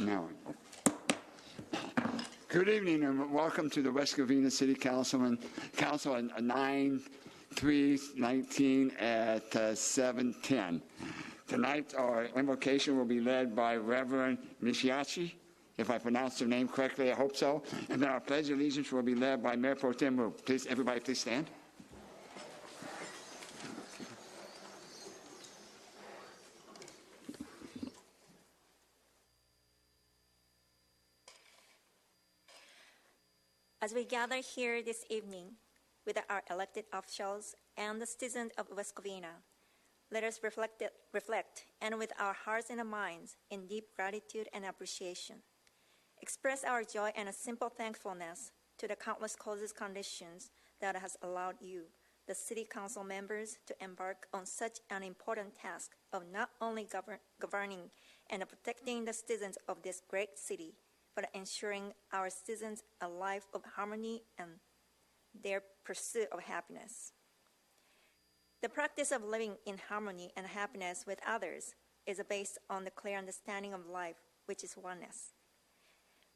Now, good evening and welcome to the West Covina City Council on 9/3/19 at 7:10. Tonight, our invocation will be led by Reverend Mishiachi, if I pronounced her name correctly, I hope so. And then our Pledge of Allegiance will be led by Mayor Pro Tem Wu. Please, everybody, please stand. As we gather here this evening with our elected officials and the citizens of West Covina, let us reflect and with our hearts and minds in deep gratitude and appreciation, express our joy and a simple thankfulness to the countless causes conditions that has allowed you, the City Council members, to embark on such an important task of not only governing and protecting the citizens of this great city, but ensuring our citizens a life of harmony and their pursuit of happiness. The practice of living in harmony and happiness with others is based on the clear understanding of life, which is oneness.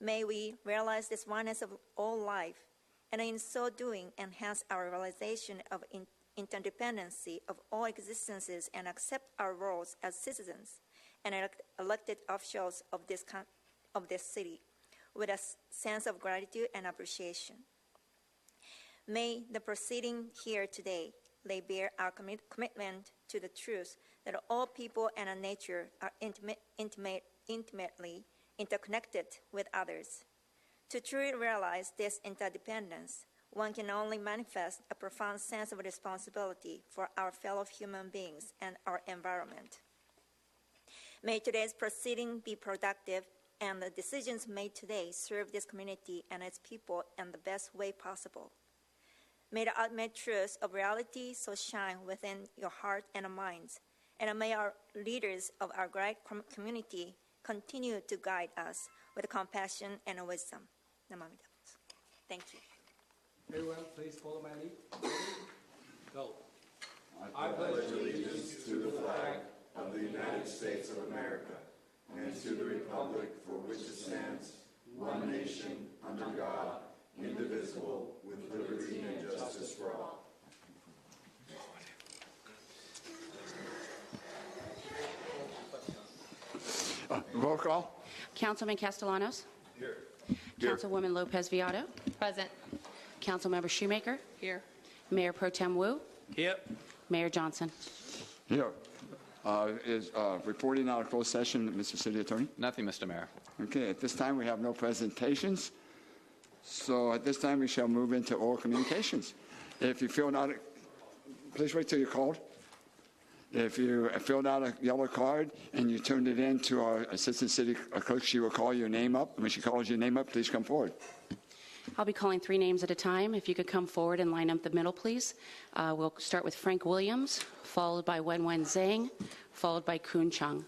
May we realize this oneness of all life, and in so doing enhance our realization of interdependency of all existences and accept our roles as citizens and elected officials of this city with a sense of gratitude and appreciation. May the proceeding here today lay bare our commitment to the truth that all people and nature are intimately interconnected with others. To truly realize this interdependence, one can only manifest a profound sense of responsibility for our fellow human beings and our environment. May today's proceeding be productive and the decisions made today serve this community and its people in the best way possible. May the ultimate truth of reality so shine within your heart and minds, and may our leaders of our great community continue to guide us with compassion and wisdom. Thank you. Everyone, please follow my lead. Go. I pledge allegiance to the flag of the United States of America and to the republic for which it stands, one nation, under God, indivisible, with liberty and justice for all. Roll call. Councilman Castellanos. Here. Councilwoman Lopez Viado. Present. Councilmember Shoemaker. Here. Mayor Pro Tem Wu. Here. Mayor Johnson. Here. Is reporting out of closed session, Mr. City Attorney? Nothing, Mr. Mayor. Okay, at this time we have no presentations. So at this time we shall move into oral communications. If you filled out, please wait till you're called. If you filled out a yellow card and you turned it in to our Assistant City Clerk, she will call your name up. When she calls your name up, please come forward. I'll be calling 3 names at a time. If you could come forward and line up the middle, please. We'll start with Frank Williams, followed by Wenwen Zhang, followed by Kun Chung.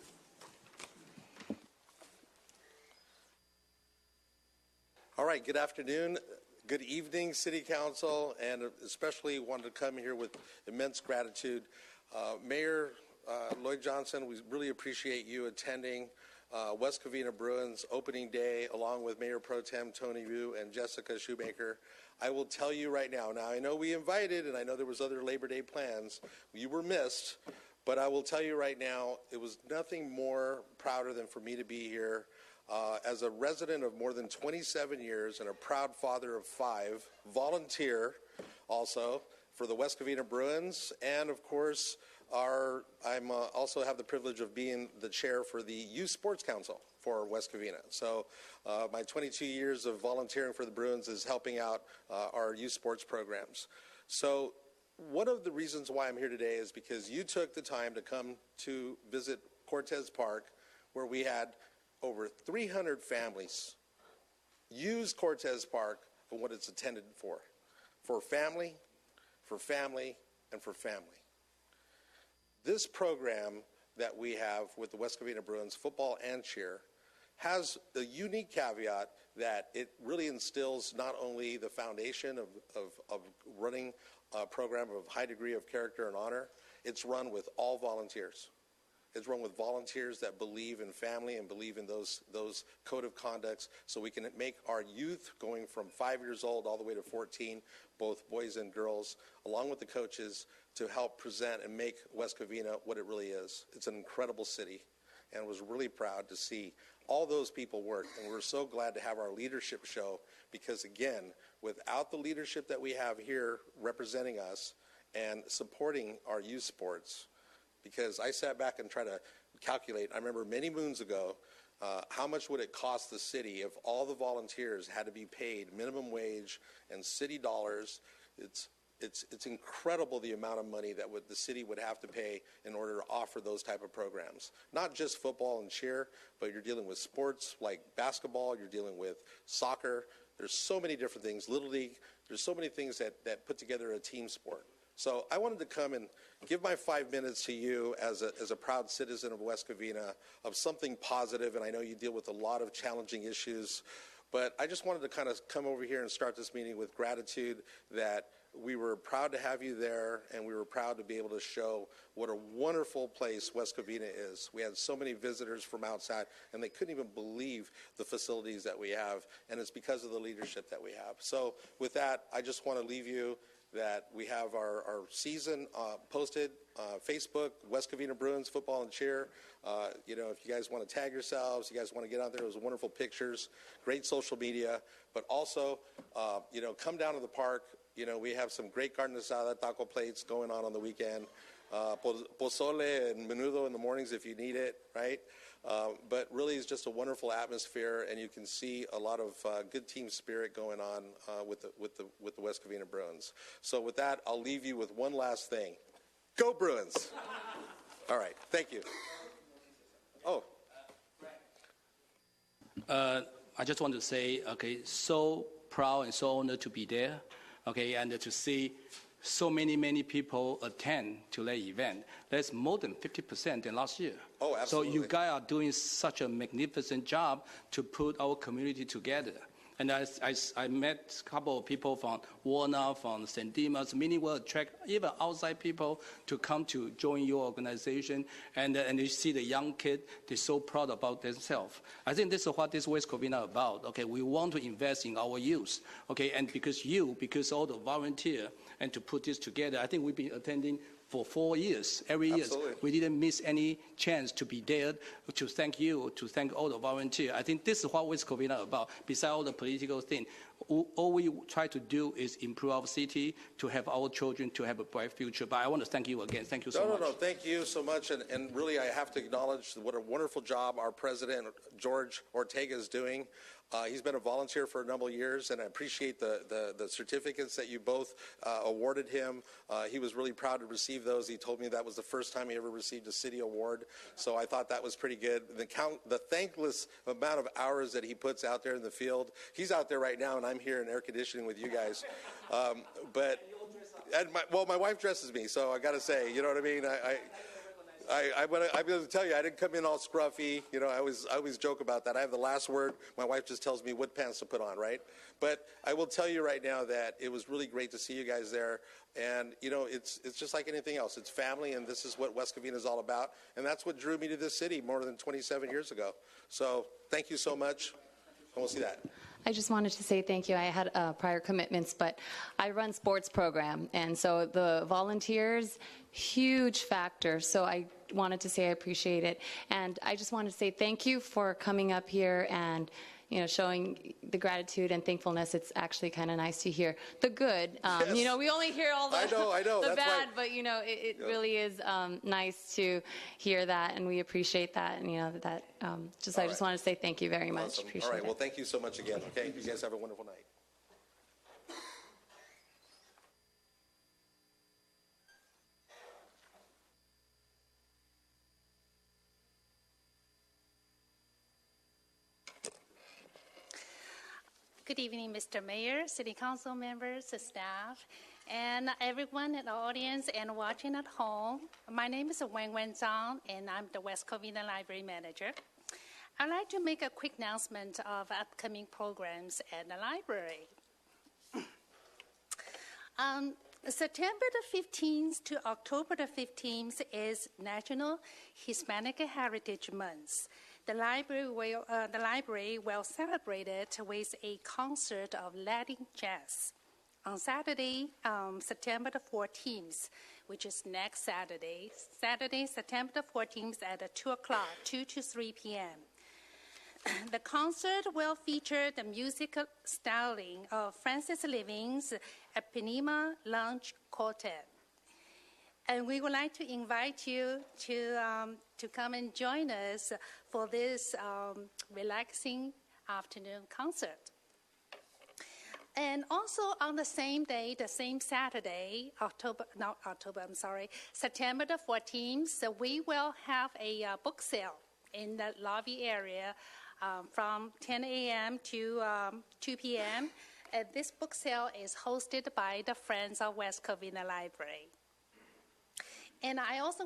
All right, good afternoon, good evening, City Council, and especially wanted to come here with immense gratitude. Mayor Lloyd Johnson, we really appreciate you attending West Covina Bruins opening day along with Mayor Pro Tem Tony Wu and Jessica Shoemaker. I will tell you right now, I know we invited and I know there was other Labor Day plans, you were missed, but I will tell you right now, it was nothing more prouder than for me to be here as a resident of more than 27 years and a proud father of 5, volunteer also for the West Covina Bruins, and of course, I'm also have the privilege of being the chair for the Youth Sports Council for West Covina. So my 22 years of volunteering for the Bruins is helping out our youth sports programs. So one of the reasons why I'm here today is because you took the time to come to visit Cortez Park, where we had over 300 families use Cortez Park for what it's intended for family, and for family. This program that we have with the West Covina Bruins, football and cheer, has a unique caveat that it really instills not only the foundation of running a program of high degree of character and honor, it's run with all volunteers. It's run with volunteers that believe in family and believe in those code of conducts, so we can make our youth, going from 5 years old all the way to 14, both boys and girls, along with the coaches, to help present and make West Covina what it really is. It's an incredible city, and was really proud to see all those people work. And we're so glad to have our leadership show, because again, without the leadership that we have here representing us and supporting our youth sports, because I sat back and tried to calculate, I remember many moons ago, how much would it cost the city if all the volunteers had to be paid minimum wage and city dollars. It's incredible the amount of money that the city would have to pay in order to offer those type of programs. Not just football and cheer, but you're dealing with sports like basketball, you're dealing with soccer. There's so many different things, Little League. There's so many things that put together a team sport. So I wanted to come and give my 5 minutes to you as a proud citizen of West Covina of something positive, and I know you deal with a lot of challenging issues, but I just wanted to kind of come over here and start this meeting with gratitude that we were proud to have you there, and we were proud to be able to show what a wonderful place West Covina is. We had so many visitors from outside, and they couldn't even believe the facilities that we have, and it's because of the leadership that we have. So with that, I just want to leave you that we have our season posted, Facebook, West Covina Bruins Football and Cheer. You know, if you guys want to tag yourselves, you guys want to get out there, it was wonderful pictures, great social media, but also, you know, come down to the park. You know, we have some great carne asada, taco plates going on the weekend. Pozole and menudo in the mornings if you need it, right? But really it's just a wonderful atmosphere, and you can see a lot of good team spirit going on with the West Covina Bruins. So with that, I'll leave you with one last thing. Go Bruins! All right, thank you. Oh. I just want to say, okay, so proud and so honored to be there, okay, and to see so many people attend to that event. That's more than 50% than last year. Oh, absolutely. So you guys are doing such a magnificent job to put our community together. And I met a couple of people from Warner, from St. Dimas. Many will attract even outside people to come to join your organization. And you see the young kid, they're so proud about themselves. I think this is what this West Covina about. Okay, we want to invest in our youth. Okay, and because all the volunteer, and to put this together, I think we've been attending for 4 years. Every year, we didn't miss any chance to be there, to thank you, to thank all the volunteers. I think this is what West Covina about, besides all the political thing. All we try to do is improve our city, to have our children to have a bright future. But I want to thank you again. Thank you so much. No, thank you so much. And really, I have to acknowledge what a wonderful job our president, George Ortega, is doing. He's been a volunteer for a number of years, and I appreciate the certificates that you both awarded him. He was really proud to receive those. He told me that was the first time he ever received a city award, so I thought that was pretty good. The thankless amount of hours that he puts out there in the field. He's out there right now, and I'm here in air conditioning with you guys. My wife dresses me, so I got to say, you know what I mean? I'm going to tell you, I didn't come in all scruffy. You know, I always joke about that. I have the last word. My wife just tells me what pants to put on, right? But I will tell you right now that it was really great to see you guys there. And, you know, it's just like anything else. It's family, and this is what West Covina is all about. And that's what drew me to this city more than 27 years ago. So thank you so much, and we'll see that. I just wanted to say thank you. I had prior commitments, but I run sports program, and so the volunteers, huge factor. So I wanted to say I appreciate it, and I just wanted to say thank you for coming up here and, you know, showing the gratitude and thankfulness. It's actually kind of nice to hear the good. Yes. You know, we only hear all the, I know. the That's bad, why, but, you know, it really is nice to hear that, and we appreciate that. And, you know, that I just want to say thank you very much. Awesome. Appreciate All right, it. well, thank you so much again, okay? You guys have a wonderful night. Good evening, Mr. Mayor, City Council members, staff, and everyone in the audience and watching at home. My name is Wen Zhang, and I'm the West Covina Library Manager. I'd like to make a quick announcement of upcoming programs at the library. September the 15th to October the 15th is National Hispanic Heritage Month. The library will celebrate it with a concert of Latin jazz on Saturday, September the 14th, which is next Saturday, September the 14th at 2 o'clock, 2 to 3 p.m. The concert will feature the musical styling of Francis Living's Eponema Lounge Quartet. And we would like to invite you to come and join us for this relaxing afternoon concert. And also on the same day, the same Saturday, September the 14th, so we will have a book sale in the lobby area from 10 a.m. to 2 p.m. This book sale is hosted by the Friends of West Covina Library. And I also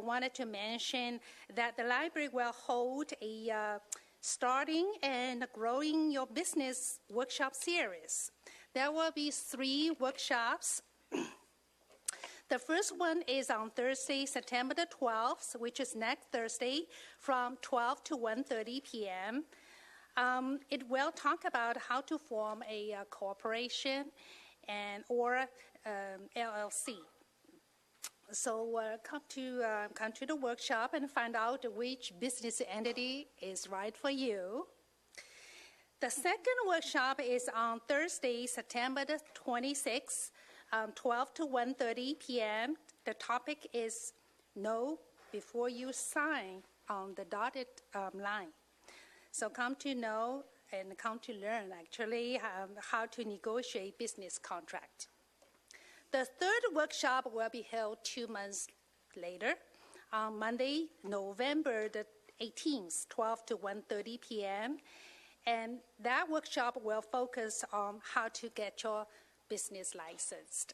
wanted to mention that the library will hold a starting and growing your business workshop series. There will be 3 workshops. The first one is on Thursday, September the 12th, which is next Thursday, from 12 to 1:30 p.m. It will talk about how to form a corporation or LLC. So come to the workshop and find out which business entity is right for you. The second workshop is on Thursday, September the 26th, 12 to 1:30 p.m. The topic is know before you sign on the dotted line. So come to know and come to learn, actually, how to negotiate business contract. The third workshop will be held 2 months later, on Monday, November the 18th, 12 to 1:30 p.m. And that workshop will focus on how to get your business licensed.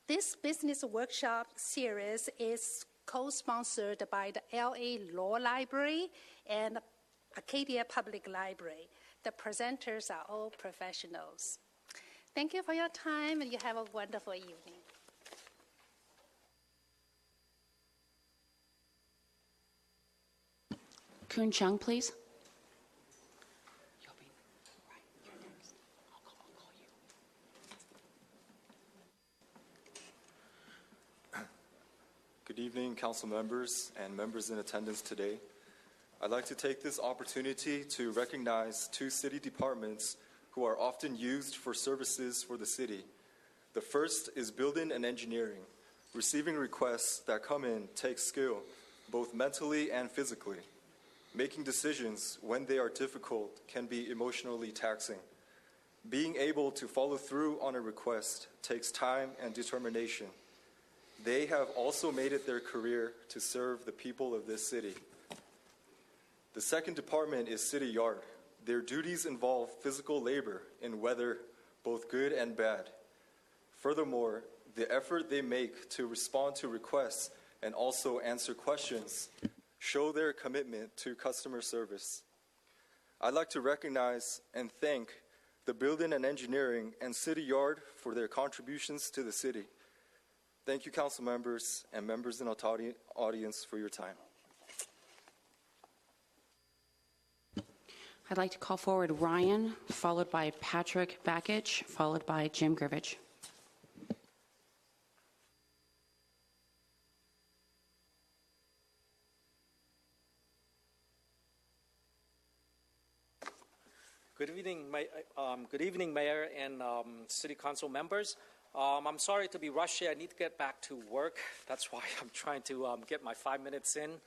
This business workshop series is co-sponsored by the LA Law Library and Acadia Public Library. The presenters are all professionals. Thank you for your time, and you have a wonderful evening. Kun Chung, please. Good evening, council members and members in attendance today. I'd like to take this opportunity to recognize 2 city departments who are often used for services for the city. The first is building and engineering. Receiving requests that come in takes skill, both mentally and physically. Making decisions when they are difficult can be emotionally taxing. Being able to follow through on a request takes time and determination. They have also made it their career to serve the people of this city. The second department is City Yard. Their duties involve physical labor in weather, both good and bad. Furthermore, the effort they make to respond to requests and also answer questions show their commitment to customer service. I'd like to recognize and thank the Building and Engineering and City Yard for their contributions to the city. Thank you, council members and members in the audience for your time. I'd like to call forward Ryan, followed by Patrick Bakich, followed by Jim Grivich. Good evening, Mayor and City Council members. I'm sorry to be rushy. I need to get back to work. That's why I'm trying to get my 5 minutes in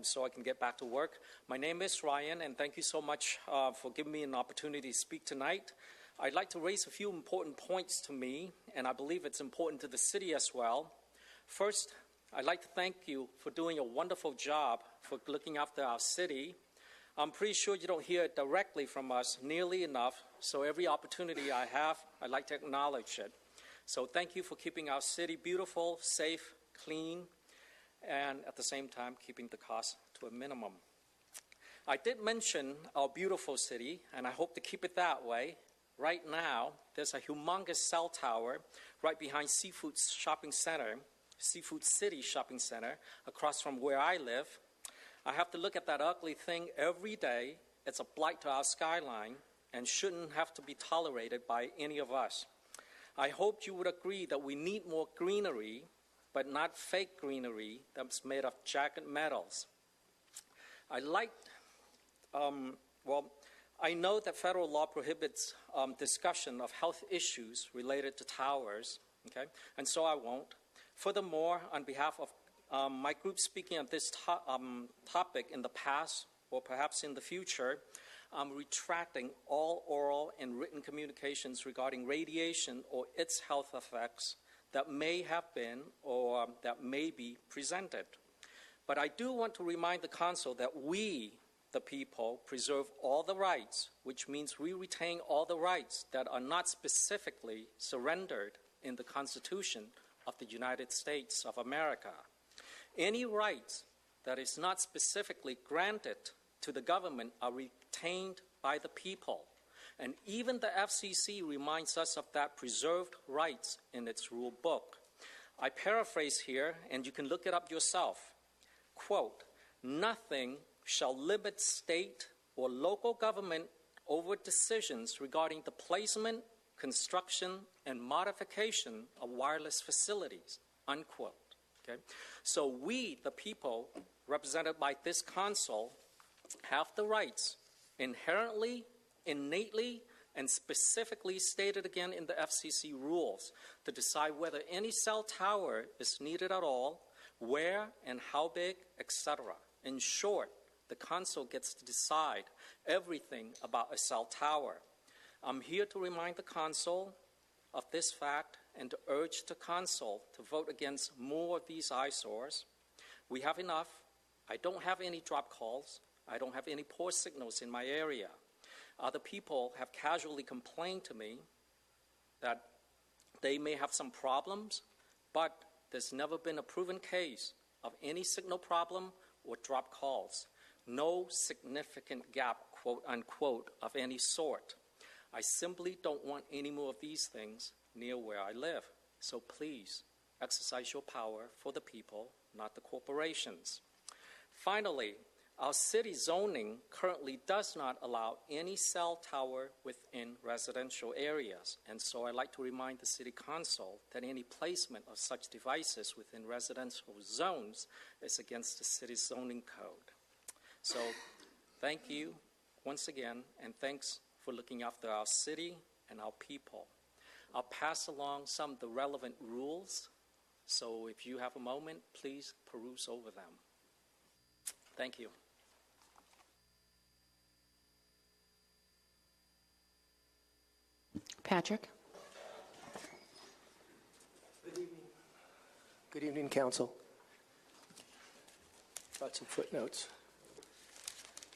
so I can get back to work. My name is Ryan, and thank you so much for giving me an opportunity to speak tonight. I'd like to raise a few important points to me, and I believe it's important to the city as well. First, I'd like to thank you for doing a wonderful job for looking after our city. I'm pretty sure you don't hear it directly from us nearly enough, so every opportunity I have, I'd like to acknowledge it. So thank you for keeping our city beautiful, safe, clean, and at the same time, keeping the cost to a minimum. I did mention our beautiful city, and I hope to keep it that way, right now, there's a humongous cell tower right behind Seafood City Shopping Center, across from where I live. I have to look at that ugly thing every day. It's a blight to our skyline and shouldn't have to be tolerated by any of us. I hope you would agree that we need more greenery, but not fake greenery that's made of jagged metals. I know that federal law prohibits discussion of health issues related to towers, okay? And so I won't. Furthermore, on behalf of my group speaking on this topic in the past, or perhaps in the future, I'm retracting all oral and written communications regarding radiation or its health effects that may have been or that may be presented. But I do want to remind the Council that we, the people, preserve all the rights, which means we retain all the rights that are not specifically surrendered in the Constitution of the United States of America. Any rights that is not specifically granted to the government are retained by the people. And even the FCC reminds us of that preserved rights in its rule book. I paraphrase here, and you can look it up yourself. Quote, "Nothing shall limit state or local government over decisions regarding the placement, construction, and modification of wireless facilities," unquote. Okay? So we, the people, represented by this council, have the rights inherently, innately, and specifically stated again in the FCC rules to decide whether any cell tower is needed at all, where and how big, etc. In short, the council gets to decide everything about a cell tower. I'm here to remind the council of this fact and to urge the council to vote against more of these eyesores. We have enough. I don't have any drop calls. I don't have any poor signals in my area. Other people have casually complained to me that they may have some problems, but there's never been a proven case of any signal problem or drop calls. No significant gap, quote unquote, of any sort. I simply don't want any more of these things near where I live. So please exercise your power for the people, not the corporations. Finally, our city zoning currently does not allow any cell tower within residential areas. And so I'd like to remind the City Council that any placement of such devices within residential zones is against the city's zoning code. So thank you once again, and thanks for looking after our city and our people. I'll pass along some of the relevant rules, so if you have a moment, please peruse over them. Thank you. Patrick? Good evening. Good evening, Council. Got some footnotes.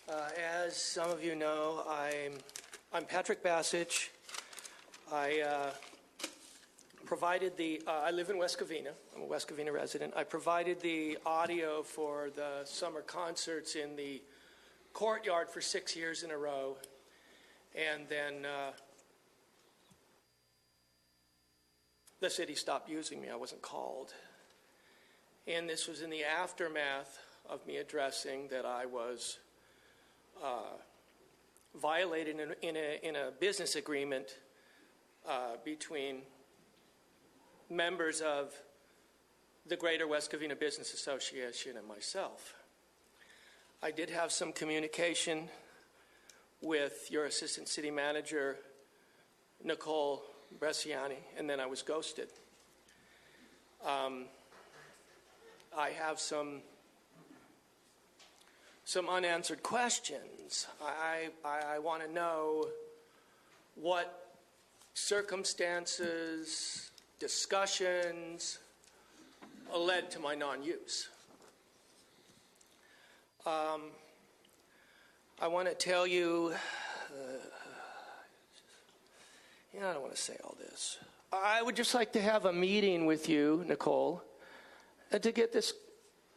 As some of you know, I'm Patrick Bassich. I provided I live in West Covina. I'm a West Covina resident. I provided the audio for the summer concerts in the courtyard for 6 years in a row. And then the city stopped using me. I wasn't called. And this was in the aftermath of me addressing that I was violated in a business agreement between members of the Greater West Covina Business Association and myself. I did have some communication with your assistant city manager, Nicole Bresciani, and then I was ghosted. I have some unanswered questions. I want to know what circumstances, discussions led to my non-use. I want to tell you, I don't want to say all this. I would just like to have a meeting with you, Nicole, and to get this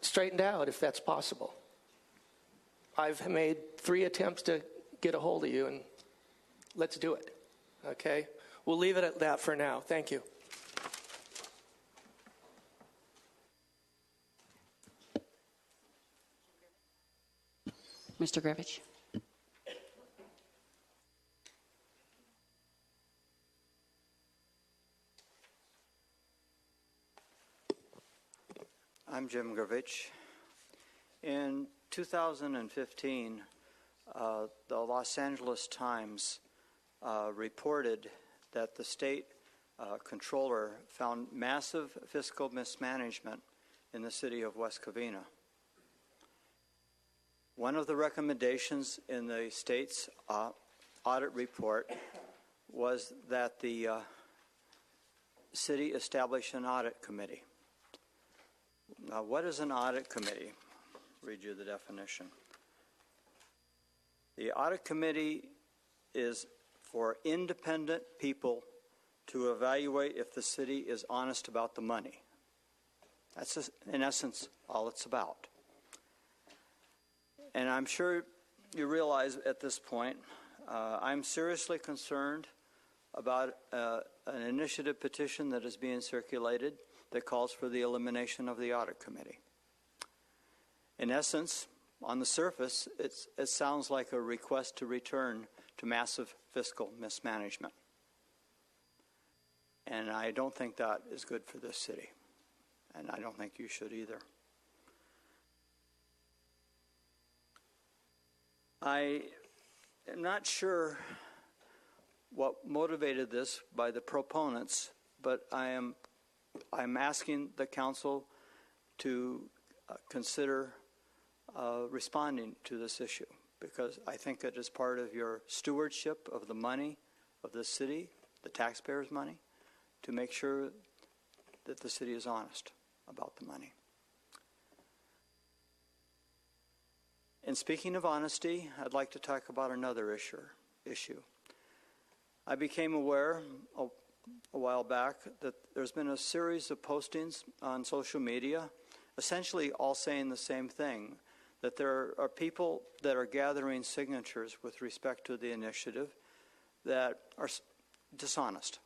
straightened out, if that's possible. I've made 3 attempts to get a hold of you, and let's do it. okay? We'll leave it at that for now. Thank you. Mr. Grivich. I'm Jim Grivich. In 2015, the Los Angeles Times reported that the state controller found massive fiscal mismanagement in the city of West Covina. One of the recommendations in the state's audit report was that the city establish an audit committee. Now, what is an audit committee? Read you the definition. The audit committee is for independent people to evaluate if the city is honest about the money. That's, in essence, all it's about. And I'm sure you realize at this point, I'm seriously concerned about an initiative petition that is being circulated that calls for the elimination of the audit committee. In essence, on the surface, it sounds like a request to return to massive fiscal mismanagement. And I don't think that is good for this city. And I don't think you should either. I am not sure what motivated this by the proponents, but I'm asking the council to consider responding to this issue, because I think it is part of your stewardship of the money of the city, the taxpayers' money, to make sure that the city is honest about the money. And speaking of honesty, I'd like to talk about another issue. I became aware a while back that there's been a series of postings on social media, essentially all saying the same thing, that there are people that are gathering signatures with respect to the initiative that are dishonest.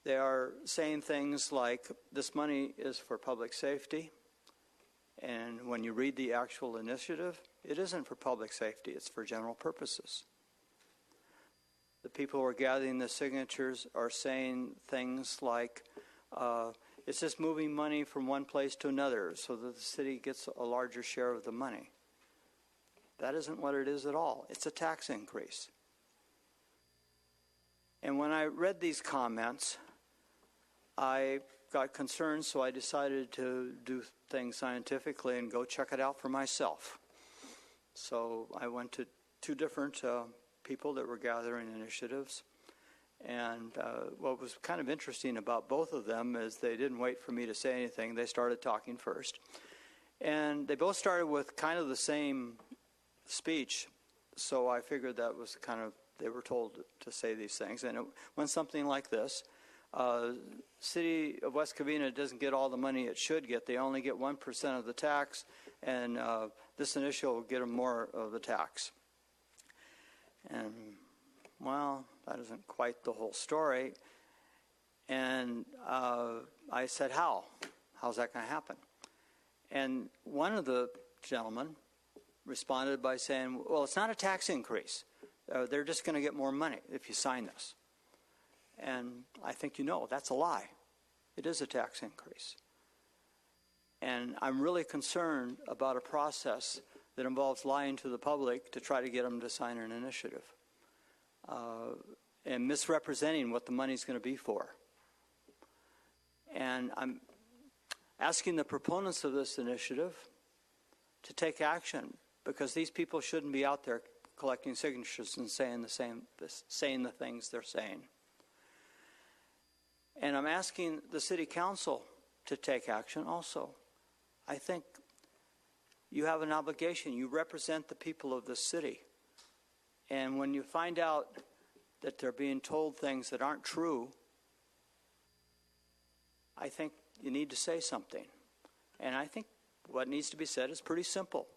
They are saying things like, this money is for public safety, and when you read the actual initiative, it isn't for public safety, it's for general purposes. The people who are gathering the signatures are saying things like, it's just moving money from one place to another so that the city gets a larger share of the money. That isn't what it is at all. It's a tax increase. And when I read these comments, I got concerned, so I decided to do things scientifically and go check it out for myself. So I went to two different people that were gathering initiatives. And what was kind of interesting about both of them is they didn't wait for me to say anything. They started talking first. And they both started with kind of the same speech. So I figured that was kind of, they were told to say these things. And it went something like this. City of West Covina doesn't get all the money it should get. They only get 1% of the tax, and this initiative will get them more of the tax. And, well, that isn't quite the whole story. And I said, how? How's that going to happen? And one of the gentlemen responded by saying, well, it's not a tax increase. They're just going to get more money if you sign this. And I think you know that's a lie. It is a tax increase. And I'm really concerned about a process that involves lying to the public to try to get them to sign an initiative and misrepresenting what the money's going to be for. And I'm asking the proponents of this initiative to take action, because these people shouldn't be out there collecting signatures and saying the things they're saying. And I'm asking the city council to take action also. I think you have an obligation. You represent the people of the city. And when you find out that they're being told things that aren't true, I think you need to say something. And I think what needs to be said is pretty simple.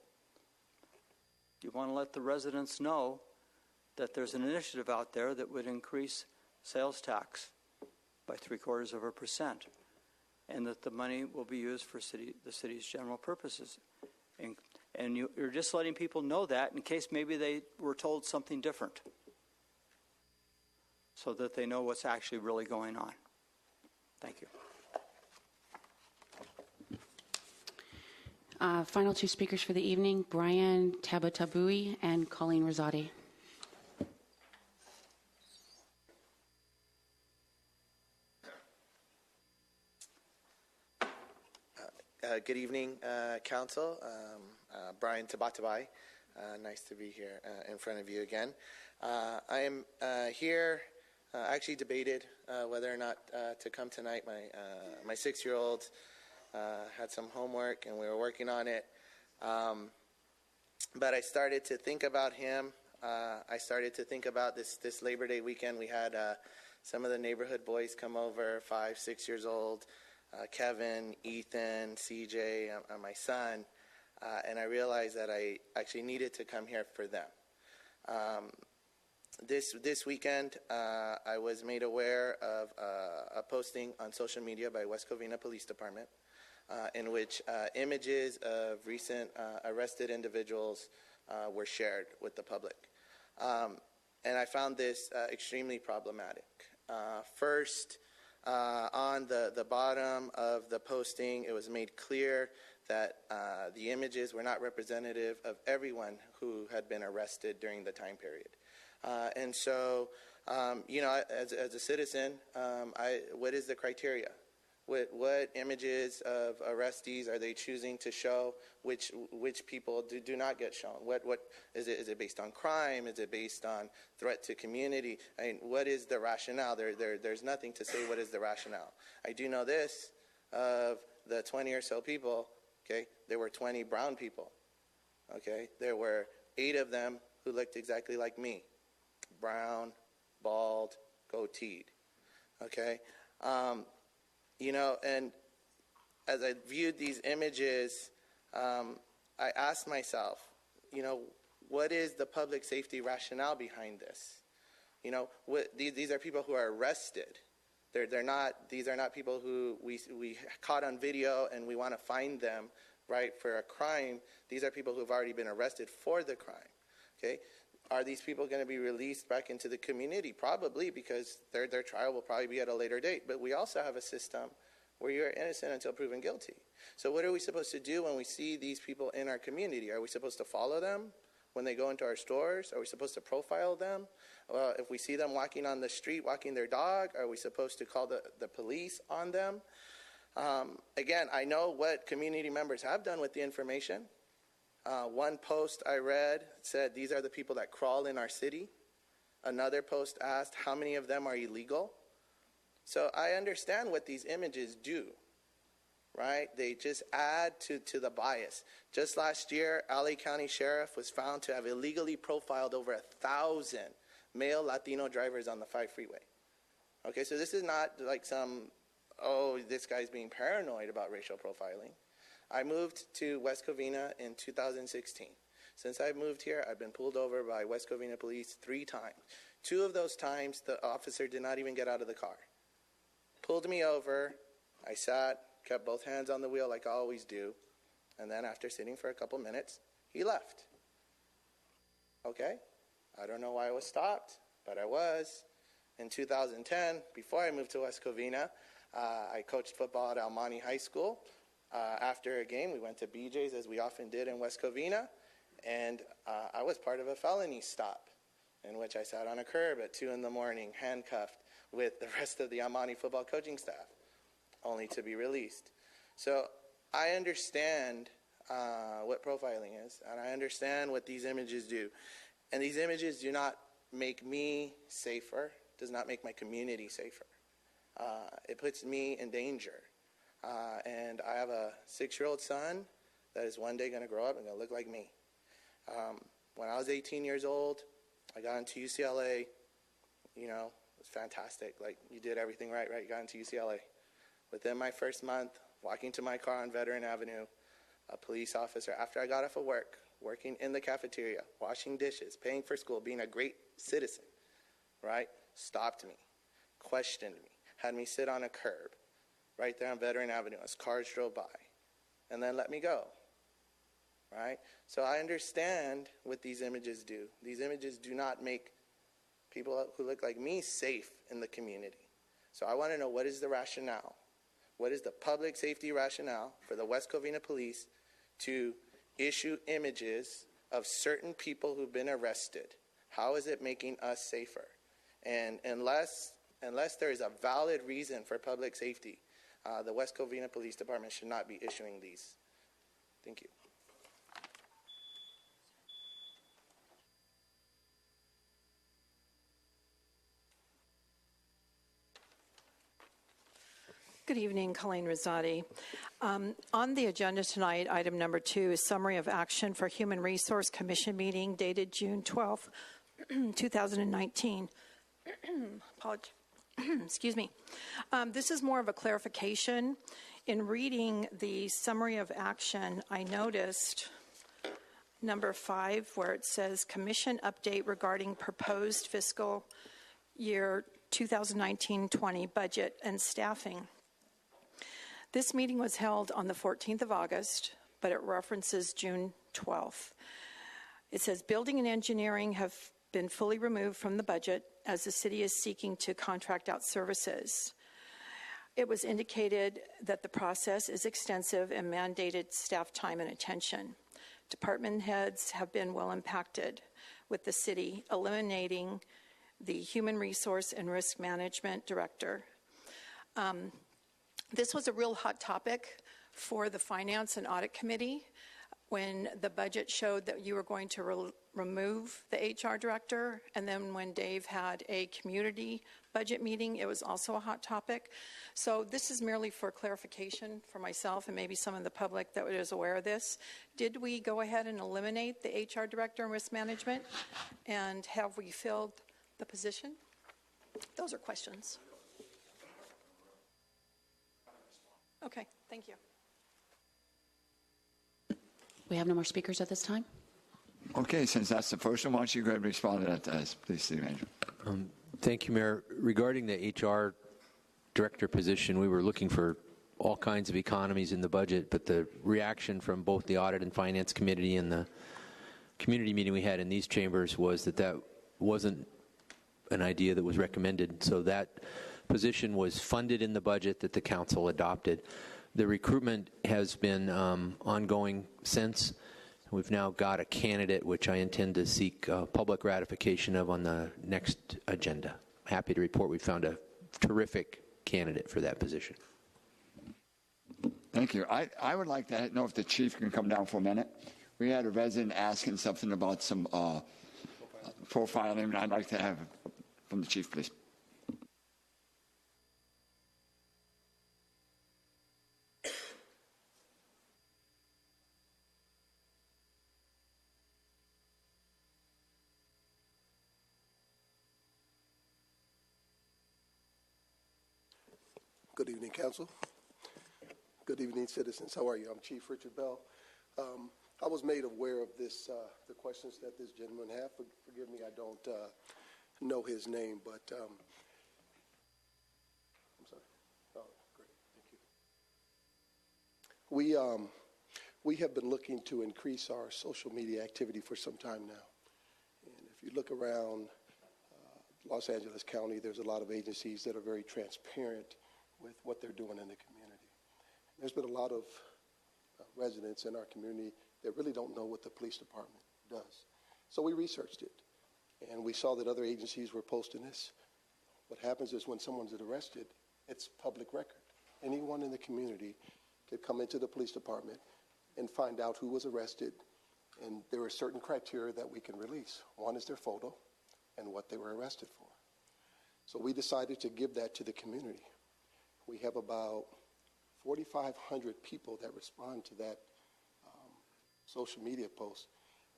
You want to let the residents know that there's an initiative out there that would increase sales tax by 0.75%, and that the money will be used for the city's general purposes. And you're just letting people know that in case maybe they were told something different, so that they know what's actually really going on. Thank you. Final two speakers for the evening, Brian Tabatabui and Colleen Rosati. Good evening, Council. Brian Tabatabai. Nice to be here in front of you again. I am here. I actually debated whether or not to come tonight. My 6-year-old had some homework, and we were working on it. But I started to think about him. I started to think about this Labor Day weekend. We had some of the neighborhood boys come over, 5, 6 years old. Kevin, Ethan, CJ, and my son, and I realized that I actually needed to come here for them. This weekend, I was made aware of a posting on social media by West Covina Police Department in which images of recent arrested individuals were shared with the public. And I found this extremely problematic. First, on the bottom of the posting, it was made clear that the images were not representative of everyone who had been arrested during the time period. And so, as a citizen, what is the criteria? What images of arrestees are they choosing to show? Which people do not get shown? What is it? Is it based on crime? Is it based on threat to community? I mean, what is the rationale? There's nothing to say what is the rationale. I do know this: of the 20 or so people, okay, there were 20 brown people. Okay, there were 8 of them who looked exactly like me, brown, bald, goateed. Okay. And as I viewed these images, I asked myself, what is the public safety rationale behind this? These are people who are arrested. These are not people who we caught on video and we want to find them, right, for a crime. These are people who have already been arrested for the crime. Okay. Are these people going to be released back into the community? Probably, because their trial will probably be at a later date. But we also have a system where you're innocent until proven guilty. So what are we supposed to do when we see these people in our community? Are we supposed to follow them when they go into our stores? Are we supposed to profile them? If we see them walking on the street, walking their dog, are we supposed to call the police on them? Again, I know what community members have done with the information. One post I read said, these are the people that crawl in our city. Another post asked, how many of them are illegal? So I understand what these images do, right? They just add to the bias. Just last year, LA County Sheriff was found to have illegally profiled over 1,000 male Latino drivers on the 5 freeway. Okay, so this is not like this guy's being paranoid about racial profiling. I moved to West Covina in 2016. Since I've moved here, I've been pulled over by West Covina police 3 times. 2 of those times, the officer did not even get out of the car. Pulled me over, I sat, kept both hands on the wheel like I always do, and then after sitting for a couple minutes, he left. Okay, I don't know why I was stopped, but I was. In 2010, before I moved to West Covina, I coached football at Almani High School. After a game, we went to BJ's, as we often did in West Covina, and I was part of a felony stop in which I sat on a curb at 2 a.m, handcuffed with the rest of the Almani football coaching staff, only to be released. So I understand what profiling is, and I understand what these images do. And these images do not make me safer, does not make my community safer. It puts me in danger. And I have a 6-year-old son that is one day going to grow up and going to look like me. When I was 18 years old, I got into UCLA. It was fantastic. Like, you did everything right? You got into UCLA. Within my first month, walking to my car on Veteran Avenue, a police officer, after I got off of work, working in the cafeteria, washing dishes, paying for school, being a great citizen, right, stopped me, questioned me, had me sit on a curb right there on Veteran Avenue as cars drove by, and then let me go, right? So I understand what these images do. These images do not make people who look like me safe in the community. So I want to know, what is the rationale? What is the public safety rationale for the West Covina Police to issue images of certain people who've been arrested? How is it making us safer? And unless there is a valid reason for public safety, the West Covina Police Department should not be issuing these. Thank you. Good evening, Colleen Rosati. On the agenda tonight, item number 2 is summary of action for Human Resource Commission meeting dated June 12, 2019. Excuse me. This is more of a clarification. In reading the summary of action, I noticed number 5, where it says commission update regarding proposed fiscal year 2019-20 budget and staffing. This meeting was held on the 14th of August, but it references June 12th. It says building and engineering have been fully removed from the budget as the city is seeking to contract out services. It was indicated that the process is extensive and mandated staff time and attention. Department heads have been well impacted, with the city eliminating the Human Resource and Risk Management Director. This was a real hot topic for the Finance and Audit Committee when the budget showed that you were going to remove the HR director, and then when Dave had a community budget meeting, it was also a hot topic. So this is merely for clarification for myself and maybe some of the public that is aware of this. Did we go ahead and eliminate the HR director and risk management, and have we filled the position? Those are questions. Okay, thank you. We have no more speakers at this time. Okay, since that's the first one, why don't you go ahead and respond to that, please, City Manager. Thank you, Mayor. Regarding the HR director position, we were looking for all kinds of economies in the budget, but the reaction from both the Audit and Finance Committee and the community meeting we had in these chambers was that that wasn't an idea that was recommended. So that position was funded in the budget that the council adopted. The recruitment has been ongoing since. We've now got a candidate, which I intend to seek public ratification of on the next agenda. Happy to report we found a terrific candidate for that position. Thank you. I would like to know if the chief can come down for a minute. We had a resident asking something about some profiling, and I'd like to have from the chief, please. Good evening, Council. Good evening, citizens. How are you? I'm Chief Richard Bell. I was made aware of this, the questions that this gentleman had. Forgive me, I don't know his name, but I'm sorry. Oh, great. Thank you. We have been looking to increase our social media activity for some time now. And if you look around Los Angeles County, there's a lot of agencies that are very transparent with what they're doing in the community. There's been a lot of residents in our community that really don't know what the police department does. So we researched it, and we saw that other agencies were posting this. What happens is when someone's arrested, it's public record. Anyone in the community could come into the police department and find out who was arrested, and there are certain criteria that we can release. One is their photo and what they were arrested for. So we decided to give that to the community. We have about 4,500 people that respond to that social media post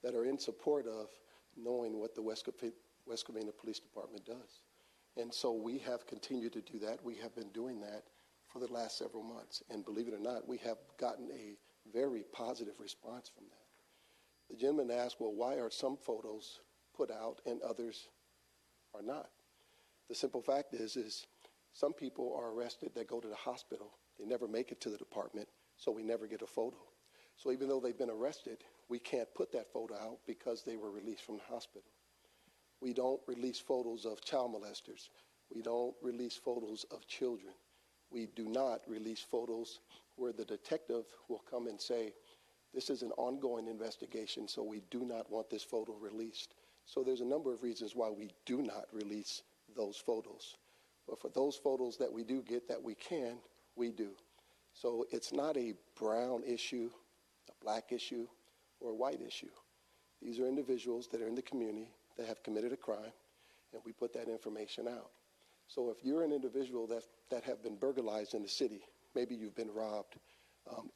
that are in support of knowing what the West Covina Police Department does. And so we have continued to do that. We have been doing that for the last several months. And believe it or not, we have gotten a very positive response from that. The gentleman asked, well, why are some photos put out and others are not? The simple fact is some people are arrested that go to the hospital. They never make it to the department, so we never get a photo. So even though they've been arrested, we can't put that photo out because they were released from the hospital. We don't release photos of child molesters. We don't release photos of children. We do not release photos where the detective will come and say, this is an ongoing investigation, so we do not want this photo released. So there's a number of reasons why we do not release those photos. But for those photos that we do get that we can, we do. So it's not a brown issue, a black issue, or a white issue. These are individuals that are in the community that have committed a crime, and we put that information out. So if you're an individual that have been burglarized in the city, maybe you've been robbed,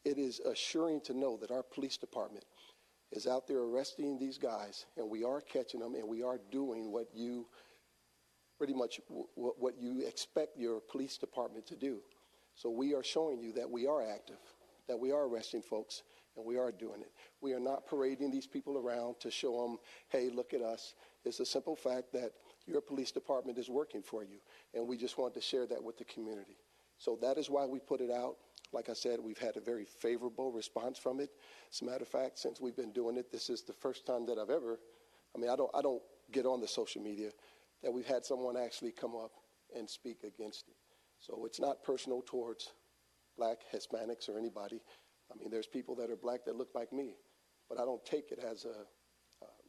it is assuring to know that our police department is out there arresting these guys, and we are catching them, and we are doing what you pretty much what you expect your police department to do. So we are showing you that we are active, that we are arresting folks, and we are doing it. We are not parading these people around to show them, hey, look at us. It's a simple fact that your police department is working for you, and we just want to share that with the community. So that is why we put it out. Like I said, we've had a very favorable response from it. As a matter of fact, since we've been doing it, this is the first time that I've ever, I don't get on the social media, that we've had someone actually come up and speak against it. So it's not personal towards black, Hispanics, or anybody. I mean, there's people that are black that look like me, but I don't take it as a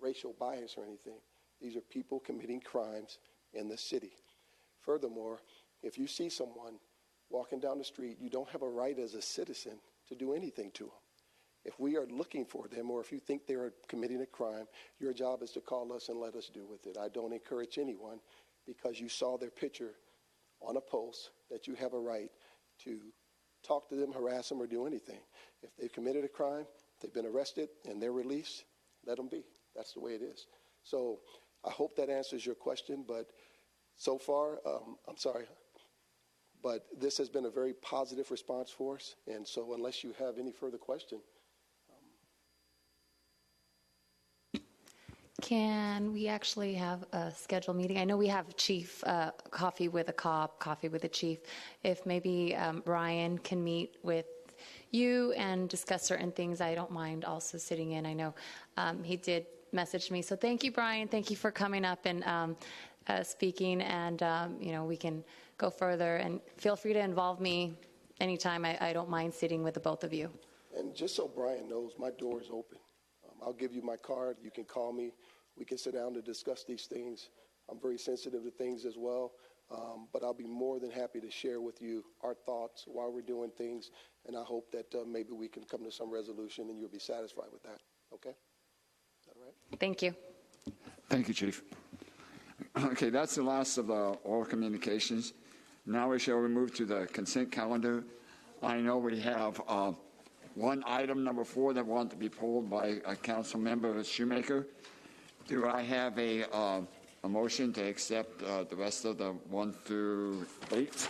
racial bias or anything. These are people committing crimes in the city. Furthermore, if you see someone walking down the street, you don't have a right as a citizen to do anything to them. If we are looking for them, or if you think they are committing a crime, your job is to call us and let us deal with it. I don't encourage anyone, because you saw their picture on a post, that you have a right to talk to them, harass them, or do anything. If they've committed a crime, they've been arrested, and they're released, let them be. That's the way it is. So I hope that answers your question, but so far, I'm sorry, but this has been a very positive response for us, and so unless you have any further question. Can we actually have a scheduled meeting? I know we have chief coffee with a cop, coffee with a chief. If maybe Brian can meet with you and discuss certain things, I don't mind also sitting in. I know he did message me. So thank you, Brian. Thank you for coming up and speaking. And, we can go further. And feel free to involve me anytime. I don't mind sitting with the both of you. And just so Brian knows, my door is open. I'll give you my card. You can call me. We can sit down to discuss these things. I'm very sensitive to things as well, but I'll be more than happy to share with you our thoughts while we're doing things, and I hope that maybe we can come to some resolution and you'll be satisfied with that. Okay? Is that all right? Thank you. Thank you, Chief. Okay, that's the last of the oral communications. Now we shall move to the consent calendar. I know we have one item, number 4, that wanted to be pulled by Council Member Shoemaker. Do I have a motion to accept the rest of the 1 through 8,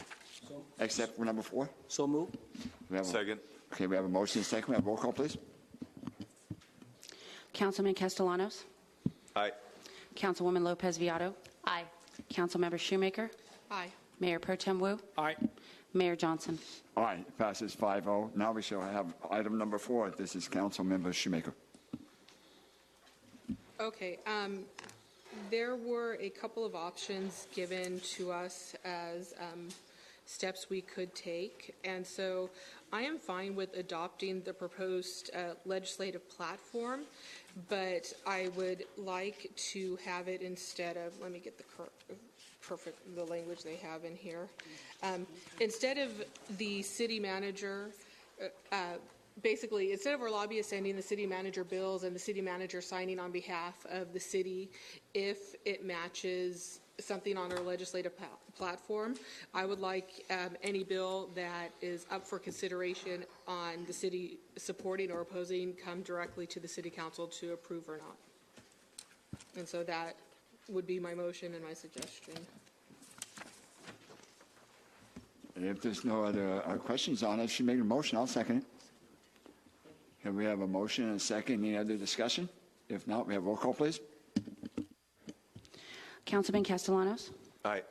except for number 4? So move. Second. Okay, we have a motion and a second. We have a roll call, please. Councilman Castellanos? Aye. Councilwoman Lopez Viado? Aye. Councilmember Shoemaker? Aye. Mayor Pro Tem Wu? Aye. Mayor Johnson? Aye, passes 5-0. Now we shall have item number 4. This is Council Member Shoemaker. Okay. There were a couple of options given to us as steps we could take, and so I am fine with adopting the proposed legislative platform, but I would like to have it instead of, let me get the language they have in here. Instead of the city manager, basically, instead of our lobbyists sending the city manager bills and the city manager signing on behalf of the city, if it matches something on our legislative platform, I would like any bill that is up for consideration on the city supporting or opposing come directly to the city council to approve or not. And so that would be my motion and my suggestion. If there's no other questions on it, she made a motion. I'll second it. Okay, we have a motion and a second. Any other discussion? If not, we have roll call, please. Councilman Castellanos? Aye.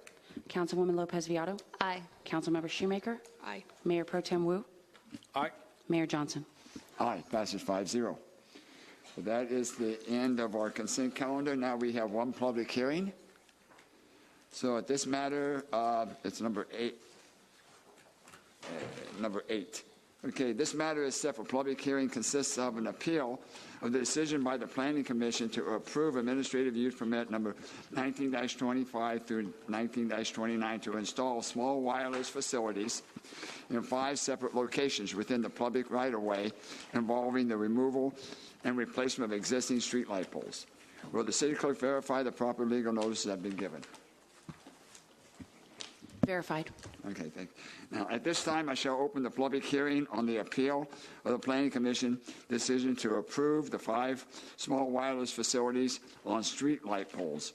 Councilwoman Lopez Viado? Aye. Councilmember Shoemaker? Aye. Mayor Pro Tem Wu? Aye. Mayor Johnson? Aye, passes 5-0. So that is the end of our consent calendar. Now we have one public hearing. So at this matter, it's number 8. Number 8. Okay, this matter is set for public hearing, consists of an appeal of the decision by the Planning Commission to approve administrative use permit number 19-25 through 19-29 to install small wireless facilities in 5 separate locations within the public right-of-way involving the removal and replacement of existing street light poles. Will the city clerk verify the proper legal notices have been given? Verified. Okay, thank you. Now, at this time, I shall open the public hearing on the appeal of the Planning Commission decision to approve the 5 small wireless facilities on street light poles.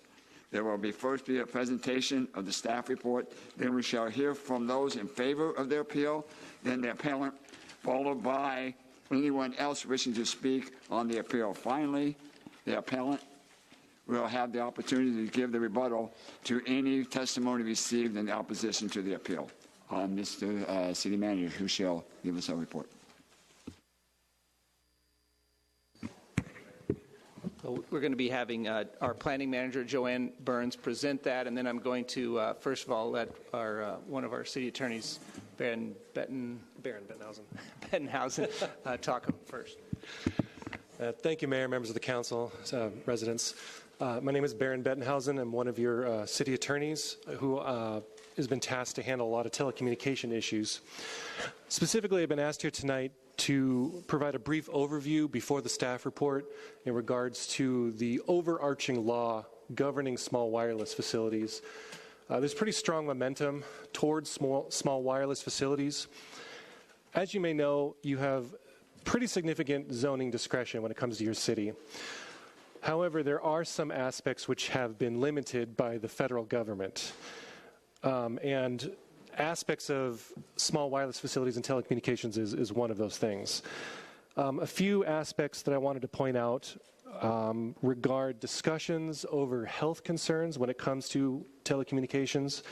There will first be a presentation of the staff report. Then we shall hear from those in favor of their appeal, then the appellant, followed by anyone else wishing to speak on the appeal. Finally, the appellant will have the opportunity to give the rebuttal to any testimony received in opposition to the appeal. Mr. City Manager, who shall give us a report. We're going to be having our planning manager, Joanne Burns, present that, and then I'm going to, first of all, let our one of our city attorneys, Baron Bettenhausen, talk first. Thank you, Mayor, members of the council, residents. My name is Baron Bettenhausen. I'm one of your city attorneys who has been tasked to handle a lot of telecommunication issues. Specifically, I've been asked here tonight to provide a brief overview before the staff report in regards to the overarching law governing small wireless facilities. There's pretty strong momentum towards small wireless facilities. As you may know, you have pretty significant zoning discretion when it comes to your city. However, there are some aspects which have been limited by the federal government. And aspects of small wireless facilities and telecommunications is one of those things. A few aspects that I wanted to point out regard discussions over health concerns when it comes to telecommunications.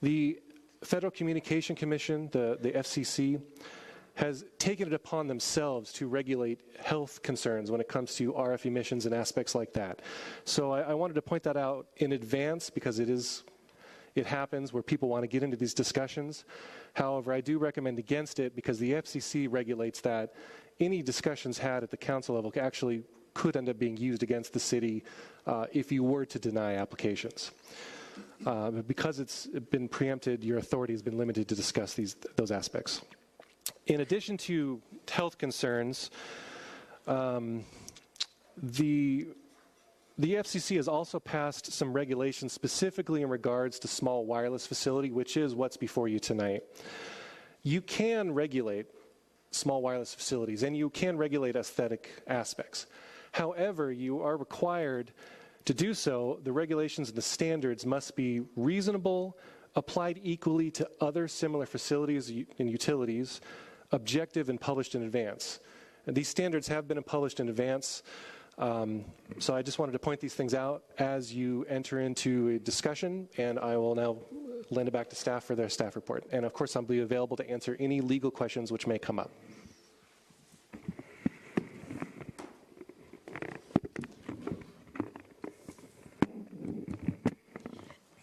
The Federal Communication Commission, the FCC, has taken it upon themselves to regulate health concerns when it comes to RF emissions and aspects like that. So I wanted to point that out in advance because it happens where people want to get into these discussions. However, I do recommend against it because the FCC regulates that. Any discussions had at the council level actually could end up being used against the city if you were to deny applications. Because it's been preempted, your authority has been limited to discuss those aspects. In addition to health concerns, the FCC has also passed some regulations specifically in regards to small wireless facility, which is what's before you tonight. You can regulate small wireless facilities, and you can regulate aesthetic aspects. However, you are required to do so. The regulations and the standards must be reasonable, applied equally to other similar facilities and utilities, objective, and published in advance. And these standards have been published in advance. So I just wanted to point these things out as you enter into a discussion, and I will now lend it back to staff for their staff report. And of course, I'll be available to answer any legal questions which may come up.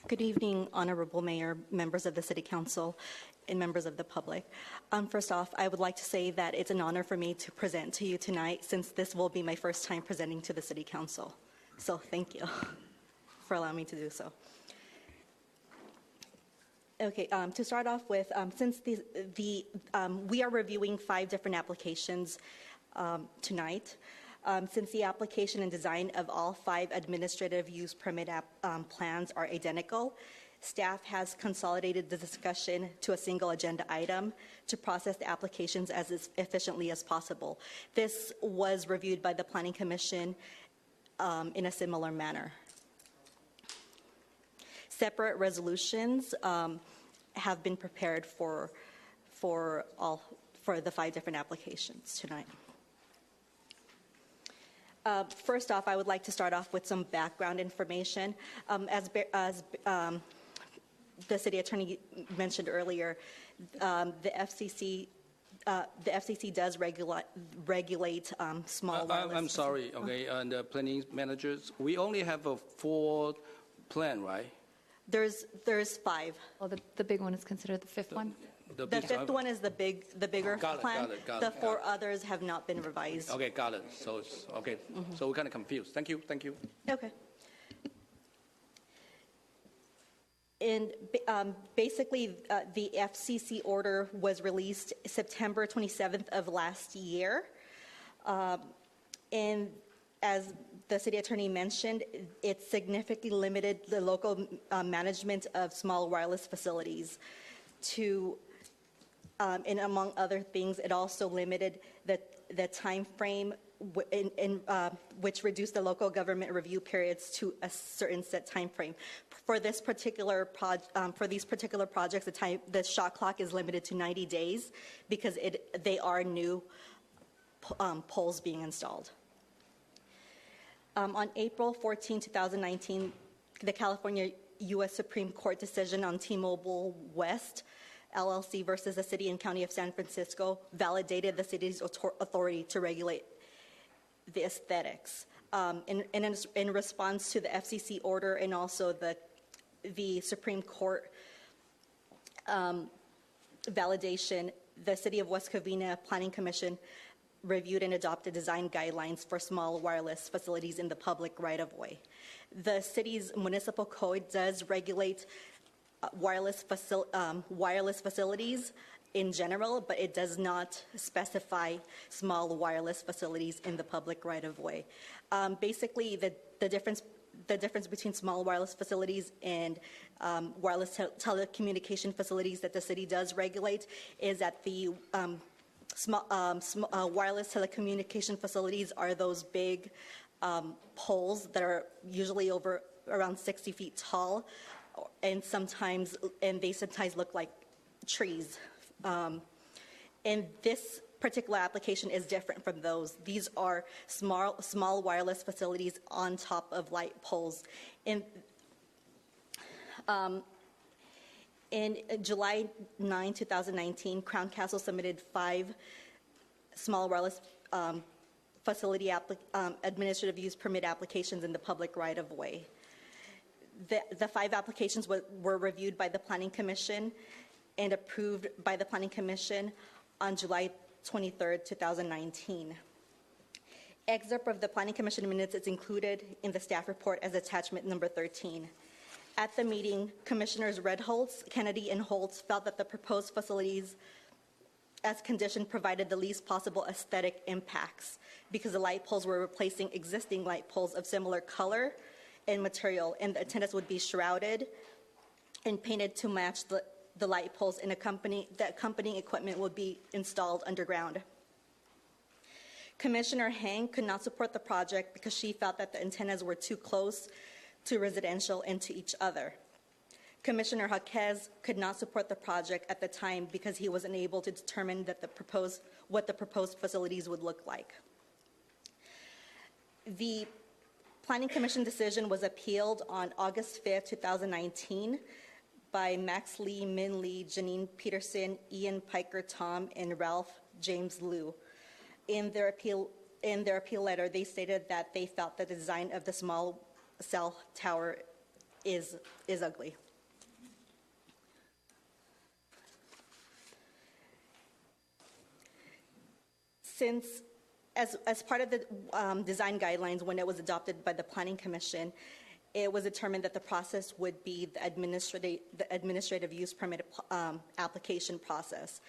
Good evening, Honorable Mayor, members of the City Council, and members of the public. First off, I would like to say that it's an honor for me to present to you tonight since this will be my first time presenting to the City Council. So thank you for allowing me to do so. Okay, to start off with, since we are reviewing 5 different applications tonight, since the application and design of all 5 administrative use permit plans are identical, staff has consolidated the discussion to a single agenda item to process the applications as efficiently as possible. This was reviewed by the Planning Commission in a similar manner. Separate resolutions have been prepared for the 5 different applications tonight. First off, I would like to start off with some background information. As the city attorney mentioned earlier, the FCC does regulate small wireless. I'm sorry, okay, and the planning managers, we only have a 4 plan, right? There's 5. Well, the big one is considered the fifth one? The fifth one is the bigger Got it, plan. got The it. 4 others have not been revised. Okay, got it. So it's okay. So we're kind of confused. Thank you. Okay. And basically, the FCC order was released September 27th of last year. And as the city attorney mentioned, it significantly limited the local management of small wireless facilities to, and among other things, it also limited the time frame which reduced the local government review periods to a certain set time frame. For this particular for these particular projects, the shot clock is limited to 90 days because they are new poles being installed. On April 14, 2019, the California U.S. Supreme Court decision on T-Mobile West LLC versus the City and County of San Francisco validated the city's authority to regulate the aesthetics. In response to the FCC order and also the Supreme Court validation, the City of West Covina Planning Commission reviewed and adopted design guidelines for small wireless facilities in the public right-of-way. The city's municipal code does regulate wireless facilities in general, but it does not specify small wireless facilities in the public right-of-way. Basically, the difference between small wireless facilities and wireless telecommunication facilities that the city does regulate is that the wireless telecommunication facilities are those big poles that are usually around 60 feet tall, and they sometimes look like trees. And this particular application is different from those. These are small wireless facilities on top of light poles. In July 9, 2019, Crown Castle submitted 5 small wireless facility administrative use permit applications in the public right-of-way. The 5 applications were reviewed by the Planning Commission and approved by the Planning Commission on July 23, 2019. Excerpt of the Planning Commission minutes is included in the staff report as attachment number 13. At the meeting, Commissioners Redholz, Kennedy, and Holtz felt that the proposed facilities as conditioned provided the least possible aesthetic impacts because the light poles were replacing existing light poles of similar color and material, and the antennas would be shrouded and painted to match the light poles, and the accompanying equipment would be installed underground. Commissioner Hang could not support the project because she felt that the antennas were too close to residential and to each other. Commissioner Jaquez could not support the project at the time because he was unable to determine what the proposed facilities would look like. The Planning Commission decision was appealed on August 5, 2019 by Max Lee, Min Lee, Janine Peterson, Ian Piker Tom, and Ralph James Liu. In their appeal letter, they stated that they felt the design of the small cell tower is ugly. Since, as part of the design guidelines, when it was adopted by the Planning Commission, it was determined that the process would be the administrative use permit application process.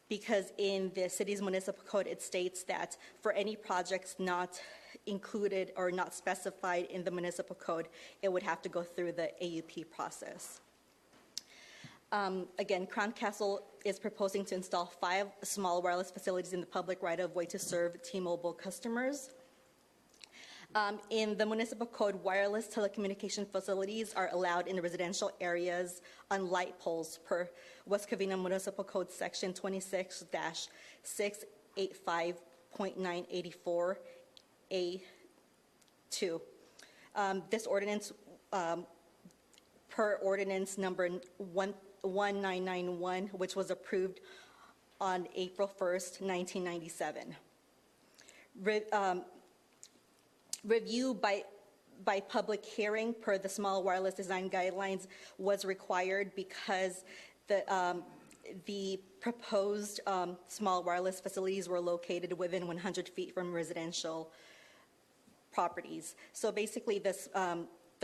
Because in the city's municipal code, it states that for any projects not included or not specified in the municipal code, it would have to go through the AUP process. Again, Crown Castle is proposing to install 5 small wireless facilities in the public right-of-way to serve T-Mobile customers. In the municipal code, wireless telecommunication facilities are allowed in residential areas on light poles per West Covina Municipal Code Section 26-685.984A 2. This ordinance, per ordinance number 1991, which was approved on April 1st, 1997. Review by public hearing per the small wireless design guidelines was required because the proposed small wireless facilities were located within 100 feet from residential properties. So basically, the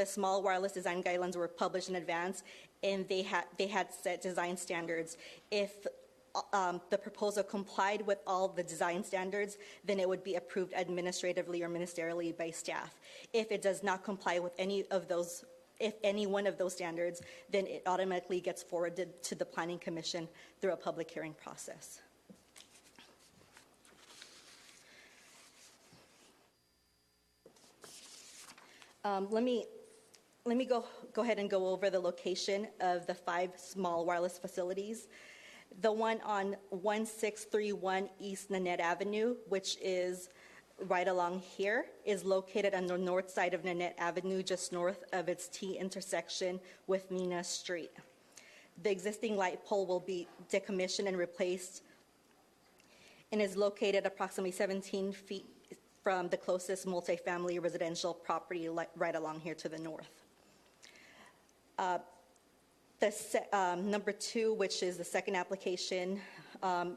small wireless design guidelines were published in advance, and they had set design standards. If the proposal complied with all the design standards, then it would be approved administratively or ministerially by staff. If it does not comply with any one of those standards, then it automatically gets forwarded to the Planning Commission through a public hearing process. Let me go ahead and go over the location of the 5 small wireless facilities. The one on 1631 East Nanette Avenue, which is right along here, is located on the north side of Nanette Avenue, just north of its T intersection with Mina Street. The existing light pole will be decommissioned and replaced and is located approximately 17 feet from the closest multifamily residential property right along here to the north. Number 2, which is the second application,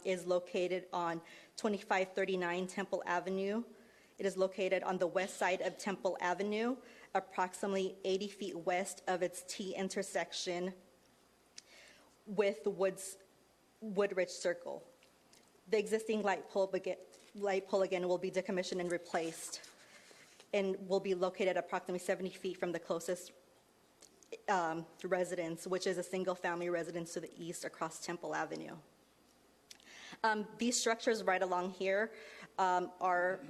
is located on 2539 Temple Avenue. It is located on the west side of Temple Avenue, approximately 80 feet west of its T intersection with Woodridge Circle. The existing light pole again will be decommissioned and replaced and will be located approximately 70 feet from the closest residence, which is a single-family residence to the east across Temple Avenue. These structures right along here are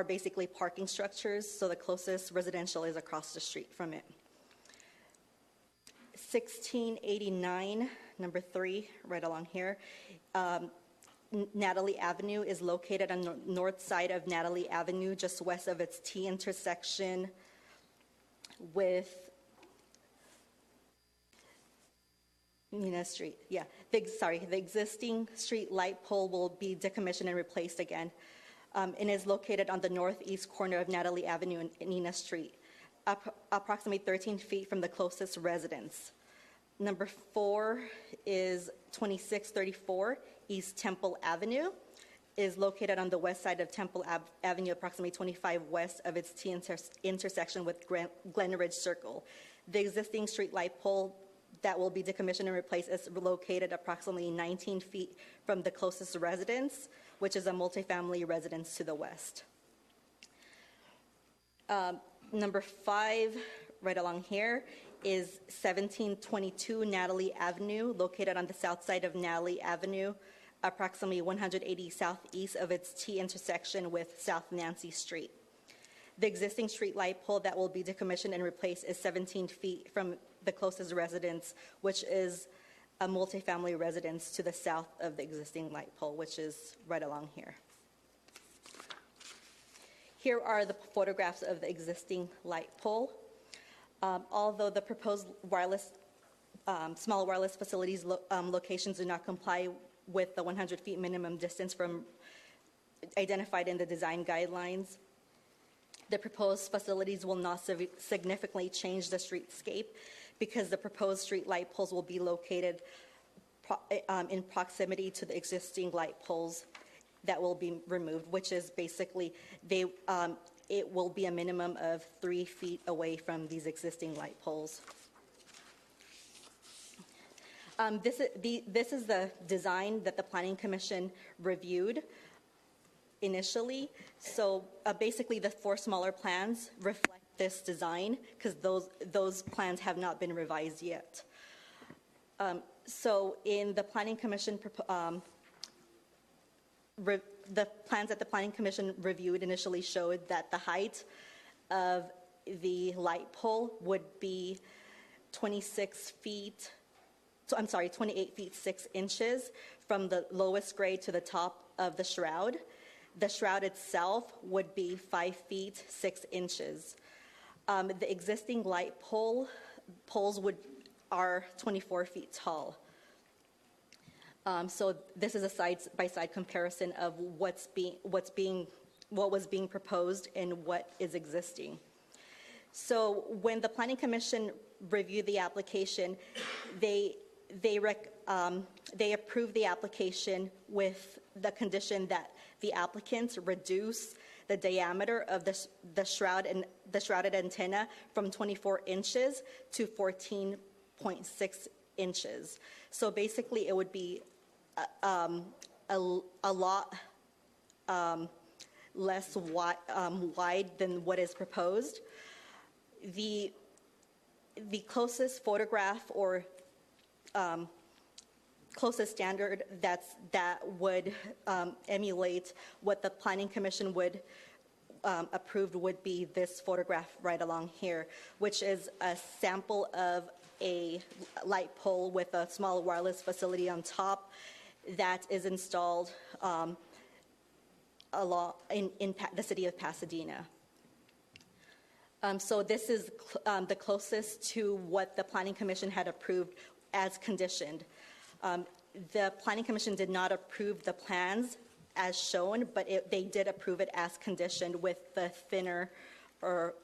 basically parking structures, so the closest residential is across the street from it. 1689, number 3, right along here. Natalie Avenue is located on the north side of Natalie Avenue, just west of its T intersection with Mina Street. Yeah, the existing street light pole will be decommissioned and replaced again, and is located on the northeast corner of Natalie Avenue and Nina Street, approximately 13 feet from the closest residence. Number 4 is 2634 East Temple Avenue. Is located on the west side of Temple Avenue, approximately 25 west of its T intersection with Glenridge Circle. The existing street light pole that will be decommissioned and replaced is located approximately 19 feet from the closest residence, which is a multifamily residence to the west. Number 5, right along here, is 1722 Natalie Avenue, located on the south side of Natalie Avenue, approximately 180 southeast of its T intersection with South Nancy Street. The existing street light pole that will be decommissioned and replaced is 17 feet from the closest residence, which is a multifamily residence to the south of the existing light pole, which is right along here. Here are the photographs of the existing light pole. Although the proposed small wireless facilities locations do not comply with the 100 feet minimum distance from identified in the design guidelines, the proposed facilities will not significantly change the streetscape because the proposed street light poles will be located in proximity to the existing light poles that will be removed, which is basically it will be a minimum of 3 feet away from these existing light poles. This is the design that the Planning Commission reviewed initially. So basically the 4 smaller plans reflect this design because those plans have not been revised yet. So in the Planning Commission, the plans that the Planning Commission reviewed initially showed that the height of the light pole would be 28 feet 6 inches from the lowest grade to the top of the shroud. The shroud itself would be 5 feet 6 inches. The existing light poles are 24 feet tall. So this is a side-by-side comparison of what was being proposed and what is existing. So when the Planning Commission reviewed the application, they approved the application with the condition that the applicants reduce the diameter of the shrouded antenna from 24 inches to 14.6 inches. So basically, it would be a lot less wide than what is proposed. The closest photograph or closest standard that would emulate what the Planning Commission would approve would be this photograph right along here, which is a sample of a light pole with a small wireless facility on top that is installed in the city of Pasadena. So this is the closest to what the Planning Commission had approved as conditioned. The Planning Commission did not approve the plans as shown, but they did approve it as conditioned with the thinner or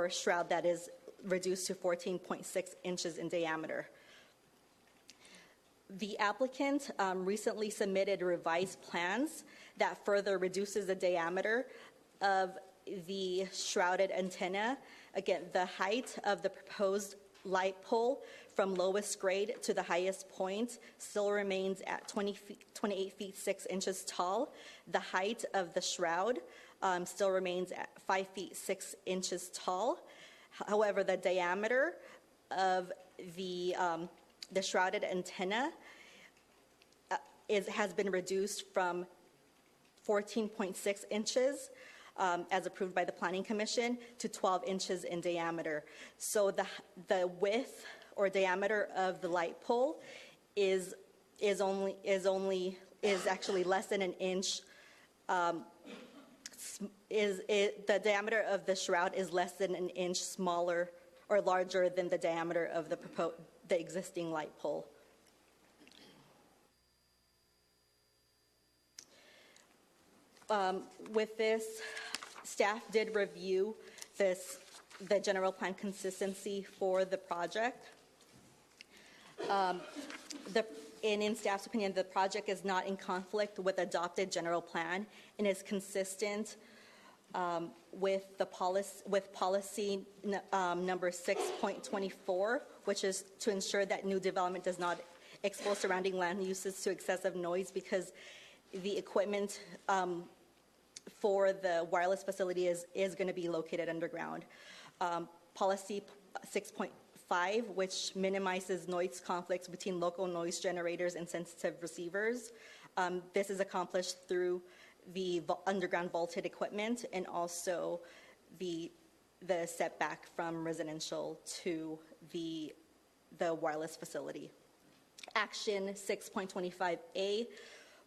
shroud that is reduced to 14.6 inches in diameter. The applicant recently submitted revised plans that further reduces the diameter of the shrouded antenna. Again, the height of the proposed light pole from lowest grade to the highest point still remains at 28 feet 6 inches tall. The height of the shroud still remains at 5 feet 6 inches tall. However, the diameter of the shrouded antenna has been reduced from 14.6 inches as approved by the Planning Commission to 12 inches in diameter. So the width or diameter of the light pole is actually less than an inch. The diameter of the shroud is less than an inch smaller or larger than the diameter of the existing light pole. With this, staff did review the general plan consistency for the project. In staff's opinion, the project is not in conflict with adopted general plan and is consistent with policy number 6.24, which is to ensure that new development does not expose surrounding land uses to excessive noise, because the equipment for the wireless facility is going to be located underground. Policy 6.5, which minimizes noise conflicts between local noise generators and sensitive receivers. This is accomplished through the underground vaulted equipment and also the setback from residential to the wireless facility. Action 6.25A,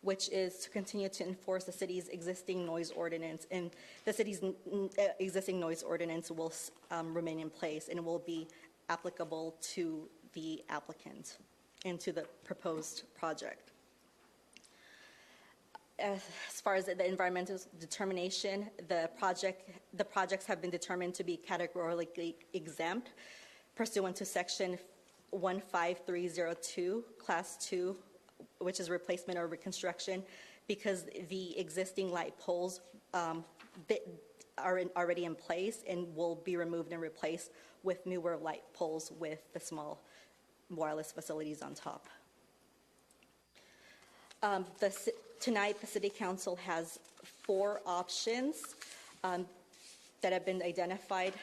which is to continue to enforce the city's existing noise ordinance, and the city's existing noise ordinance will remain in place and will be applicable to the applicant and to the proposed project. As far as the environmental determination, the projects have been determined to be categorically exempt pursuant to section 15302, class 2, which is replacement or reconstruction, because the existing light poles are already in place and will be removed and replaced with newer light poles with the small wireless facilities on top. Tonight, the City Council has 4 options that have been identified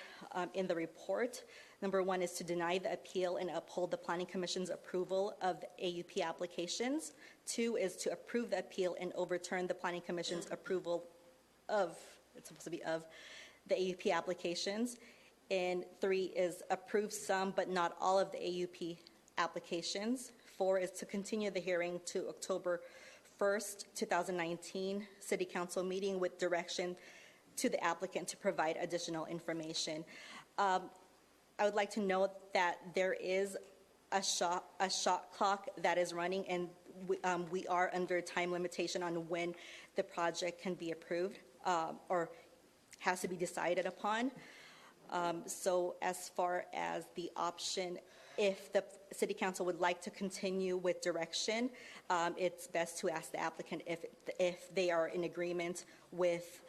in the report. Number 1 is to deny the appeal and uphold the Planning Commission's approval of the AUP applications. 2 is to approve the appeal and overturn the Planning Commission's approval of, it's supposed to be of, the AUP applications. And 3 is approve some but not all of the AUP applications. 4 is to continue the hearing to October 1st, 2019 City Council meeting with direction to the applicant to provide additional information. I would like to note that there is a shot clock that is running, and we are under a time limitation on when the project can be approved or has to be decided upon. So as far as the option, if the City Council would like to continue with direction, it's best to ask the applicant if they are in agreement with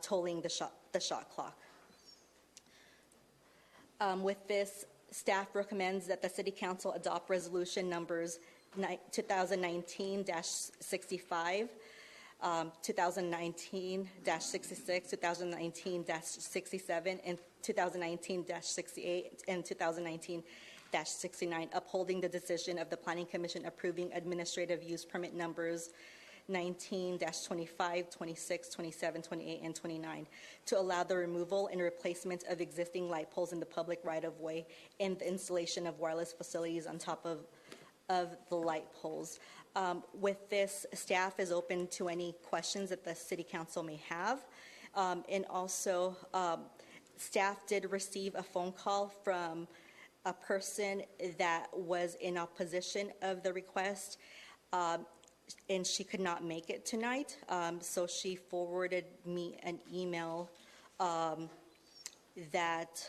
tolling the shot clock. With this, staff recommends that the City Council adopt resolution numbers 2019-65, 2019-66, 2019-67, and 2019-68, and 2019-69, upholding the decision of the Planning Commission approving administrative use permit numbers 19-25, 26, 27, 28, and 29 to allow the removal and replacement of existing light poles in the public right-of-way and the installation of wireless facilities on top of the light poles. With this, staff is open to any questions that the City Council may have. And also, staff did receive a phone call from a person that was in opposition of the request, and she could not make it tonight. So she forwarded me an email that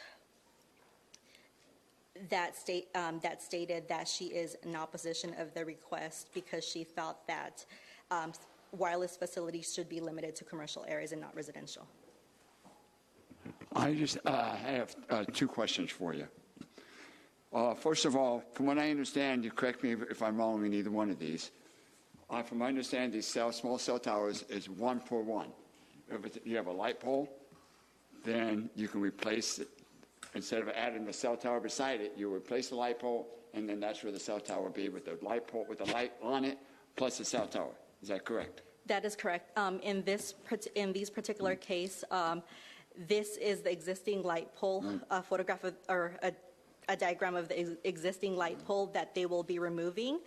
stated that she is in opposition of the request because she felt that wireless facilities should be limited to commercial areas and not residential. I just have two questions for you. First of all, from what I understand, you correct me if I'm wrong in either one of these. From my understanding, these small cell towers is 1-for-1. If you have a light pole, then you can replace it. Instead of adding the cell tower beside it, you replace the light pole, and then that's where the cell tower will be with the light pole, with the light on it, plus the cell tower. Is that correct? That is correct. In these particular case, this is the existing light pole, a photograph of, or a diagram of the existing light pole that they will be removing,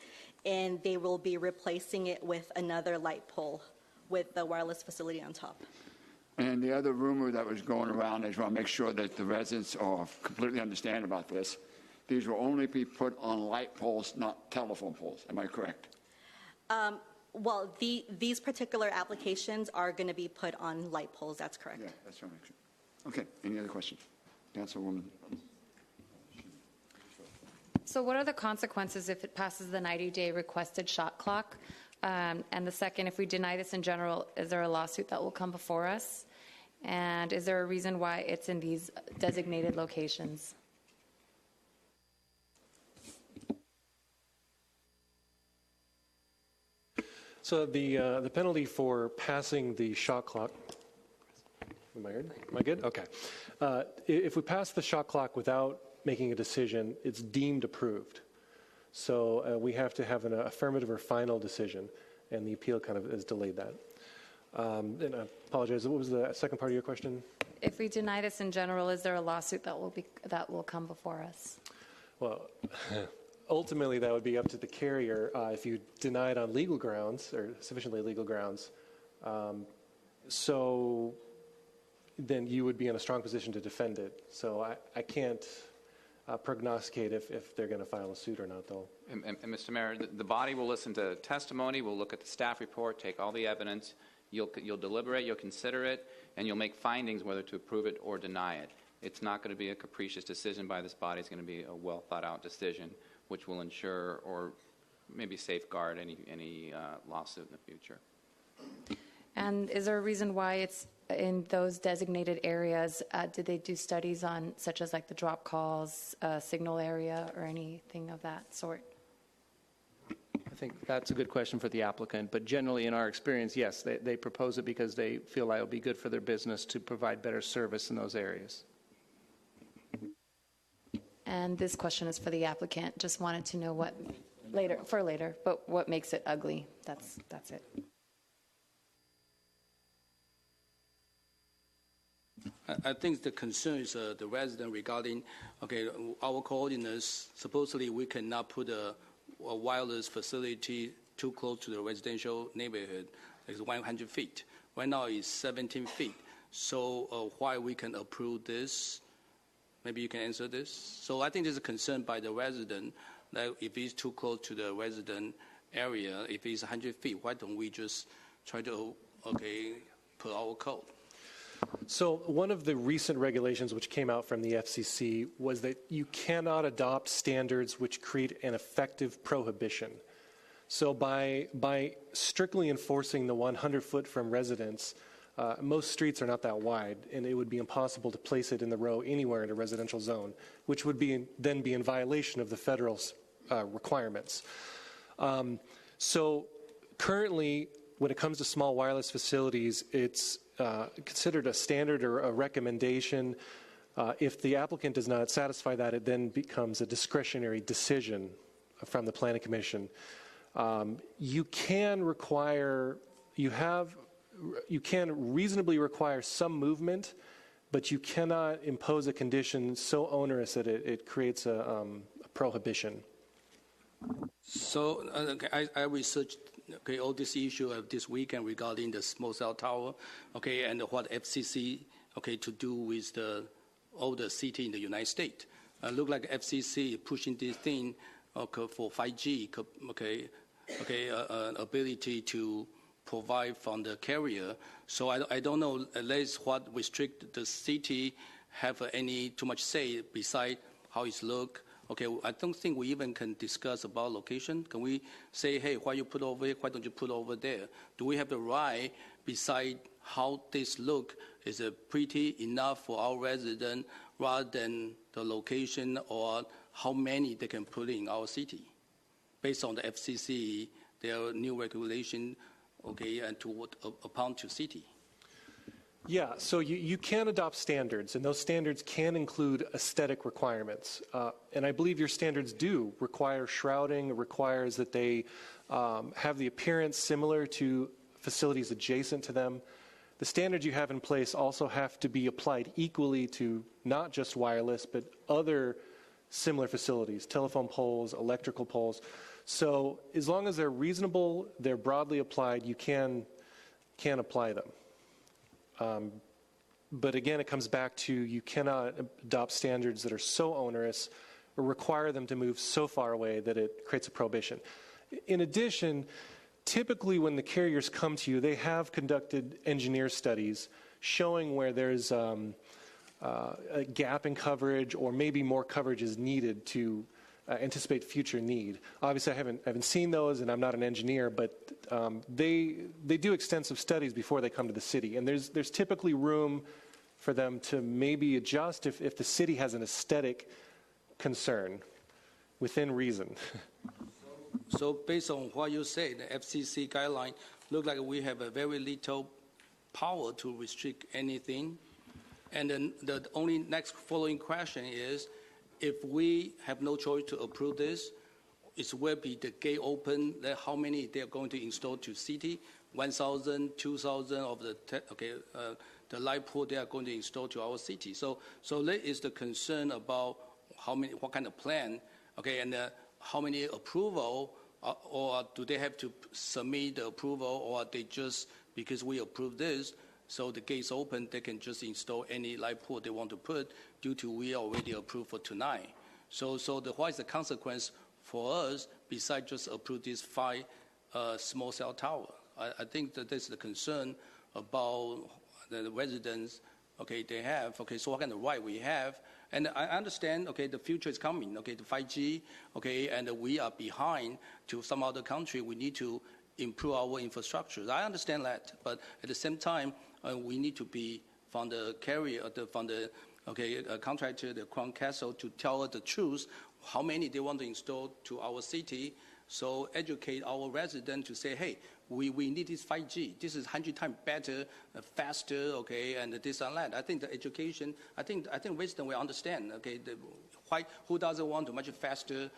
and they will be replacing it with another light pole with the wireless facility on top. And the other rumor that was going around, I just want to make sure that the residents are completely understand about this. These will only be put on light poles, not telephone poles. Am I correct? Well, these particular applications are going to be put on light poles. That's correct. Yeah, that's what I'm sure. Okay. Any other questions? Councilwoman. So what are the consequences if it passes the 90-day requested shot clock? And the second, if we deny this in general, is there a lawsuit that will come before us? And is there a reason why it's in these designated locations? So the penalty for passing the shot clock, am I good? Am I good? Okay. If we pass the shot clock without making a decision, it's deemed approved. So we have to have an affirmative or final decision, and the appeal kind of has delayed that. And I apologize. What was the second part of your question? If we deny this in general, is there a lawsuit that will come before us? Well, ultimately, that would be up to the carrier if you deny it on legal grounds or sufficiently legal grounds. So then you would be in a strong position to defend it. So I can't prognosticate if they're going to file a suit or not, though. And Mr. Mayor, the body will listen to testimony, will look at the staff report, take all the evidence, you'll deliberate, you'll consider it, and you'll make findings whether to approve it or deny it. It's not going to be a capricious decision by this body. It's going to be a well-thought-out decision, which will ensure or maybe safeguard any lawsuit in the future. And is there a reason why it's in those designated areas? Did they do studies on, such as like the drop calls, signal area, or anything of that sort? I think that's a good question for the applicant, but generally in our experience, yes, they propose it because they feel like it will be good for their business to provide better service in those areas. And this question is for the applicant. Just wanted to know what later, but what makes it ugly? That's it. I think the concern is the resident regarding, okay, our coordinates, supposedly we cannot put a wireless facility too close to the residential neighborhood. It's 100 feet. Right now it's 17 feet. So why we can approve this? Maybe you can answer this. So I think there's a concern by the resident that if it's too close to the resident area, if it's 100 feet, why don't we just try to, put our code? So one of the recent regulations which came out from the FCC was that you cannot adopt standards which create an effective prohibition. So by strictly enforcing the 100-foot from residence, most streets are not that wide, and it would be impossible to place it in the row anywhere in a residential zone, which would then be in violation of the federal requirements. So currently, when it comes to small wireless facilities, it's considered a standard or a recommendation. If the applicant does not satisfy that, it then becomes a discretionary decision from the Planning Commission. You can reasonably require some movement, but you cannot impose a condition so onerous that it creates a prohibition. So I researched all this issue of this weekend regarding the small cell tower, and what FCC to do with all the city in the United States. Look like FCC pushing this thing for 5G, ability to provide from the carrier. So I don't know unless what restrict the city have any too much say beside how it's look. I don't think we even can discuss about location. Can we say, hey, why you put over here? Why don't you put over there? Do we have the right, beside how this look, is it pretty enough for our resident rather than the location or how many they can put in our city? Based on the FCC, their new regulation, and upon to city. Yeah, so you can adopt standards, and those standards can include aesthetic requirements. And I believe your standards do require shrouding. It requires that they have the appearance similar to facilities adjacent to them. The standards you have in place also have to be applied equally to not just wireless, but other similar facilities, telephone poles, electrical poles. So as long as they're reasonable, they're broadly applied, you can apply them. But again, it comes back to you cannot adopt standards that are so onerous or require them to move so far away that it creates a prohibition. In addition, typically when the carriers come to you, they have conducted engineer studies showing where there's a gap in coverage or maybe more coverage is needed to anticipate future need. Obviously, I haven't seen those, and I'm not an engineer, but they do extensive studies before they come to the city, and there's typically room for them to maybe adjust if the city has an aesthetic concern within reason. So based on what you say, the FCC guideline look like we have a very little power to restrict anything, and then the only next following question is, if we have no choice to approve this, it will be the gate open, how many they're going to install to city, 1,000, 2,000 of the light pole they are going to install to our city. So that is the concern about what kind of plan, and how many approval, or do they have to submit the approval, or they just, because we approve this, so the gate's open, they can just install any light pole they want to put due to we already approved for tonight. So what is the consequence for us besides just approve this 5 small cell tower? I think that that's the concern about the residents, they have, so what kind of right we have. And I understand, the future is coming, the 5G, and we are behind to some other country. We need to improve our infrastructure. I understand that, but at the same time, we need to be from the carrier, from the contractor, the Crown Castle, to tell us the truth, how many they want to install to our city. So educate our residents to say, hey, we need this 5G. This is 100 times better, faster, and this and that. I think the education, I think residents will understand, who doesn't want to much faster,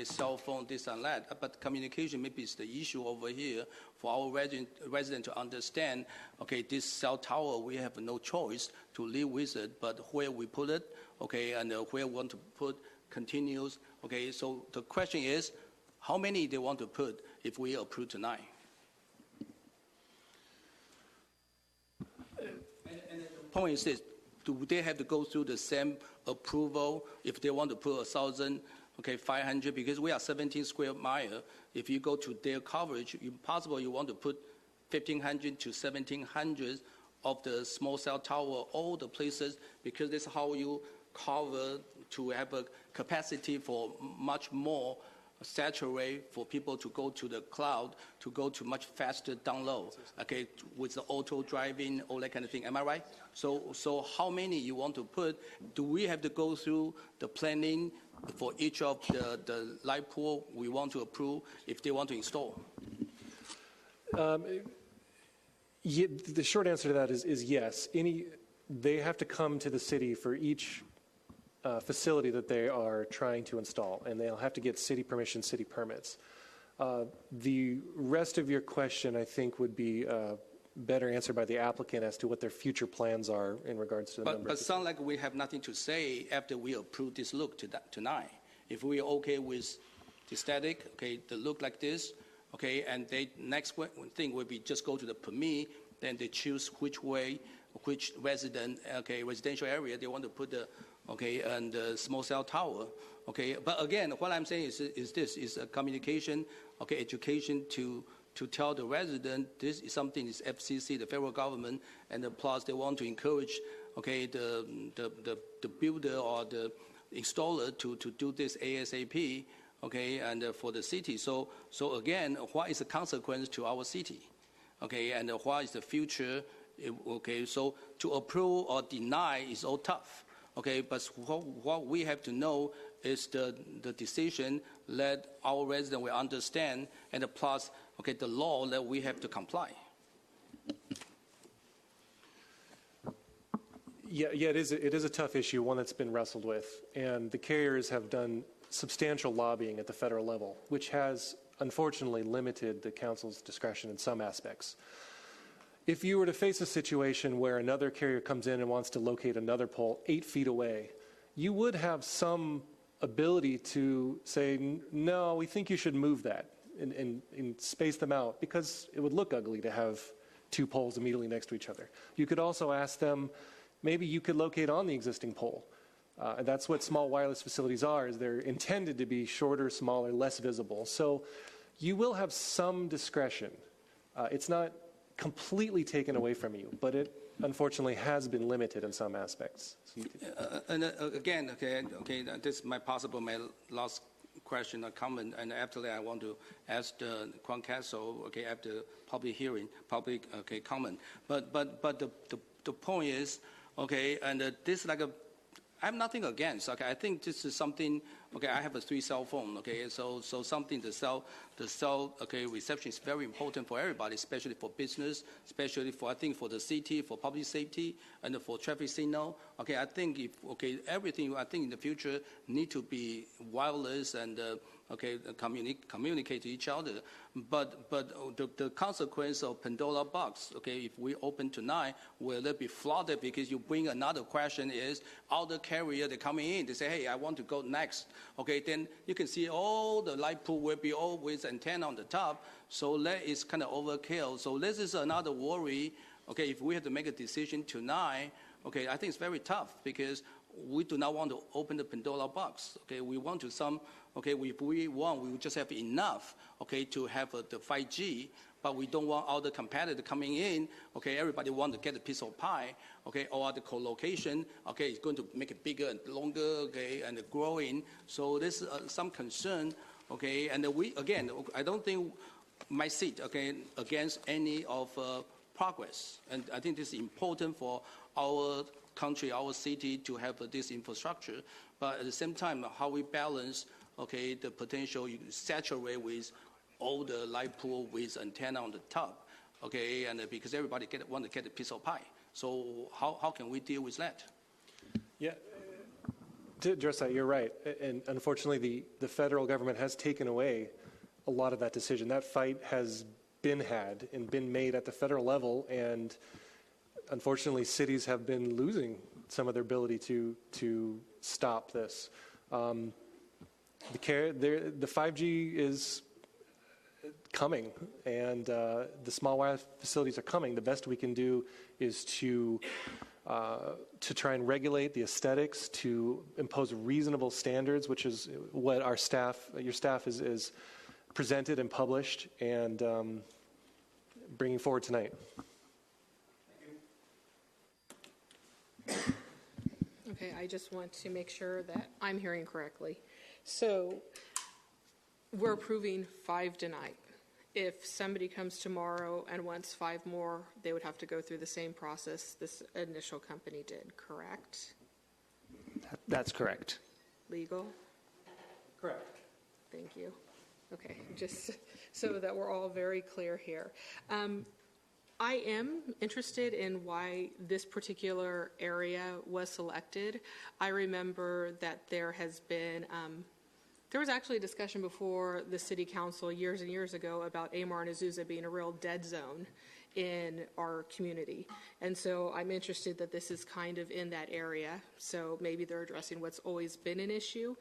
cell phone, this and that. But communication maybe is the issue over here for our resident to understand, this cell tower, we have no choice to live with it, but where we put it, and where we want to put continues. So the question is, how many they want to put? if we approve tonight. And the point is this, do they have to go through the same approval if they want to put 1,000, 500, because we are 17 square mile. If you go to their coverage, possible you want to put 1,500 to 1,700 of the small cell tower, all the places, because that's how you cover to have a capacity for much more saturate for people to go to the cloud, to go to much faster download, with the auto driving, all that kind of thing. Am I right? So how many you want to put? Do we have to go through the planning for each of the light pool we want to approve if they want to install? The short answer to that is yes. They have to come to the city for each facility that they are trying to install, and they'll have to get city permission, city permits. The rest of your question, I think, would be better answered by the applicant as to what their future plans are in regards to the number. But sound like we have nothing to say after we approve this look tonight. If we're okay with the static, the look like this, and they next thing will be just go to the permit, then they choose which residential area they want to put the and the small cell tower. But again, what I'm saying is this is a communication, education to tell the resident this is something is FCC, the federal government, and plus they want to encourage the builder or the installer to do this ASAP, and for the city. So again, what is the consequence to our city, and what is the future? So to approve or deny is all tough. But what we have to know is the decision that our resident will understand, and plus, the law that we have to comply. Yeah, it is a tough issue, one that's been wrestled with, and the carriers have done substantial lobbying at the federal level, which has unfortunately limited the council's discretion in some aspects. If you were to face a situation where another carrier comes in and wants to locate another pole 8 feet away, you would have some ability to say, no, we think you should move that and space them out, because it would look ugly to have 2 poles immediately next to each other. You could also ask them, maybe you could locate on the existing pole. And that's what small wireless facilities are, is they're intended to be shorter, smaller, less visible. So you will have some discretion. It's not completely taken away from you, but it unfortunately has been limited in some aspects. So Again, this might possible my last question or comment, and after that I want to ask the Crown Castle, after public hearing, public comment. But the point is, and this like I'm nothing against. I think this is something. I have a 3 cell phone. So something the cell reception is very important for everybody, especially for business, especially for I think for the city, for public safety, and for traffic signal. I think if everything I think in the future need to be wireless and communicate to each other. But the consequence of Pandora box, if we open tonight, will it be flooded? Because you bring another question is, other carrier, they're coming in, they say, hey, I want to go next. Then you can see all the light pool will be all with antenna on the top. So that is kind of overkill. So this is another worry. If we have to make a decision tonight, I think it's very tough because we do not want to open the Pandora box. We want to if we want, we would just have enough, to have the 5G, but we don't want all the competitors coming in, everybody want to get a piece of pie, or the co-location, it's going to make it bigger and longer, and growing. So there's some concern, and we, again, I don't think my seat, against any of progress. And I think this is important for our country, our city to have this infrastructure, but at the same time, how we balance, the potential you saturate with all the light pool with antenna on the top, and because everybody want to get a piece of pie. So how can we deal with that? Yeah, to address that, you're right. And unfortunately, the federal government has taken away a lot of that decision. That fight has been had and been made at the federal level, and unfortunately, cities have been losing some of their ability to stop this. The 5G is coming, and the small Wi-Fi facilities are coming. The best we can do is to try and regulate the aesthetics, to impose reasonable standards, which is what our staff, your staff is presented and published and bringing forward tonight. Okay, I just want to make sure that I'm hearing correctly. So we're approving 5 tonight. If somebody comes tomorrow and wants 5 more, they would have to go through the same process this initial company did, correct? That's correct. Legal? Correct. Thank you. Okay, just so that we're all very clear here. I am interested in why this particular area was selected. I remember that there has been, there was actually a discussion before the city council years and years ago about Amar and Azusa being a real dead zone in our community. And so I'm interested that this is kind of in that area. So maybe they're addressing what's always been an issue,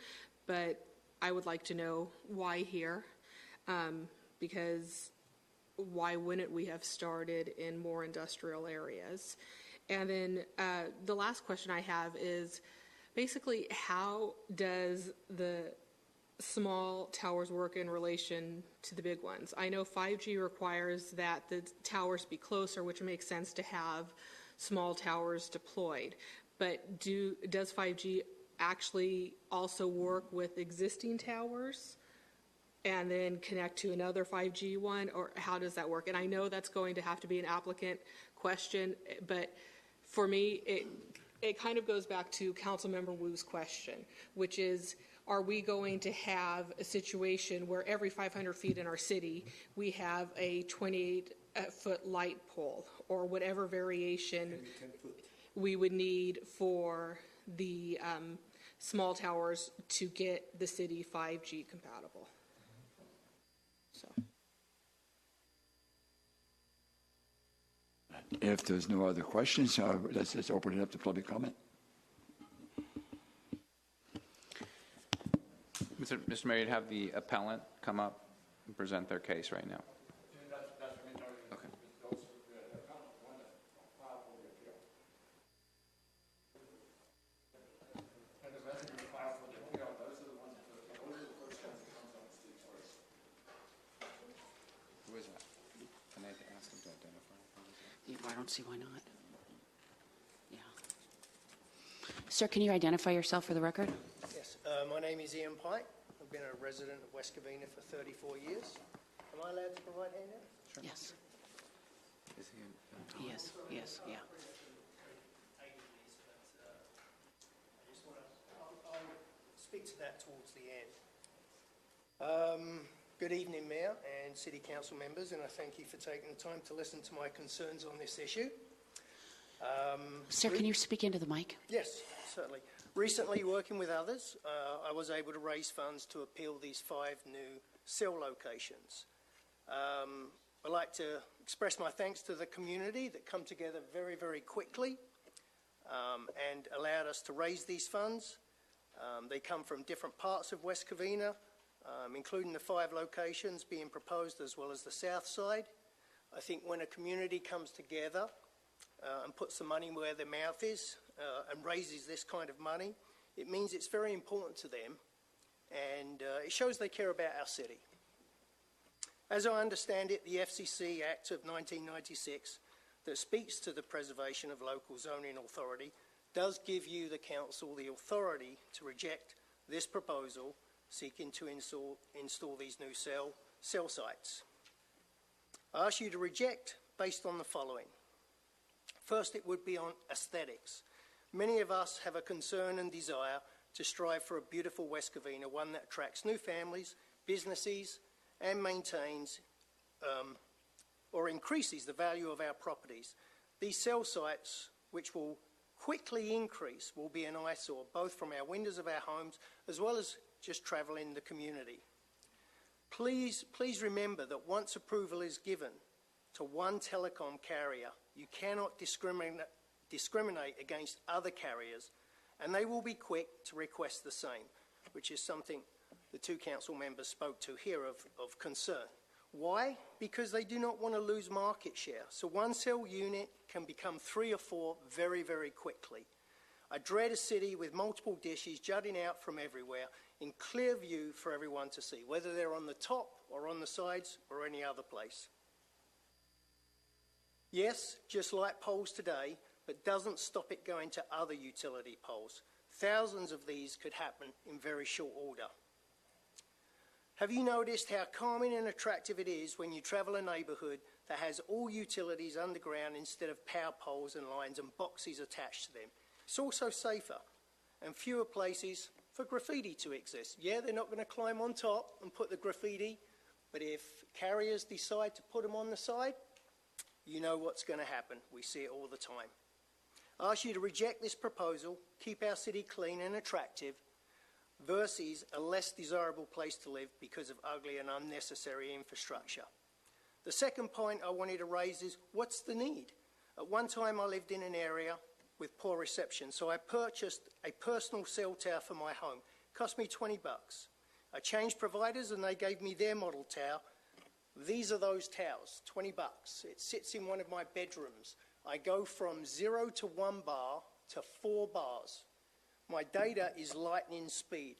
but I would like to know why here, because why wouldn't we have started in more industrial areas? And then the last question I have is basically, how does the small towers work in relation to the big ones? I know 5G requires that the towers be closer, which makes sense to have small towers deployed. But does 5G actually also work with existing towers and then connect to another 5G one, or how does that work? And I know that's going to have to be an applicant question, but for me, it kind of goes back to Councilmember Wu's question, which is, are we going to have a situation where every 500 feet in our city, we have a 28-foot light pole, or whatever variation we would need for the small towers to get the city 5G compatible? So. If there's no other questions, let's just open it up to public comment. Mr. Mayor, you'd have the appellant come up and present their case right now. Okay. Who is that? Can I ask him to identify? I don't see why not. Yeah. Sir, can you identify yourself for the record? Yes, my name is Ian Pike. I've been a resident of West Covina for 34 years. Am I allowed to provide handouts? Sure. Yes. Is he? Yes, yes, yeah. I'll speak to that towards the end. Good evening, Mayor and City Council members, and I thank you for taking the time to listen to my concerns on this issue. Sir, can you speak into the mic? Yes, certainly. Recently, working with others, I was able to raise funds to appeal these 5 new cell locations. I'd like to express my thanks to the community that come together very, very quickly and allowed us to raise these funds. They come from different parts of West Covina, including the 5 locations being proposed as well as the south side. I think when a community comes together and puts the money where their mouth is and raises this kind of money, it means it's very important to them, and it shows they care about our city. As I understand it, the FCC Act of 1996 that speaks to the preservation of local zoning authority does give you, the council, the authority to reject this proposal seeking to install these new cell sites. I ask you to reject based on the following. First, it would be on aesthetics. Many of us have a concern and desire to strive for a beautiful West Covina, one that attracts new families, businesses, and maintains or increases the value of our properties. These cell sites, which will quickly increase, will be an eyesore, both from our windows of our homes as well as just travelling the community. Please remember that once approval is given to one telecom carrier, you cannot discriminate against other carriers, and they will be quick to request the same, which is something the 2 council members spoke to here of concern. Why? Because they do not want to lose market share. So one cell unit can become 3 or 4 very, very quickly. I dread a city with multiple dishes jutting out from everywhere in clear view for everyone to see, whether they're on the top or on the sides or any other place. Yes, just light poles today, but doesn't stop it going to other utility poles. Thousands of these could happen in very short order. Have you noticed how calming and attractive it is when you travel a neighbourhood that has all utilities underground instead of power poles and lines and boxes attached to them? It's also safer and fewer places for graffiti to exist. Yeah, they're not going to climb on top and put the graffiti, but if carriers decide to put them on the side, you know what's going to happen. We see it all the time. I ask you to reject this proposal, keep our city clean and attractive, versus a less desirable place to live because of ugly and unnecessary infrastructure. The second point I wanted to raise is, what's the need? At one time I lived in an area with poor reception, so I purchased a personal cell tower for my home. It cost me $20. I changed providers and they gave me their model tower. These are those towers, $20. It sits in one of my bedrooms. I go from 0 to 1 bar to 4 bars. My data is lightning speed.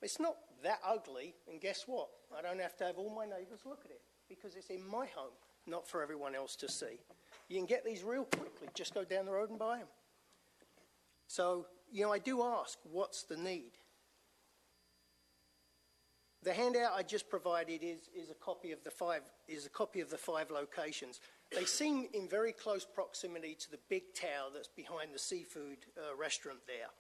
It's not that ugly, and guess what? I don't have to have all my neighbours look at it because it's in my home, not for everyone else to see. You can get these real quickly. Just go down the road and buy them. So, I do ask, what's the need? The handout I just provided is a copy of the five locations. They seem in very close proximity to the big tower that's behind the seafood restaurant there.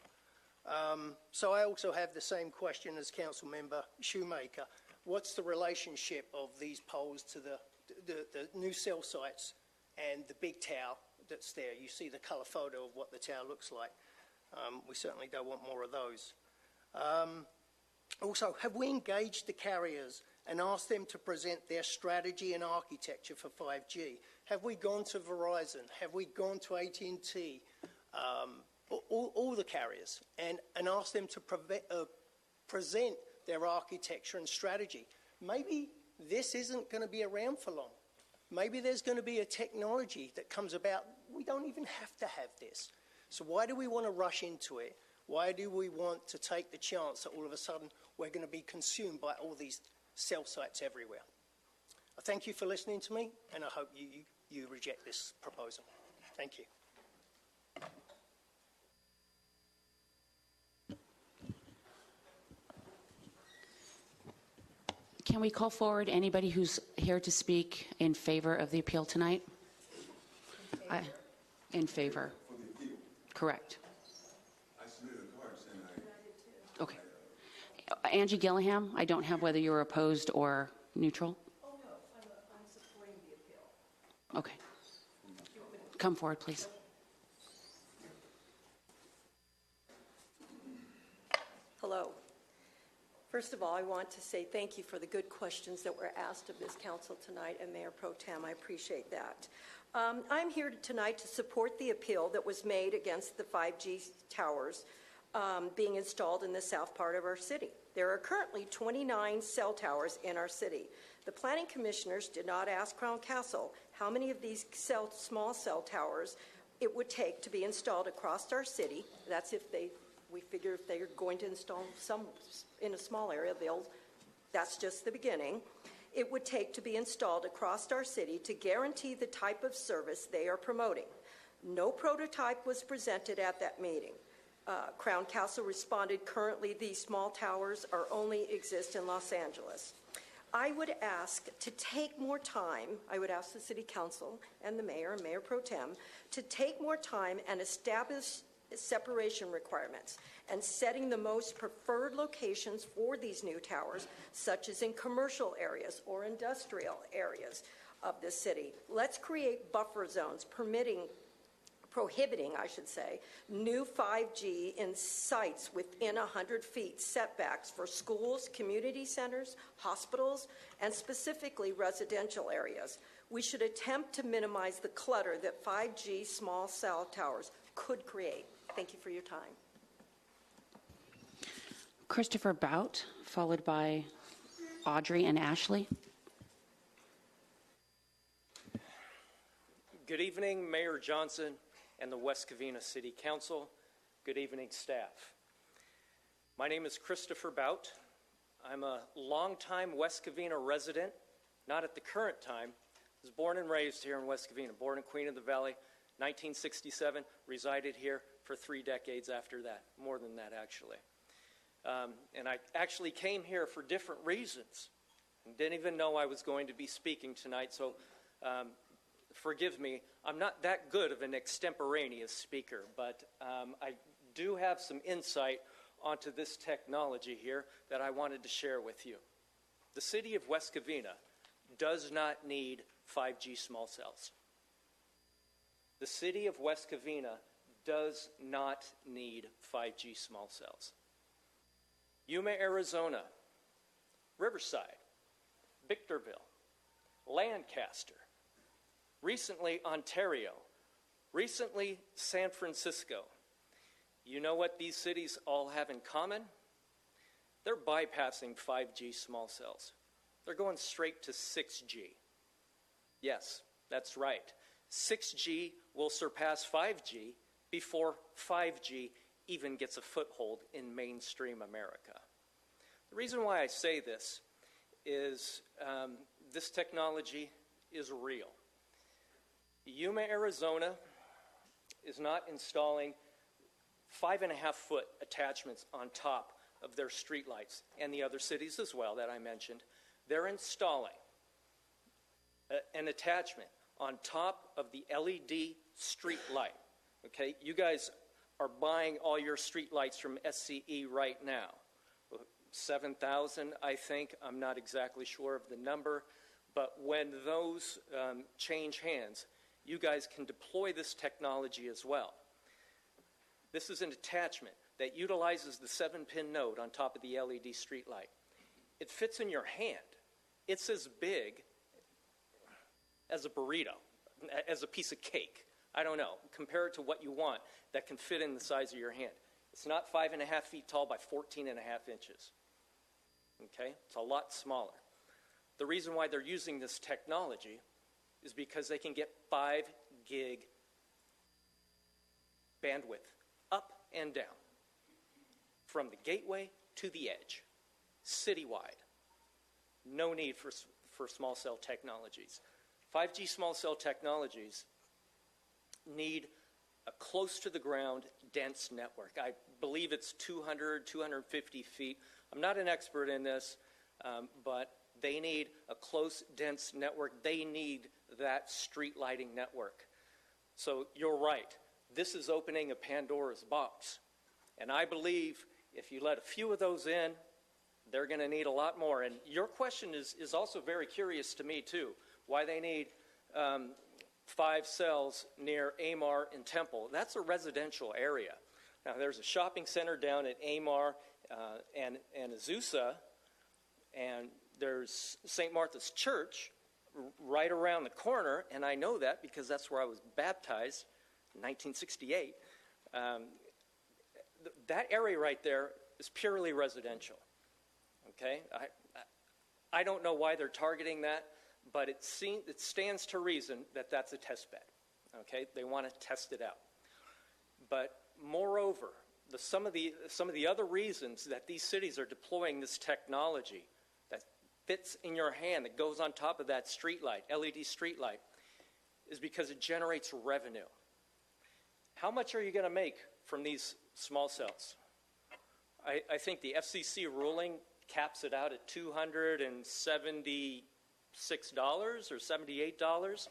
So I also have the same question as Council Member Shoemaker. What's the relationship of these poles to the new cell sites and the big tower that's there? You see the colour photo of what the tower looks like. We certainly don't want more of those. Also, have we engaged the carriers and asked them to present their strategy and architecture for 5G? Have we gone to Verizon? Have we gone to AT&T? All the carriers, and asked them to present their architecture and strategy. Maybe this isn't going to be around for long. Maybe there's going to be a technology that comes about. We don't even have to have this. So why do we want to rush into it? Why do we want to take the chance that all of a sudden we're going to be consumed by all these cell sites everywhere? I thank you for listening to me, and I hope you reject this proposal. Thank you. Can we call forward anybody who's here to speak in favor of the appeal tonight? In favor. For the appeal. Correct. I submitted a card saying Okay. Angie Gillingham, I don't have whether you're opposed or neutral. Oh, no, I'm supporting the appeal. Okay. Come forward, please. Hello. First of all, I want to say thank you for the good questions that were asked of this council tonight and Mayor Pro Tem. I appreciate that. I'm here tonight to support the appeal that was made against the 5G towers being installed in the south part of our city. There are currently 29 cell towers in our city. The planning commissioners did not ask Crown Castle how many of these small cell towers it would take to be installed across our city. That's we figure if they're going to install some in a small area, that's just the beginning. It would take to be installed across our city to guarantee the type of service they are promoting. No prototype was presented at that meeting. Crown Castle responded, currently these small towers only exist in Los Angeles. I would ask to take more time, I would ask the City Council and the Mayor and Mayor Pro Tem to take more time and establish separation requirements and setting the most preferred locations for these new towers, such as in commercial areas or industrial areas of the city. Let's create buffer zones prohibiting, new 5G in sites within 100 feet setbacks for schools, community centers, hospitals, and specifically residential areas. We should attempt to minimize the clutter that 5G small cell towers could create. Thank you for your time. Christopher Bout, followed by Audrey and Ashley. Good evening, Mayor Johnson and the West Covina City Council. Good evening, staff. My name is Christopher Bout. I'm a longtime West Covina resident, not at the current time. I was born and raised here in West Covina, born in Queen of the Valley, 1967, resided here for 3 decades after that, more than that actually. And I actually came here for different reasons and didn't even know I was going to be speaking tonight, so forgive me. I'm not that good of an extemporaneous speaker, but I do have some insight onto this technology here that I wanted to share with you. The city of West Covina does not need 5G small cells. The city of West Covina does not need 5G small cells. Yuma, Arizona, Riverside, Victorville, Lancaster, recently Ontario, recently San Francisco. You know what these cities all have in common? They're bypassing 5G small cells. They're going straight to 6G. Yes, that's right. 6G will surpass 5G before 5G even gets a foothold in mainstream America. The reason why I say this is this technology is real. Yuma, Arizona is not installing 5.5-foot attachments on top of their streetlights, and the other cities as well that I mentioned. They're installing an attachment on top of the LED street light. Okay, you guys are buying all your street lights from SCE right now. 7,000, I think. I'm not exactly sure of the number, but when those change hands, you guys can deploy this technology as well. This is an attachment that utilizes the 7-pin node on top of the LED street light. It fits in your hand. It's as big as a burrito, as a piece of cake. I don't know. Compare it to what you want that can fit in the size of your hand. It's not 5.5 feet tall by 14.5 inches. Okay? It's a lot smaller. The reason why they're using this technology is because they can get 5 gig bandwidth up and down from the gateway to the edge, citywide. No need for small cell technologies. 5G small cell technologies need a close to the ground dense network. I believe it's 200, 250 feet. I'm not an expert in this, but they need a close, dense network. They need that street lighting network. So you're right. This is opening a Pandora's box. And I believe if you let a few of those in, they're going to need a lot more. And your question is also very curious to me, too, why they need 5 cells near Amar and Temple. That's a residential area. Now, there's a shopping center down at Amar and Azusa, and there's St. Martha's Church right around the corner, and I know that because that's where I was baptized in 1968. That area right there is purely residential. Okay, I don't know why they're targeting that, but it stands to reason that that's a test bed. Okay, they want to test it out. But moreover, some of the other reasons that these cities are deploying this technology that fits in your hand, that goes on top of that street light, LED street light, is because it generates revenue. How much are you going to make from these small cells? I think the FCC ruling caps it out at $276 or $78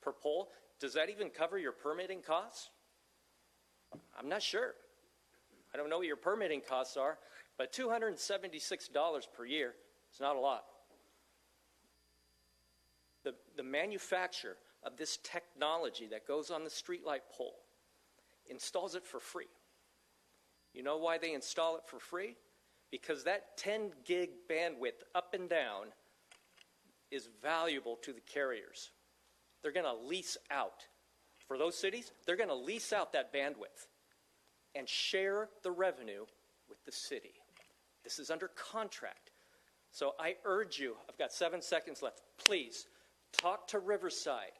per pole. Does that even cover your permitting costs? I'm not sure. I don't know what your permitting costs are, but $276 per year is not a lot. The manufacturer of this technology that goes on the streetlight pole installs it for free. You know why they install it for free? Because that 10 gig bandwidth up and down is valuable to the carriers. They're going to lease out. For those cities, they're going to lease out that bandwidth and share the revenue with the city. This is under contract. So I urge you, I've got 7 seconds left, please talk to Riverside.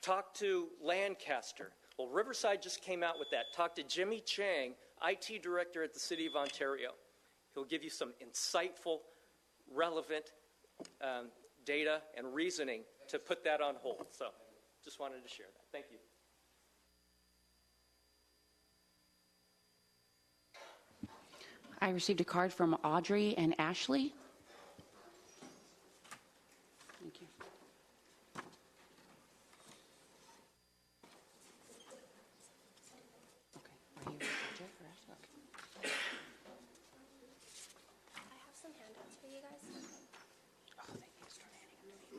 Talk to Lancaster. Well, Riverside just came out with that. Talk to Jimmy Chang, IT Director at the City of Ontario. He'll give you some insightful, relevant data and reasoning to put that on hold. So just wanted to share that. Thank you. I received a card from Audrey and Ashley. Thank you. Okay. Are you Jeff or Ashley? Okay. I have some handouts for you guys. Oh, they need to start handing them to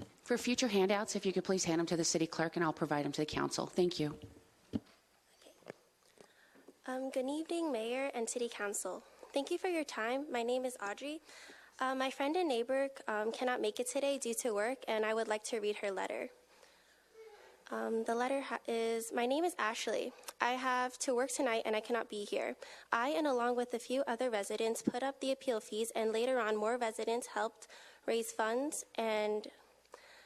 me. For future handouts, if you could please hand them to the city clerk and I'll provide them to the council. Thank you. Good evening, Mayor and City Council. Thank you for your time. My name is Audrey. My friend and neighbor cannot make it today due to work, and I would like to read her letter. The letter is, my name is Ashley. I have to work tonight and I cannot be here. I, and along with a few other residents, put up the appeal fees, and later on more residents helped raise funds and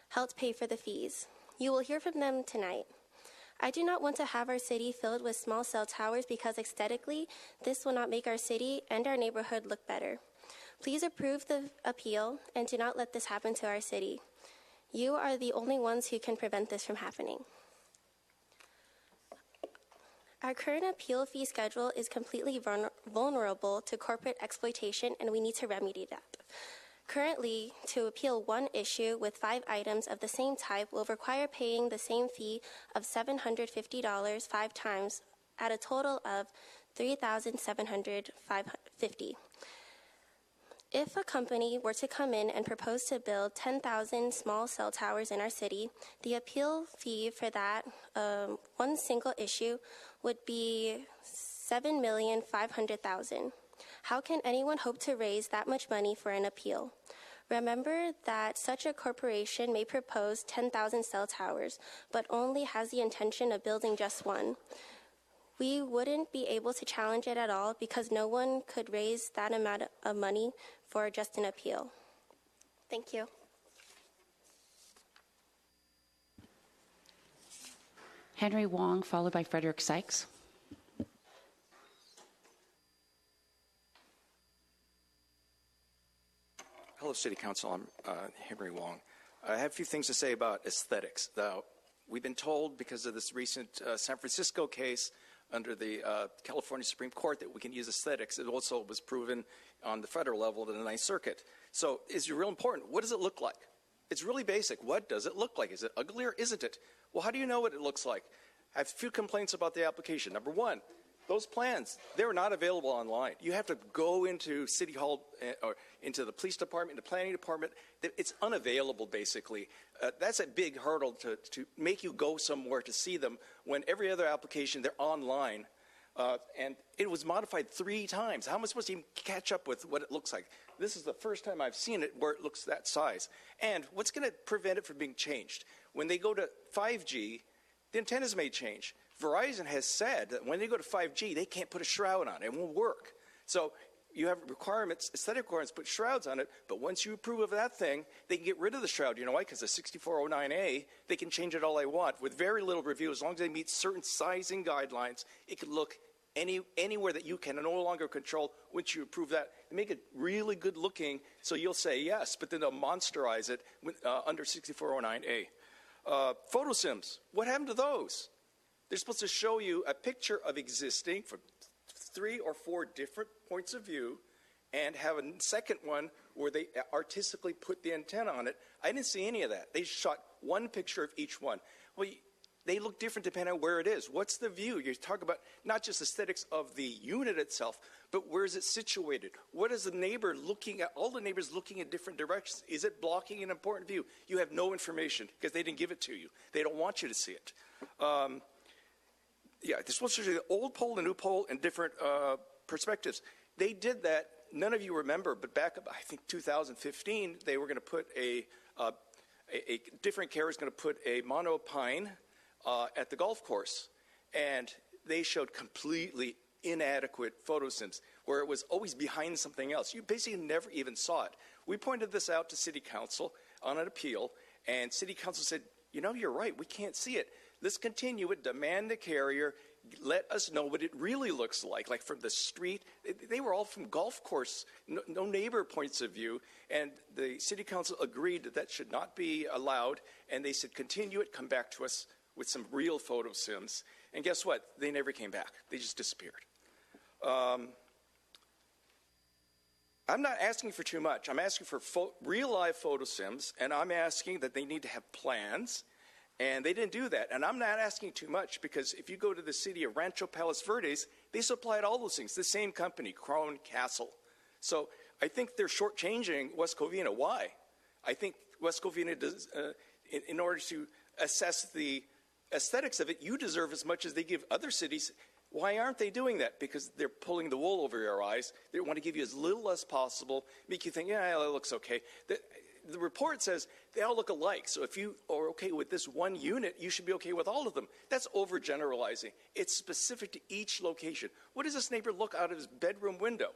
helped pay for the fees. You will hear from them tonight. I do not want to have our city filled with small cell towers because aesthetically, this will not make our city and our neighborhood look better. Please approve the appeal and do not let this happen to our city. You are the only ones who can prevent this from happening. Our current appeal fee schedule is completely vulnerable to corporate exploitation, and we need to remedy that. Currently, to appeal one issue with 5 items of the same type will require paying the same fee of $750 5 times at a total of $3,750. If a company were to come in and propose to build 10,000 small cell towers in our city, the appeal fee for that one single issue would be $7,500,000. How can anyone hope to raise that much money for an appeal? Remember that such a corporation may propose 10,000 cell towers, but only has the intention of building just one. We wouldn't be able to challenge it at all because no one could raise that amount of money for just an appeal. Thank you. Henry Wong, followed by Frederick Sykes. Hello, City Council. I'm Henry Wong. I have a few things to say about aesthetics. Now, we've been told because of this recent San Francisco case under the California Supreme Court that we can use aesthetics. It also was proven on the federal level in the Ninth Circuit. So it's real important. What does it look like? It's really basic. What does it look like? Is it ugly or isn't it? Well, how do you know what it looks like? I have a few complaints about the application. Number one, those plans, they're not available online. You have to go into City Hall or into the police department, the planning department. It's unavailable, basically. That's a big hurdle to make you go somewhere to see them when every other application, they're online. And it was modified 3 times. How am I supposed to even catch up with what it looks like? This is the first time I've seen it where it looks that size. And what's going to prevent it from being changed? When they go to 5G, the antennas may change. Verizon has said that when they go to 5G, they can't put a shroud on it. It won't work. So you have requirements, aesthetic requirements, put shrouds on it, but once you approve of that thing, they can get rid of the shroud. You know why? Because the 6409A, they can change it all they want with very little review. As long as they meet certain sizing guidelines, it can look anywhere that you can no longer control once you approve that. They make it really good looking, so you'll say yes, but then they'll monsterize it under 6409A. Photo sims, what happened to those? They're supposed to show you a picture of existing from 3 or 4 different points of view and have a second one where they artistically put the antenna on it. I didn't see any of that. They shot one picture of each one. Well, they look different depending on where it is. What's the view? You talk about not just aesthetics of the unit itself, but where is it situated? What is the neighbor looking at? All the neighbors looking in different directions. Is it blocking an important view? You have no information because they didn't give it to you. They don't want you to see it. Yeah, they're supposed to show the old pole and new pole in different perspectives. They did that. None of you remember, but back up, I think 2015, they were going to put a different carrier was going to put a monopine at the golf course, and they showed completely inadequate photo sims where it was always behind something else. You basically never even saw it. We pointed this out to City Council. on an appeal, and City Council said, you know, you're right, we can't see it. Let's continue it, demand the carrier, let us know what it really looks like from the street. They were all from golf course, no neighbor points of view, and the City Council agreed that that should not be allowed, and they said, continue it, come back to us with some real photo sims. And guess what? They never came back. They just disappeared. I'm not asking for too much. I'm asking for real live photo sims, and I'm asking that they need to have plans, and they didn't do that. And I'm not asking too much, because if you go to the city of Rancho Palos Verdes, they supplied all those things, the same company, Crown Castle. So I think they're shortchanging West Covina. Why? I think West Covina does, in order to assess the aesthetics of it, you deserve as much as they give other cities. Why aren't they doing that? Because they're pulling the wool over your eyes. They want to give you as little as possible, make you think, yeah, that looks okay. The report says they all look alike. So if you are okay with this one unit, you should be okay with all of them. That's overgeneralizing. It's specific to each location. What does this neighbor look out of his bedroom window?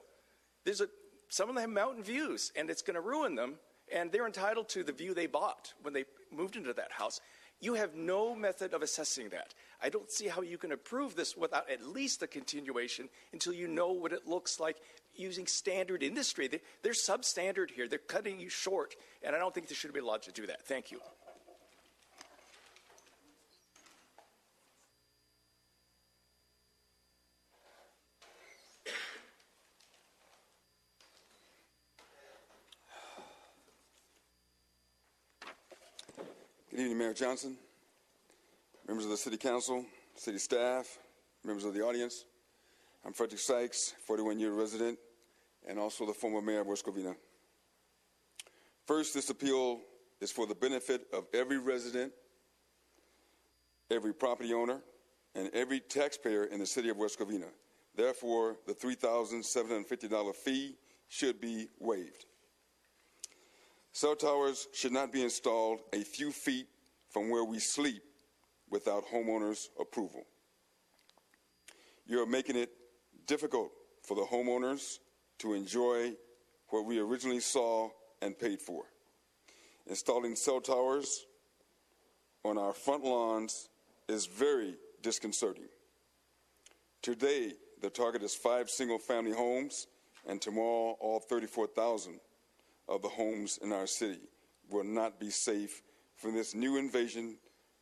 Some of them have mountain views, and it's going to ruin them, and they're entitled to the view they bought when they moved into that house. You have no method of assessing that. I don't see how you can approve this without at least a continuation until you know what it looks like using standard industry. They're substandard here. They're cutting you short, and I don't think they should be allowed to do that. Thank you. Good evening, Mayor Johnson, members of the City Council, city staff, members of the audience. I'm Frederick Sykes, 41-year resident, and also the former mayor of West Covina. First, this appeal is for the benefit of every resident, every property owner, and every taxpayer in the city of West Covina. Therefore, the $3,750 fee should be waived. Cell towers should not be installed a few feet from where we sleep without homeowners' approval. You're making it difficult for the homeowners to enjoy what we originally saw and paid for. Installing cell towers on our front lawns is very disconcerting. Today, the target is 5 single-family homes, and tomorrow, all 34,000 of the homes in our city will not be safe from this new invasion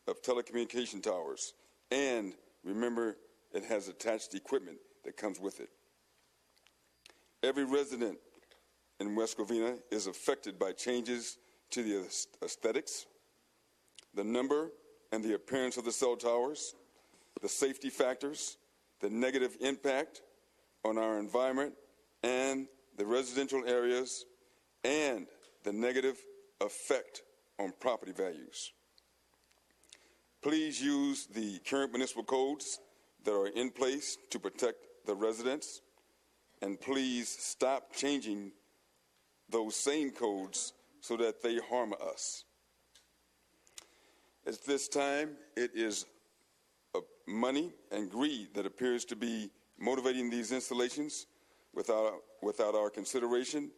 of telecommunication towers. And remember, it has attached equipment that comes with it. Every resident in West Covina is affected by changes to the aesthetics, the number and the appearance of the cell towers, the safety factors, the negative impact on our environment and the residential areas, and the negative effect on property values. Please use the current municipal codes that are in place to protect the residents, and please stop changing those same codes so that they harm us. At this time, it is money and greed that appears to be motivating these installations without our consideration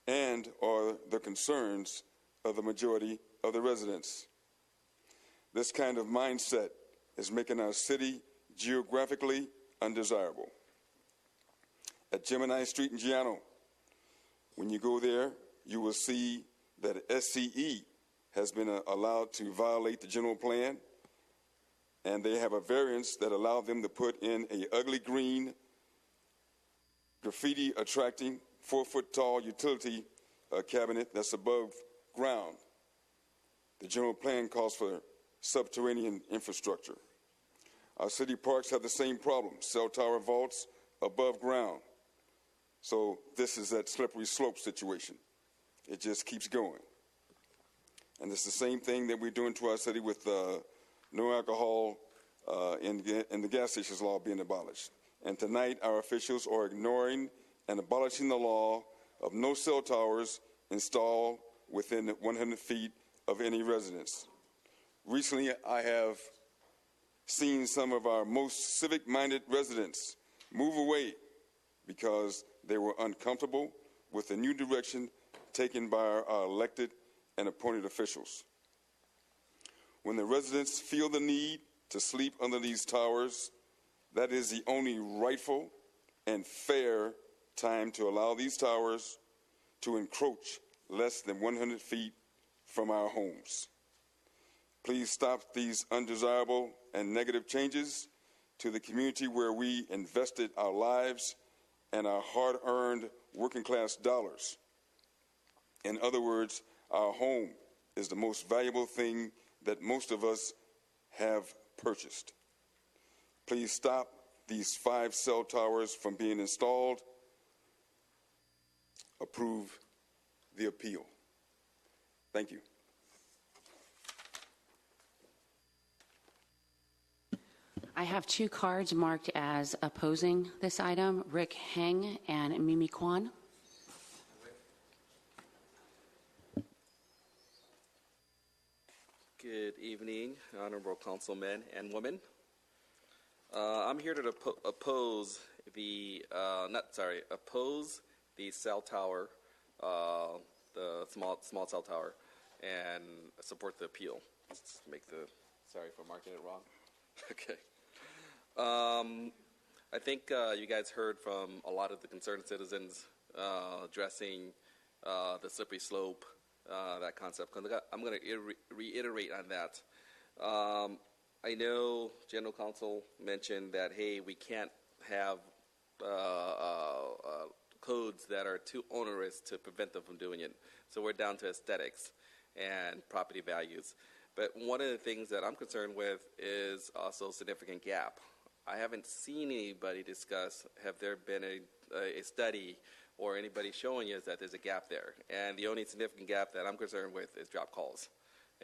and or the concerns of the majority of the residents. This kind of mindset is making our city geographically undesirable. At Gemini Street in Giano, when you go there, you will see that SCE has been allowed to violate the general plan, and they have a variance that allowed them to put in an ugly green, graffiti-attracting, 4-foot-tall utility cabinet that's above ground. The general plan calls for subterranean infrastructure. Our city parks have the same problem, cell tower vaults above ground. So this is that slippery slope situation. It just keeps going. And it's the same thing that we're doing to our city with no alcohol in the gas stations law being abolished. And tonight, our officials are ignoring and abolishing the law of no cell towers installed within 100 feet of any residence. Recently, I have seen some of our most civic-minded residents move away because they were uncomfortable with the new direction taken by our elected and appointed officials. When the residents feel the need to sleep under these towers, that is the only rightful and fair time to allow these towers to encroach less than 100 feet from our homes. Please stop these undesirable and negative changes to the community where we invested our lives and our hard-earned working-class dollars. In other words, our home is the most valuable thing that most of us have purchased. Please stop these 5 cell towers from being installed. Approve the appeal. Thank you. I have 2 cards marked as opposing this item, Rick Heng and Mimi Kwan. Good evening, honorable councilmen and women. I'm here to oppose the cell tower, the small cell tower, and support the appeal. Sorry for marking it wrong. Okay. I think you guys heard from a lot of the concerned citizens addressing the slippery slope, that concept. I'm going to reiterate on that. I know General Counsel mentioned that, hey, we can't have codes that are too onerous to prevent them from doing it. So we're down to aesthetics and property values. But one of the things that I'm concerned with is also significant gap. I haven't seen anybody discuss, have there been a study or anybody showing us that there's a gap there. And the only significant gap that I'm concerned with is drop calls.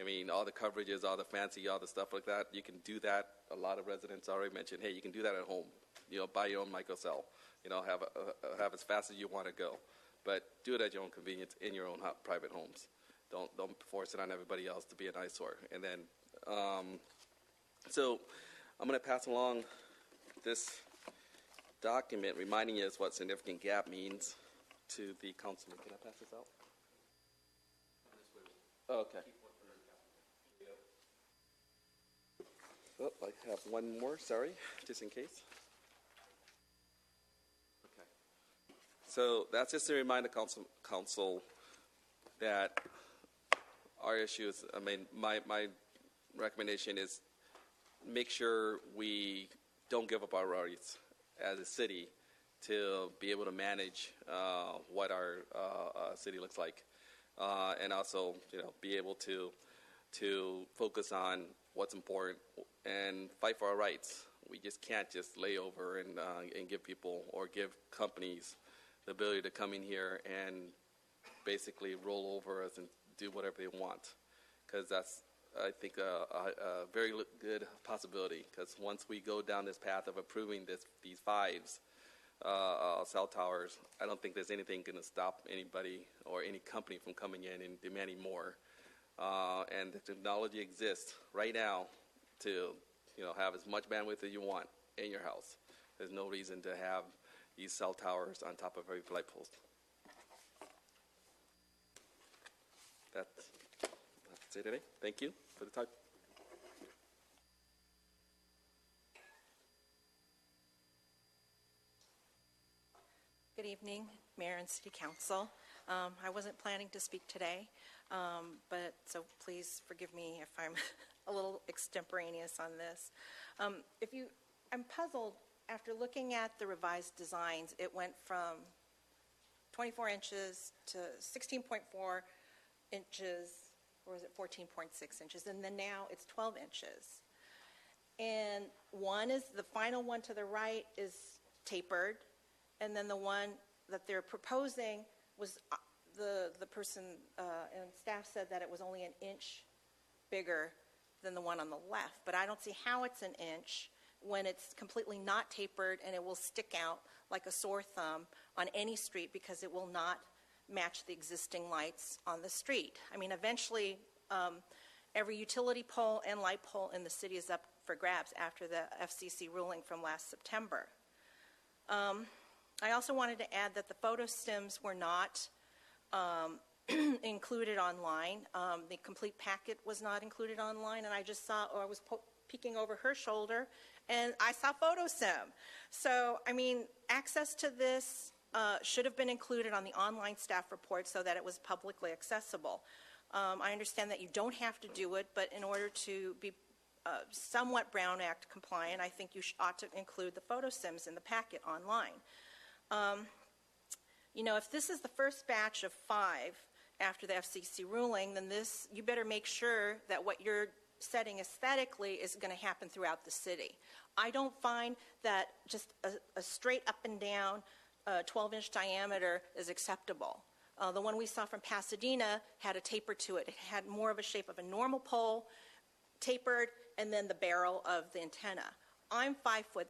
I mean, all the coverages, all the fancy, all the stuff like that, you can do that. A lot of residents already mentioned, hey, you can do that at home. You know, buy your own microcell. You know, have as fast as you want to go. But do it at your own convenience in your own private homes. Don't force it on everybody else to be an eyesore. And then, so I'm going to pass along this document reminding us what significant gap means to the councilman. Can I pass this out? Oh, okay. Oh, I have one more, sorry, just in case. Okay. So that's just to remind the council that our issue is, I mean, my recommendation is make sure we don't give up our rights as a city to be able to manage what our city looks like, and also, you know, be able to focus on what's important and fight for our rights. We just can't just lay over and give people or give companies the ability to come in here and basically roll over us and do whatever they want, because that's, I think, a very good possibility, because once we go down this path of approving these 5 cell towers, I don't think there's anything going to stop anybody or any company from coming in and demanding more. And the technology exists right now to, you know, have as much bandwidth as you want in your house. There's no reason to have these cell towers on top of every light post. That's it today. Thank you for the time. Good evening, Mayor and City Council. I wasn't planning to speak today, but so please forgive me if I'm a little extemporaneous on this. I'm puzzled after looking at the revised designs. It went from 24 inches to 16.4 inches, or is it 14.6 inches? And then now it's 12 inches. And the final one to the right is tapered, and then the one that they're proposing was, the person and staff said that it was only an inch bigger than the one on the left. But I don't see how it's an inch when it's completely not tapered, and it will stick out like a sore thumb on any street because it will not match the existing lights on the street. I mean, eventually, every utility pole and light pole in the city is up for grabs after the FCC ruling from last September. I also wanted to add that the photo stims were not included online. The complete packet was not included online, and I just saw, or I was peeking over her shoulder, and I saw PhotoSim. So, I mean, access to this should have been included on the online staff report so that it was publicly accessible. I understand that you don't have to do it, but in order to be somewhat Brown Act compliant, I think you ought to include the PhotoSims in the packet online. You know, if this is the first batch of 5 after the FCC ruling, then you better make sure that what you're setting aesthetically is going to happen throughout the city. I don't find that just a straight up and down 12-inch diameter is acceptable. The one we saw from Pasadena had a taper to it. It had more of a shape of a normal pole, tapered, and then the barrel of the antenna. I'm 5'3".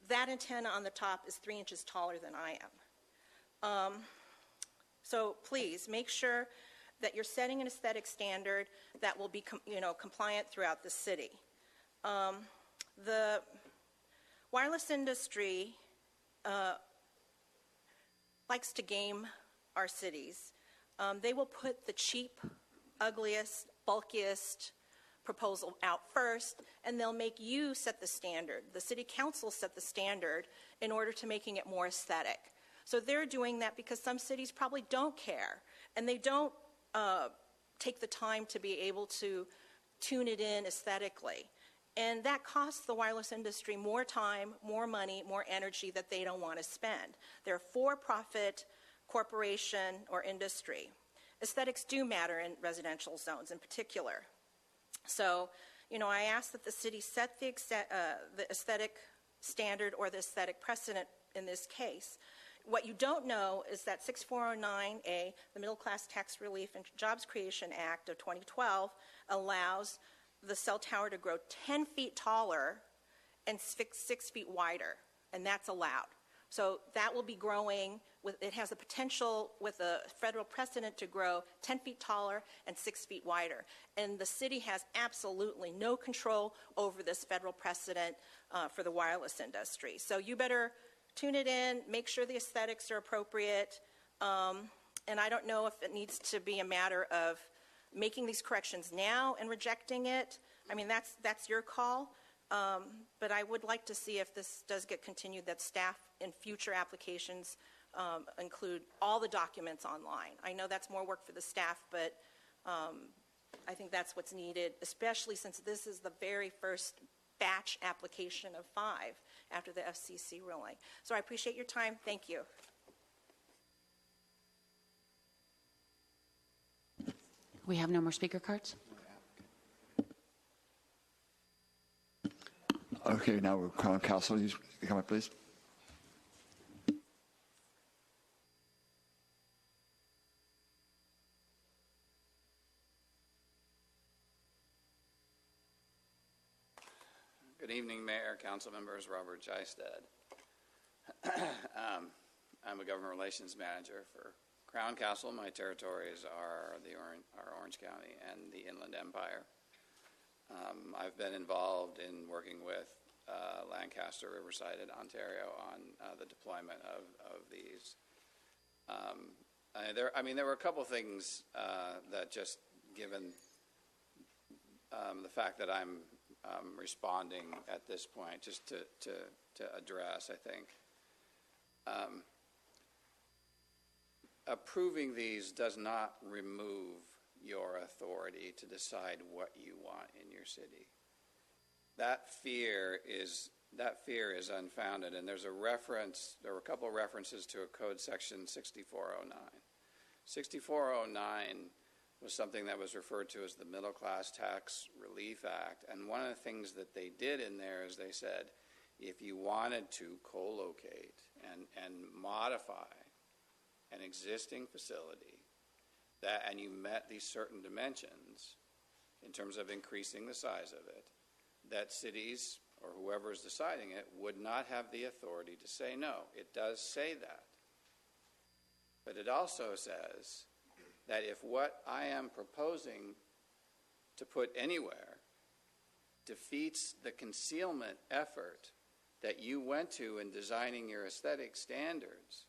That antenna on the top is 3 inches taller than I am. So please make sure that you're setting an aesthetic standard that will be compliant throughout the city. The wireless industry likes to game our cities. They will put the cheap, ugliest, bulkiest proposal out first, and they'll make you set the standard. The city council set the standard in order to making it more aesthetic. So they're doing that because some cities probably don't care, and they don't take the time to be able to tune it in aesthetically. And that costs the wireless industry more time, more money, more energy that they don't want to spend. They're a for-profit corporation or industry. Aesthetics do matter in residential zones in particular. So, you know, I ask that the city set the aesthetic standard or the aesthetic precedent in this case. What you don't know is that 6409A, the Middle Class Tax Relief and Jobs Creation Act of 2012, allows the cell tower to grow 10 feet taller and 6 feet wider, and that's allowed. So that will be growing, it has the potential with a federal precedent to grow 10 feet taller and 6 feet wider. And the city has absolutely no control over this federal precedent for the wireless industry. So you better tune it in, make sure the aesthetics are appropriate, and I don't know if it needs to be a matter of making these corrections now and rejecting it. I mean, that's your call. But I would like to see if this does get continued, that staff in future applications include all the documents online. I know that's more work for the staff, but I think that's what's needed, especially since this is the very first batch application of 5 after the FCC ruling. So I appreciate your time. Thank you. We have no more speaker cards. Okay, now we'll call on council. You come up, please. Good evening, Mayor, council members, Robert Jysted. I'm a government relations manager for Crown Castle. My territories are Orange County and the Inland Empire. I've been involved in working with Lancaster, Riverside, and Ontario on the deployment of these. There were a couple things that just given the fact that I'm responding at this point, just to address, I think. Approving these does not remove your authority to decide what you want in your city. That fear is unfounded, and there were a couple of references to a code section 6409. 6409 was something that was referred to as the Middle Class Tax Relief Act, and one of the things that they did in there is they said if you wanted to co-locate and modify an existing facility and you met these certain dimensions in terms of increasing the size of it, that cities or whoever is deciding it would not have the authority to say no. It does say that. But it also says that if what I am proposing to put anywhere defeats the concealment effort that you went to in designing your aesthetic standards,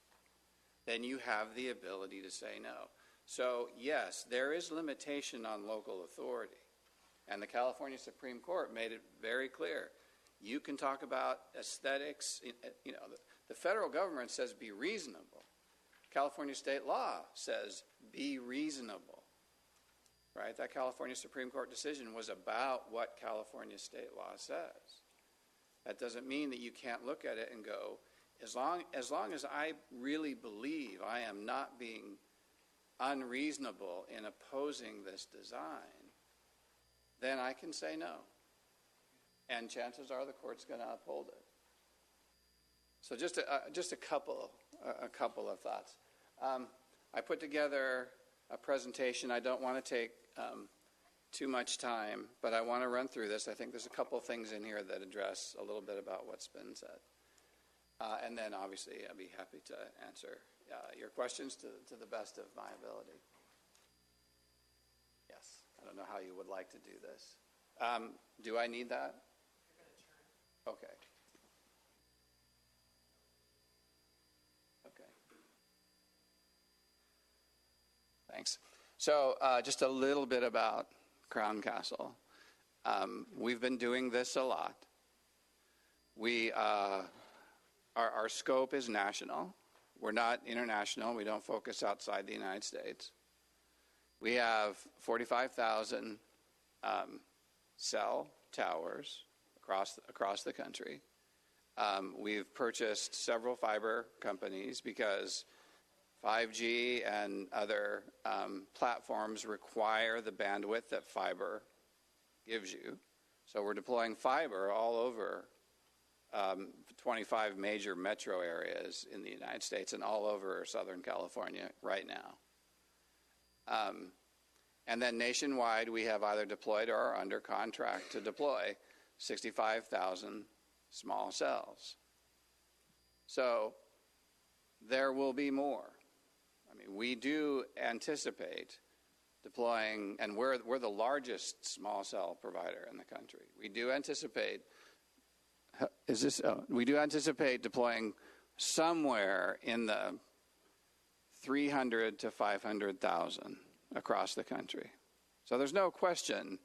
then you have the ability to say no. So yes, there is limitation on local authority. And the California Supreme Court made it very clear. You can talk about aesthetics. You know, the federal government says be reasonable. California state law says be reasonable. Right? That California Supreme Court decision was about what California state law says. That doesn't mean that you can't look at it and go, as long as I really believe I am not being unreasonable in opposing this design, then I can say no. And chances are the court's going to uphold it. So just a couple of thoughts. I put together a presentation. I don't want to take too much time, but I want to run through this. I think there's a couple of things in here that address a little bit about what's been said. And then obviously I'll be happy to answer your questions to the best of my ability. Yes, I don't know how you would like to do this. Do I need that? Okay. Okay. Thanks. So just a little bit about Crown Castle. We've been doing this a lot. Our scope is national. We're not international. We don't focus outside the United States. We have 45,000 cell towers across the country. We've purchased several fiber companies because 5G and other platforms require the bandwidth that fiber gives you. So we're deploying fiber all over 25 major metro areas in the United States and all over Southern California right now. And then nationwide, we have either deployed or are under contract to deploy 65,000 small cells. So there will be more. I mean, we do anticipate deploying, and we're the largest small cell provider in the country. We do anticipate deploying somewhere in the 300 to 500,000 across the country. So there's no question,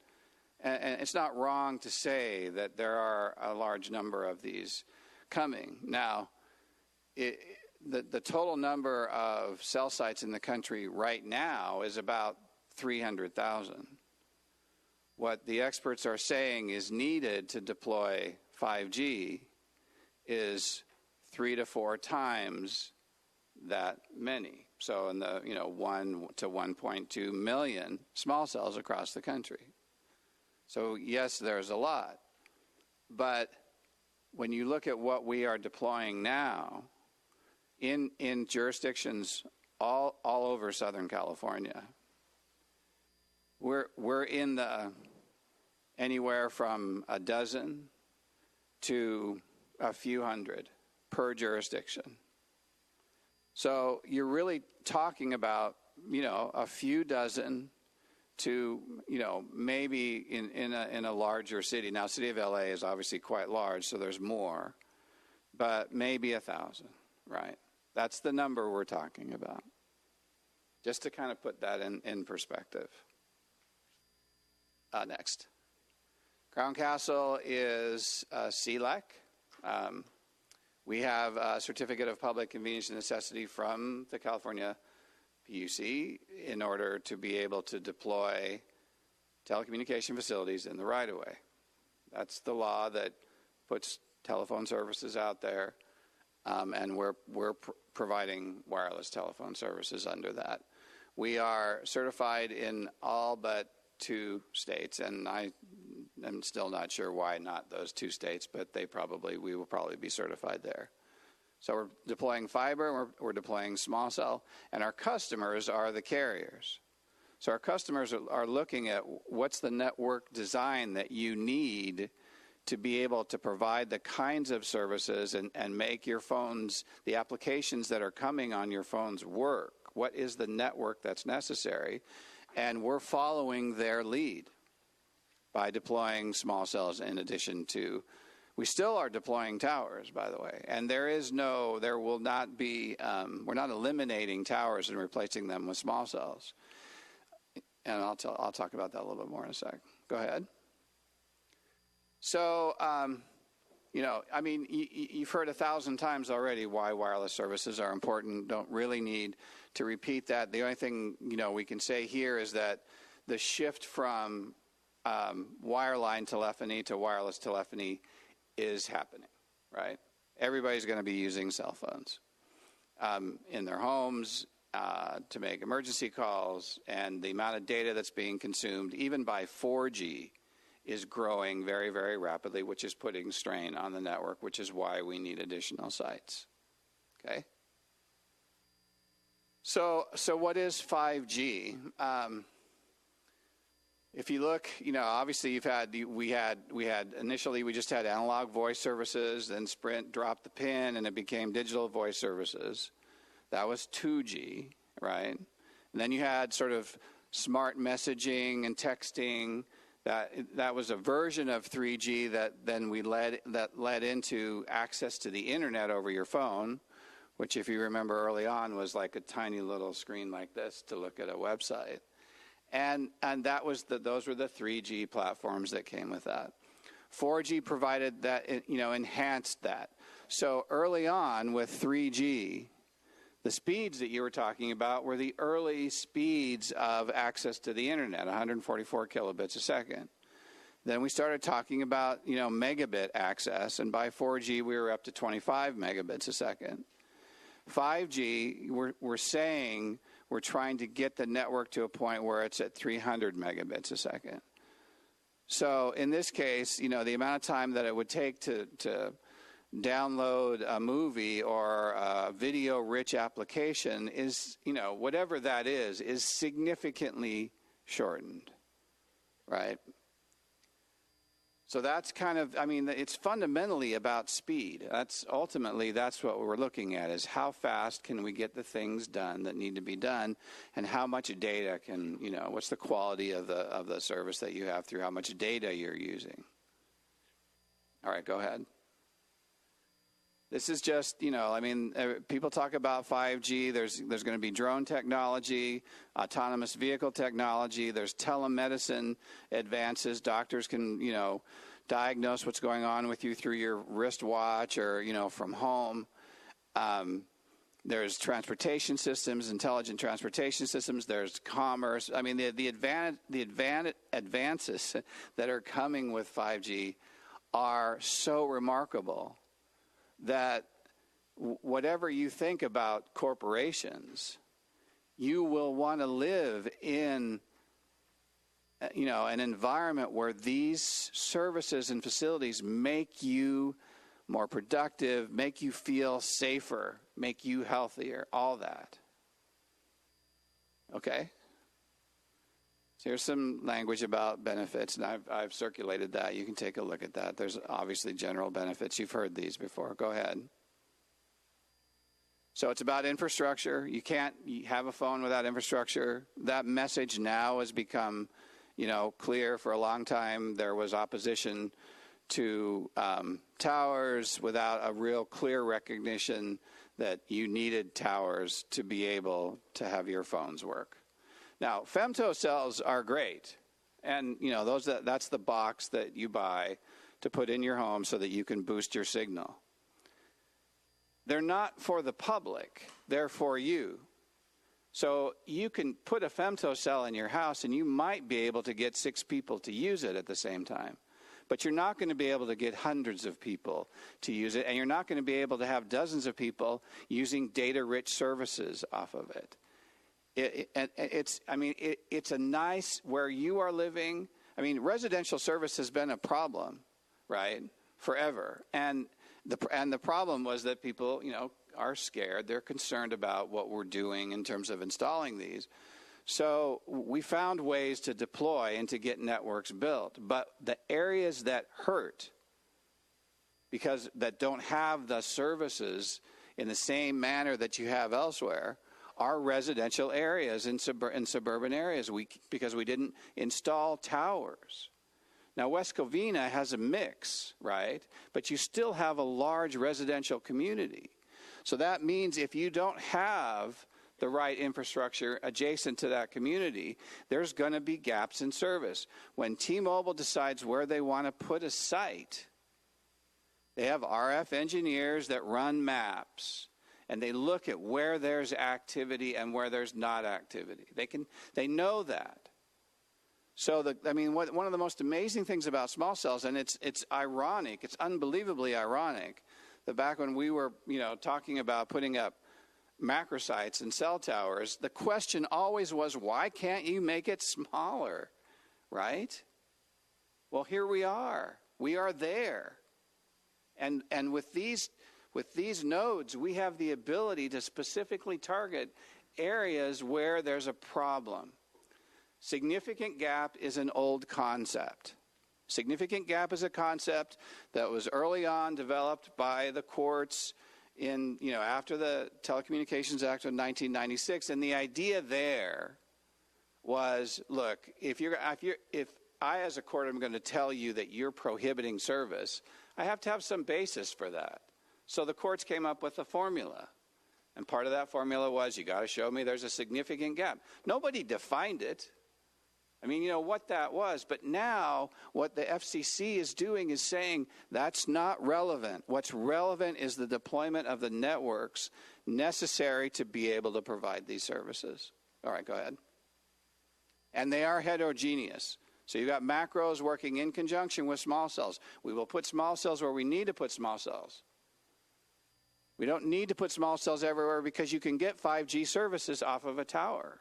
and it's not wrong to say that there are a large number of these coming. Now, the total number of cell sites in the country right now is about 300,000. What the experts are saying is needed to deploy 5G is 3 to 4 times that many. So in the 1 to 1.2 million small cells across the country. So yes, there's a lot. But when you look at what we are deploying now in jurisdictions all over Southern California, we're in the anywhere from a dozen to a few hundred per jurisdiction. So you're really talking about, a few dozen to, maybe in a larger city. Now, city of LA is obviously quite large, so there's more, but maybe 1,000, right? That's the number we're talking about. Just to kind of put that in perspective. Next. Crown Castle is CLEC. We have a Certificate of Public Convenience and Necessity from the California PUC in order to be able to deploy telecommunication facilities in the right-of-way. That's the law that puts telephone services out there, and we're providing wireless telephone services under that. We are certified in all but 2 states, and I'm still not sure why not those 2 states, but we will probably be certified there. So we're deploying fiber, we're deploying small cell, and our customers are the carriers. So our customers are looking at what's the network design that you need to be able to provide the kinds of services and make your phones, the applications that are coming on your phones work. What is the network that's necessary? And we're following their lead by deploying small cells in addition to, We still are deploying towers, by the way, and there will not be, we're not eliminating towers and replacing them with small cells. And I'll talk about that a little bit more in a sec. Go ahead. So, I mean, you've heard 1,000 times already why wireless services are important. Don't really need to repeat that. The only thing, we can say here is that the shift from wireline telephony to wireless telephony is happening, right? Everybody's going to be using cell phones in their homes to make emergency calls, and the amount of data that's being consumed, even by 4G, is growing very, very rapidly, which is putting strain on the network, which is why we need additional sites. Okay? So what is 5G? If you look, obviously we had initially we just had analog voice services, then Sprint dropped the pin and it became digital voice services. That was 2G, right? And then you had sort of smart messaging and texting. That was a version of 3G that then led into access to the internet over your phone, which, if you remember early on, was like a tiny little screen like this to look at a website. And that was those were the 3G platforms that came with that. 4G provided that, enhanced that. So early on with 3G, the speeds that you were talking about were the early speeds of access to the internet, 144 kilobits a second. Then we started talking about, megabit access, and by 4G we were up to 25 megabits a second. 5G, we're saying we're trying to get the network to a point where it's at 300 megabits a second. So in this case, the amount of time that it would take to download a movie or a video-rich application is, whatever that is significantly shortened, right? So that's kind of, it's fundamentally about speed. That's what we're looking at, is how fast can we get the things done that need to be done, and how much data can, what's the quality of the service that you have through how much data you're using. All right, go ahead. This is just, people talk about 5G. There's going to be drone technology, autonomous vehicle technology. There's telemedicine advances. Doctors can, diagnose what's going on with you through your wristwatch or, from home. There's transportation systems, intelligent transportation systems. There's commerce. The advances that are coming with 5G are so remarkable that whatever you think about corporations, you will want to live in, an environment where these services and facilities make you more productive, make you feel safer, make you healthier, all that. Okay? So here's some language about benefits, and I've circulated that. You can take a look at that. There's obviously general benefits. You've heard these before. Go ahead. So it's about infrastructure. You can't have a phone without infrastructure. That message now has become, clear. For a long time, there was opposition to towers without a real clear recognition that you needed towers to be able to have your phones work. Now, femtocells are great, and that's the box that you buy to put in your home so that you can boost your signal. They're not for the public; they're for you. So you can put a femtocell in your house, and you might be able to get 6 people to use it at the same time, but you're not going to be able to get hundreds of people to use it, and you're not going to be able to have dozens of people using data-rich services off of it. It's a nice, where you are living. Residential service has been a problem, right, forever. And the problem was that people, are scared. They're concerned about what we're doing in terms of installing these. So we found ways to deploy and to get networks built. But the areas that hurt, that don't have the services in the same manner that you have elsewhere, are residential areas in suburban areas, because we didn't install towers. Now, West Covina has a mix, right? But you still have a large residential community. So that means if you don't have the right infrastructure adjacent to that community, there's going to be gaps in service. When T-Mobile decides where they want to put a site, they have RF engineers that run maps, and they look at where there's activity and where there's not activity. They know that. So, one of the most amazing things about small cells, and it's ironic, it's unbelievably ironic, that back when we were, talking about putting up macro sites and cell towers, the question always was, why can't you make it smaller, right? Well, here we are. We are there. And with these nodes, we have the ability to specifically target areas where there's a problem. Significant gap is an old concept. Significant gap is a concept that was early on developed by the courts in, after the Telecommunications Act of 1996. And the idea there was, look, if I as a court am going to tell you that you're prohibiting service, I have to have some basis for that. So the courts came up with a formula. And part of that formula was, you got to show me there's a significant gap. Nobody defined it. What that was. But now what the FCC is doing is saying that's not relevant. What's relevant is the deployment of the networks necessary to be able to provide these services. All right, go ahead. And they are heterogeneous. So you've got macros working in conjunction with small cells. We will put small cells where we need to put small cells. We don't need to put small cells everywhere because you can get 5G services off of a tower.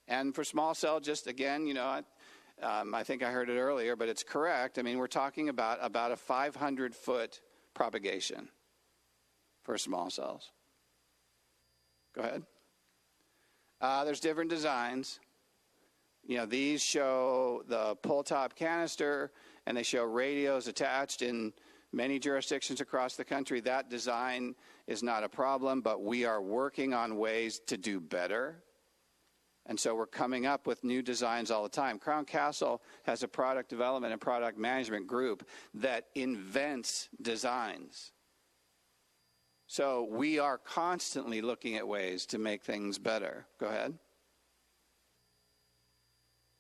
And for small cell, just again, I think I heard it earlier, but it's correct. We're talking about a 500-foot propagation for small cells. Go ahead. There's different designs. These show the pull-top canister, and they show radios attached in many jurisdictions across the country. That design is not a problem, but we are working on ways to do better. And so we're coming up with new designs all the time. Crown Castle has a product development and product management group that invents designs. So we are constantly looking at ways to make things better. Go ahead.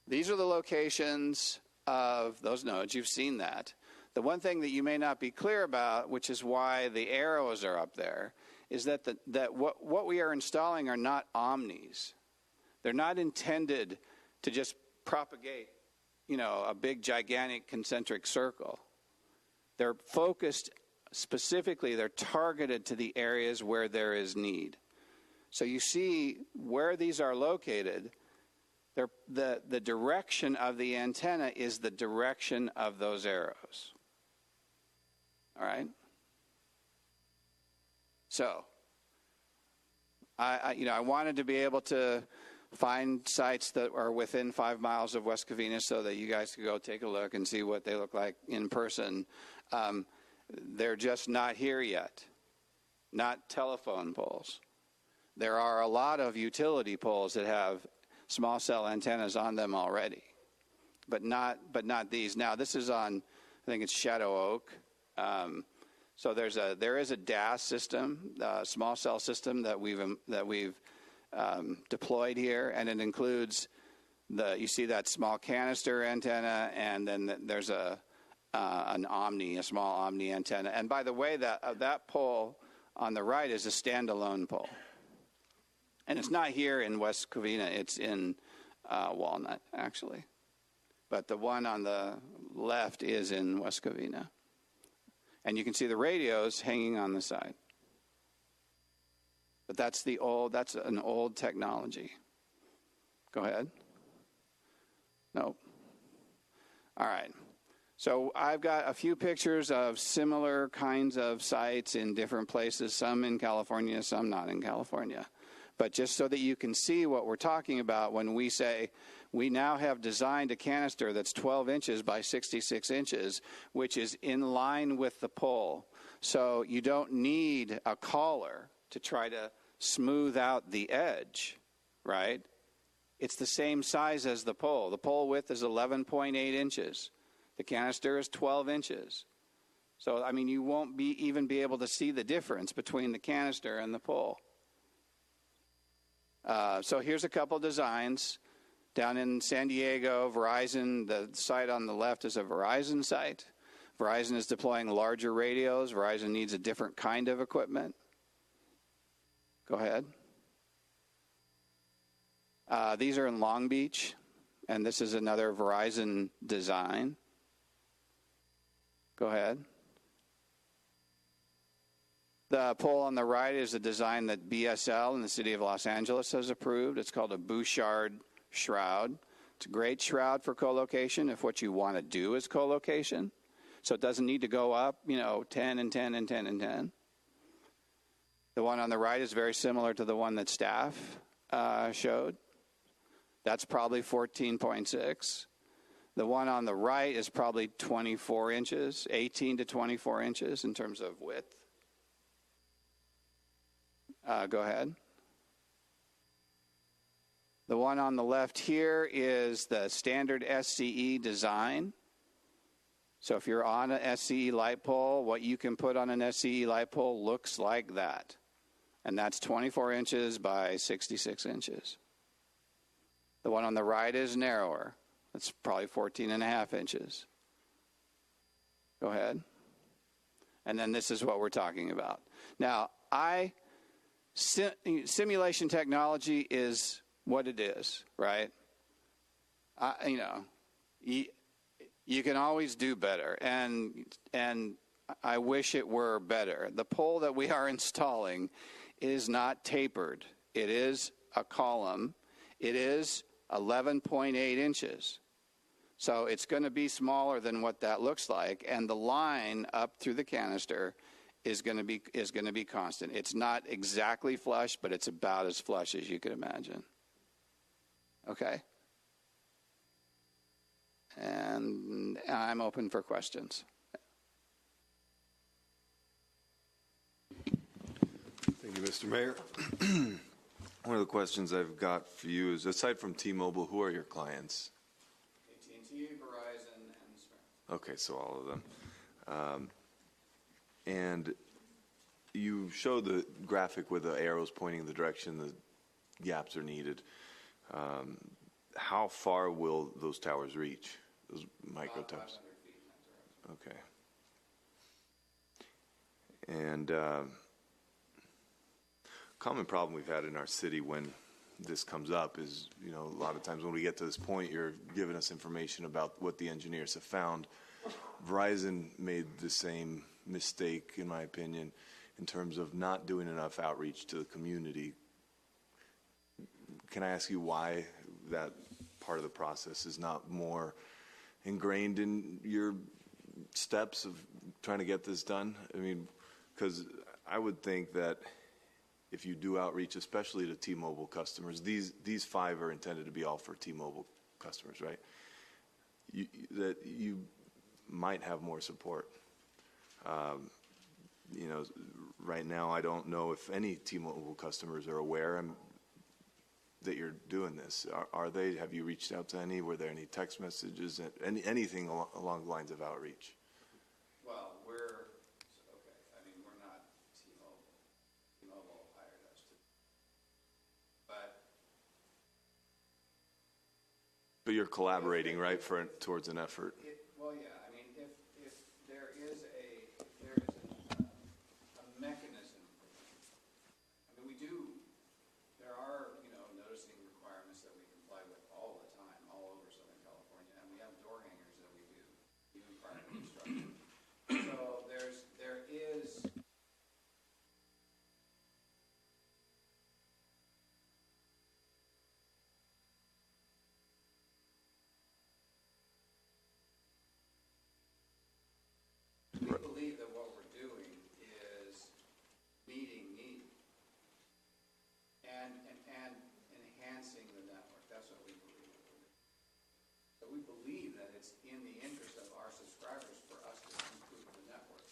These are the locations of those nodes. You've seen that. The one thing that you may not be clear about, which is why the arrows are up there, is that what we are installing are not omnis. They're not intended to just propagate, a big, gigantic concentric circle. They're focused specifically, they're targeted to the areas where there is need. So you see where these are located, the direction of the antenna is the direction of those arrows. All right? So, I wanted to be able to find sites that are within 5 miles of West Covina so that you guys could go take a look and see what they look like in person. They're just not here yet, not telephone poles. There are a lot of utility poles that have small cell antennas on them already, but not these. Now this is on, I think it's Shadow Oak. So there is a DAS system, small cell system that we've deployed here, and it includes you see that small canister antenna, and then there's a small omni antenna. And by the way, that pole on the right is a standalone pole, and it's not here in West Covina. It's in Walnut, actually, but the one on the left is in West Covina, and you can see the radios hanging on the side. But that's an old technology. Go ahead. Nope. All right. So I've got a few pictures of similar kinds of sites in different places, some in California, some not in California. But just so that you can see what we're talking about when we say we now have designed a canister that's 12 inches by 66 inches, which is in line with the pole. So you don't need a collar to try to smooth out the edge, right? It's the same size as the pole. The pole width is 11.8 inches. The canister is 12 inches. So, I mean, you won't even be able to see the difference between the canister and the pole. So here's a couple designs. Down in San Diego, Verizon, the site on the left is a Verizon site. Verizon is deploying larger radios. Verizon needs a different kind of equipment. Go ahead. These are in Long Beach, and this is another Verizon design. Go ahead. The pole on the right is a design that BSL in the city of Los Angeles has approved. It's called a Bouchard shroud. It's a great shroud for co-location if what you want to do is co-location. So it doesn't need to go up, 10 and 10 and 10 and 10. The one on the right is very similar to the one that staff showed. That's probably 14.6. The one on the right is probably 24 inches, 18 to 24 inches in terms of width. Go ahead. The one on the left here is the standard SCE design. So if you're on an SCE light pole, what you can put on an SCE light pole looks like that. And that's 24 inches by 66 inches. The one on the right is narrower. It's probably 14 and a half inches. Go ahead. And then this is what we're talking about. Now, simulation technology is what it is, right? You can always do better, and I wish it were better. The pole that we are installing is not tapered. It is a column. It is 11.8 inches. So it's going to be smaller than what that looks like, and the line up through the canister is going to be constant. It's not exactly flush, but it's about as flush as you can imagine. Okay? And I'm open for questions. Thank you, Mr. Mayor. One of the questions I've got for you is, aside from T-Mobile, who are your clients? AT&T, Verizon, and Sprint. Okay, so all of them. And you show the graphic with the arrows pointing in the direction the gaps are needed. How far will those towers reach, those micro towers? Okay. And common problem we've had in our city when this comes up is, a lot of times when we get to this point, you're giving us information about what the engineers have found. Verizon made the same mistake, in my opinion, in terms of not doing enough outreach to the community. Can I ask you why that part of the process is not more ingrained in your steps of trying to get this done? I mean, because I would think that if you do outreach, especially to T-Mobile customers, these 5 are intended to be all for T-Mobile customers, right? That you might have more support. Right now, I don't know if any T-Mobile customers are aware that you're doing this. Are they? Have you reached out to any? Were there any text messages? Anything along the lines of outreach? Well, we're not T-Mobile. T-Mobile hired us to. But you're collaborating, right, towards an effort? Well, yeah. I mean, if there is a mechanism. I mean, there are, noticing requirements that we comply with all the time, all over Southern California, and we have door hangers that we do, even prior to construction. So there is. We believe that what we're doing is meeting need and enhancing the network. That's what we believe. So we believe that it's in the interest of our subscribers for us to improve the network.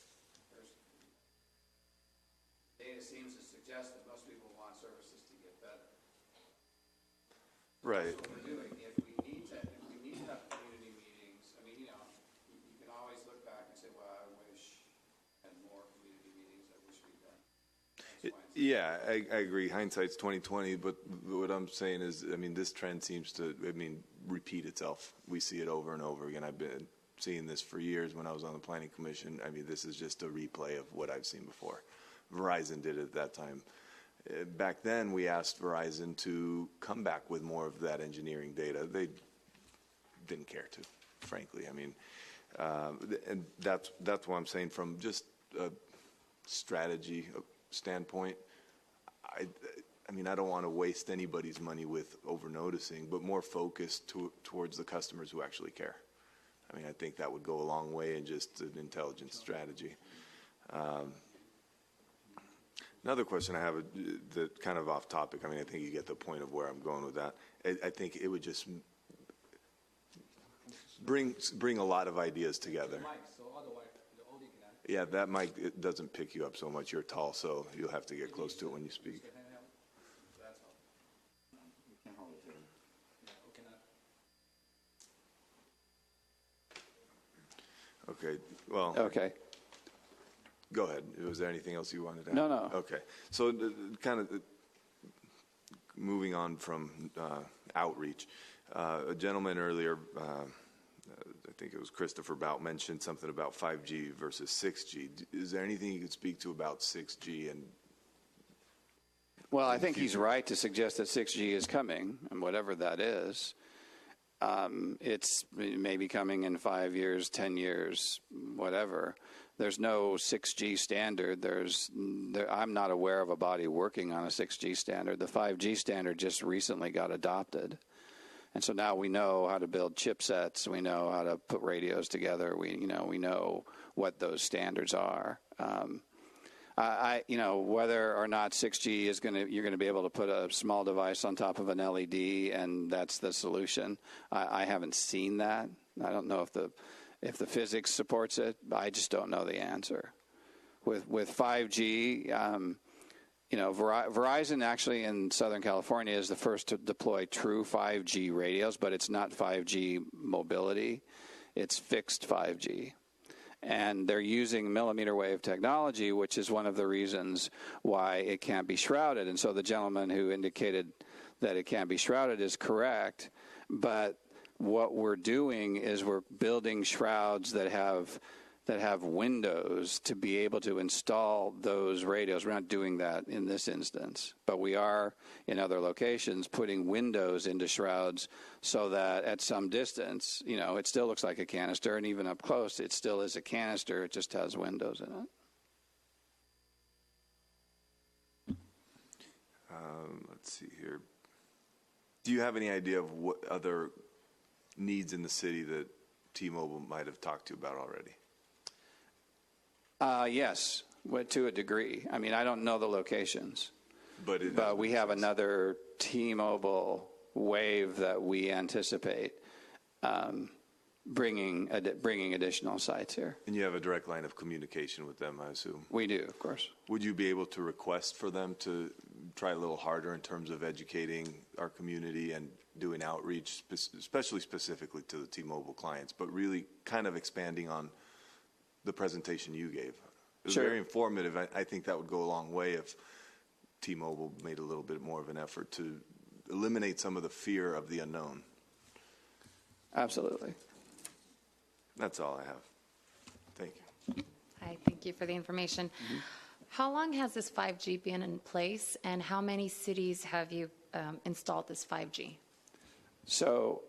Data seems to suggest that most people want services to get better. Right. That's what we're doing. If we need to have community meetings, I mean, you can always look back and say, well, I wish I had more community meetings. I wish we'd done. Yeah, I agree. Hindsight's 20/20, but what I'm saying is, I mean, this trend seems to, repeat itself. We see it over and over again. I've been seeing this for years when I was on the Planning Commission. I mean, this is just a replay of what I've seen before. Verizon did it at that time. Back then, we asked Verizon to come back with more of that engineering data. They didn't care to, frankly. I mean, and that's what I'm saying from just a strategy standpoint. I mean, I don't want to waste anybody's money with over-noticing, but more focused towards the customers who actually care. I mean, I think that would go a long way in just an intelligent strategy. Another question I have that kind of off topic. I mean, I think you get the point of where I'm going with that. I think it would just bring a lot of ideas together. Yeah, that mic, it doesn't pick you up so much. You're tall, so you'll have to get close to it when you speak. Okay, well. Okay. Go ahead. Was there anything else you wanted to add? No. Okay. So kind of moving on from outreach, a gentleman earlier, I think it was Christopher Bout, mentioned something about 5G versus 6G. Is there anything you could speak to about 6G? Well, I think he's right to suggest that 6G is coming, and whatever that is. It's maybe coming in 5 years, 10 years, whatever. There's no 6G standard. I'm not aware of a body working on a 6G standard. The 5G standard just recently got adopted. And so now we know how to build chipsets. We know how to put radios together. We know what those standards are. Whether or not 6G is you're going to be able to put a small device on top of an LED and that's the solution. I haven't seen that. I don't know if the physics supports it. I just don't know the answer. With 5G, Verizon actually in Southern California is the first to deploy true 5G radios, but it's not 5G mobility. It's fixed 5G. And they're using millimeter wave technology, which is one of the reasons why it can't be shrouded. And so the gentleman who indicated that it can't be shrouded is correct. But what we're doing is we're building shrouds that have windows to be able to install those radios. We're not doing that in this instance, but we are in other locations putting windows into shrouds so that at some distance, it still looks like a canister, and even up close, it still is a canister. It just has windows in it. Let's see here. Do you have any idea of what other needs in the city that T-Mobile might have talked to you about already? Yes, to a degree. I mean, I don't know the locations, but we have another T-Mobile wave that we anticipate bringing additional sites here. And you have a direct line of communication with them, I assume? We do, of course. Would you be able to request for them to try a little harder in terms of educating our community and doing outreach, especially specifically to the T-Mobile clients, but really kind of expanding on the presentation you gave? It was very informative. I think that would go a long way if T-Mobile made a little bit more of an effort to eliminate some of the fear of the unknown. Absolutely. That's all I have. Thank you. Hi, thank you for the information. Mm-hmm. How long has this 5G been in place, and how many cities have you installed this 5G? So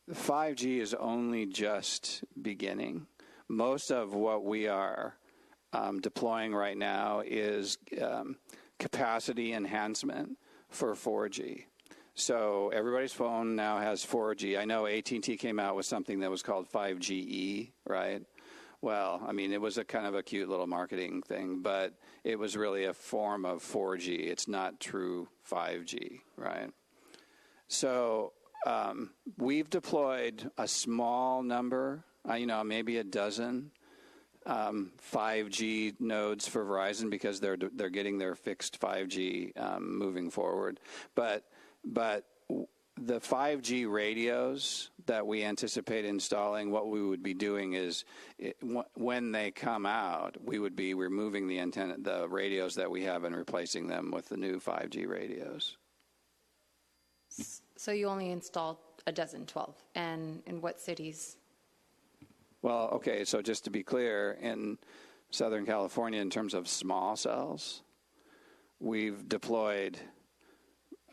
the 5G is only just beginning. Most of what we are deploying right now is capacity enhancement for 4G. So everybody's phone now has 4G. I know AT&T came out with something that was called 5GE, right? Well, I mean, it was a kind of a cute little marketing thing, but it was really a form of 4G. It's not true 5G, right? So we've deployed a small number, maybe a dozen 5G nodes for Verizon because they're getting their fixed 5G moving forward. But the 5G radios that we anticipate installing, what we would be doing is, when they come out, we would be removing the radios that we have and replacing them with the new 5G radios. So you only installed a dozen, 12, and in what cities? Well, okay, so just to be clear, in Southern California, in terms of small cells, we've deployed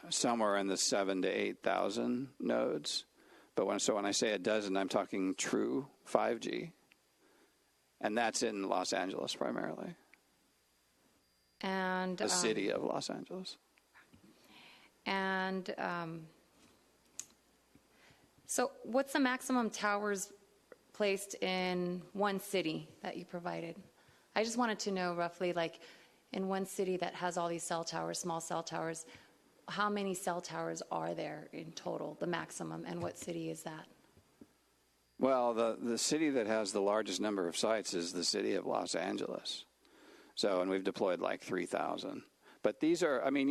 somewhere in the 7,000 to 8,000 nodes. But when I say a dozen, I'm talking true 5G. And that's in Los Angeles primarily. And the city of Los Angeles. And so what's the maximum towers placed in one city that you provided? I just wanted to know roughly, like, in one city that has all these cell towers, small cell towers, how many cell towers are there in total, the maximum, and what city is that? Well, the city that has the largest number of sites is the city of Los Angeles. So, and we've deployed like 3,000. But these are, I mean,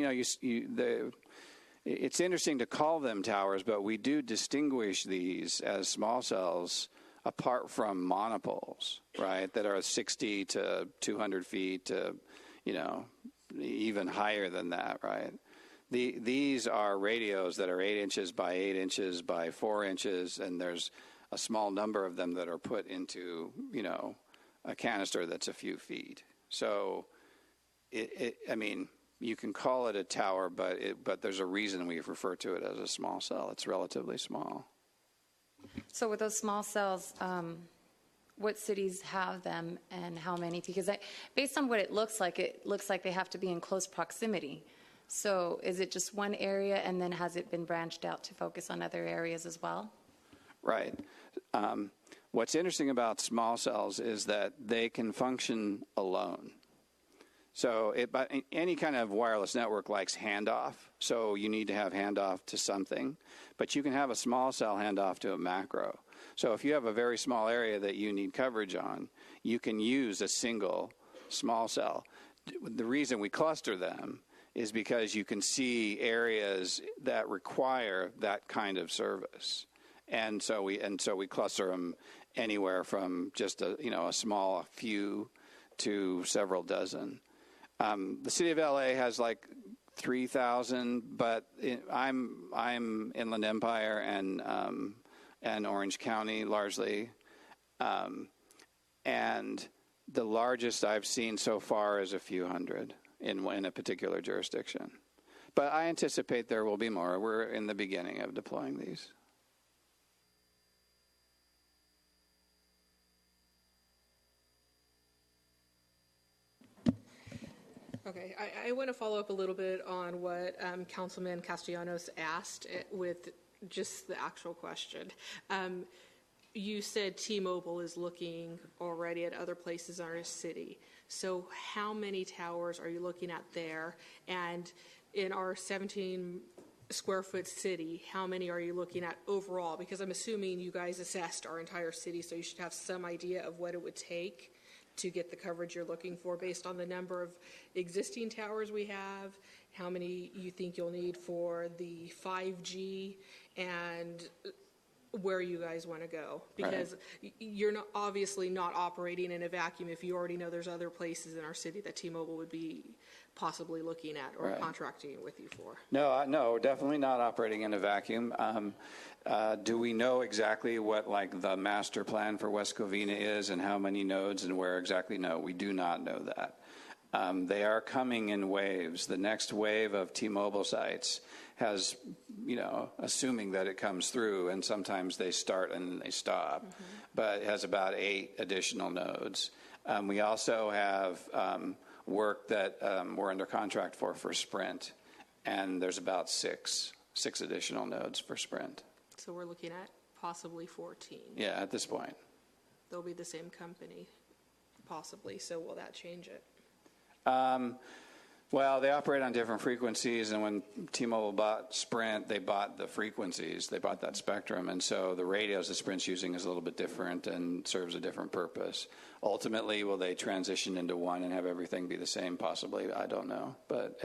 it's interesting to call them towers, but we do distinguish these as small cells apart from monopoles, right, that are 60 to 200 feet to, even higher than that, right? These are radios that are 8 inches by 8 inches by 4 inches, and there's a small number of them that are put into, a canister that's a few feet. So, I mean, you can call it a tower, but there's a reason we refer to it as a small cell. It's relatively small. So with those small cells, what cities have them and how many? Because based on what it looks like they have to be in close proximity. So is it just one area, and then has it been branched out to focus on other areas as well? Right. What's interesting about small cells is that they can function alone. So but any kind of wireless network likes handoff, so you need to have handoff to something. But you can have a small cell handoff to a macro. So if you have a very small area that you need coverage on, you can use a single small cell. The reason we cluster them is because you can see areas that require that kind of service. And so we cluster them anywhere from just a small few to several dozen. The city of LA has like 3,000, but I'm Inland Empire and Orange County largely, and the largest I've seen so far is a few hundred in a particular jurisdiction. But I anticipate there will be more. We're in the beginning of deploying these. Okay, I want to follow up a little bit on what Councilman Castellanos asked with just the actual question. You said T-Mobile is looking already at other places in our city. So how many towers are you looking at there? And in our 17 square foot city, how many are you looking at overall? Because I'm assuming you guys assessed our entire city, so you should have some idea of what it would take to get the coverage you're looking for based on the number of existing towers we have, how many you think you'll need for the 5G, and where you guys want to go. Because you're obviously not operating in a vacuum if you already know there's other places in our city that T-Mobile would be possibly looking at or contracting with you for. No, definitely not operating in a vacuum. Do we know exactly what the master plan for West Covina is and how many nodes and where exactly? No, we do not know that. They are coming in waves. The next wave of T-Mobile sites has, assuming that it comes through, and sometimes they start and they stop, but it has about 8 additional nodes. We also have work that we're under contract for Sprint, and there's about six additional nodes for Sprint. So we're looking at possibly 14. Yeah, at this point. They'll be the same company, possibly. So will that change it? Well, they operate on different frequencies, and when T-Mobile bought Sprint, they bought the frequencies, they bought that spectrum, and so the radios that Sprint's using is a little bit different and serves a different purpose. Ultimately, will they transition into one and have everything be the same? Possibly, I don't know. But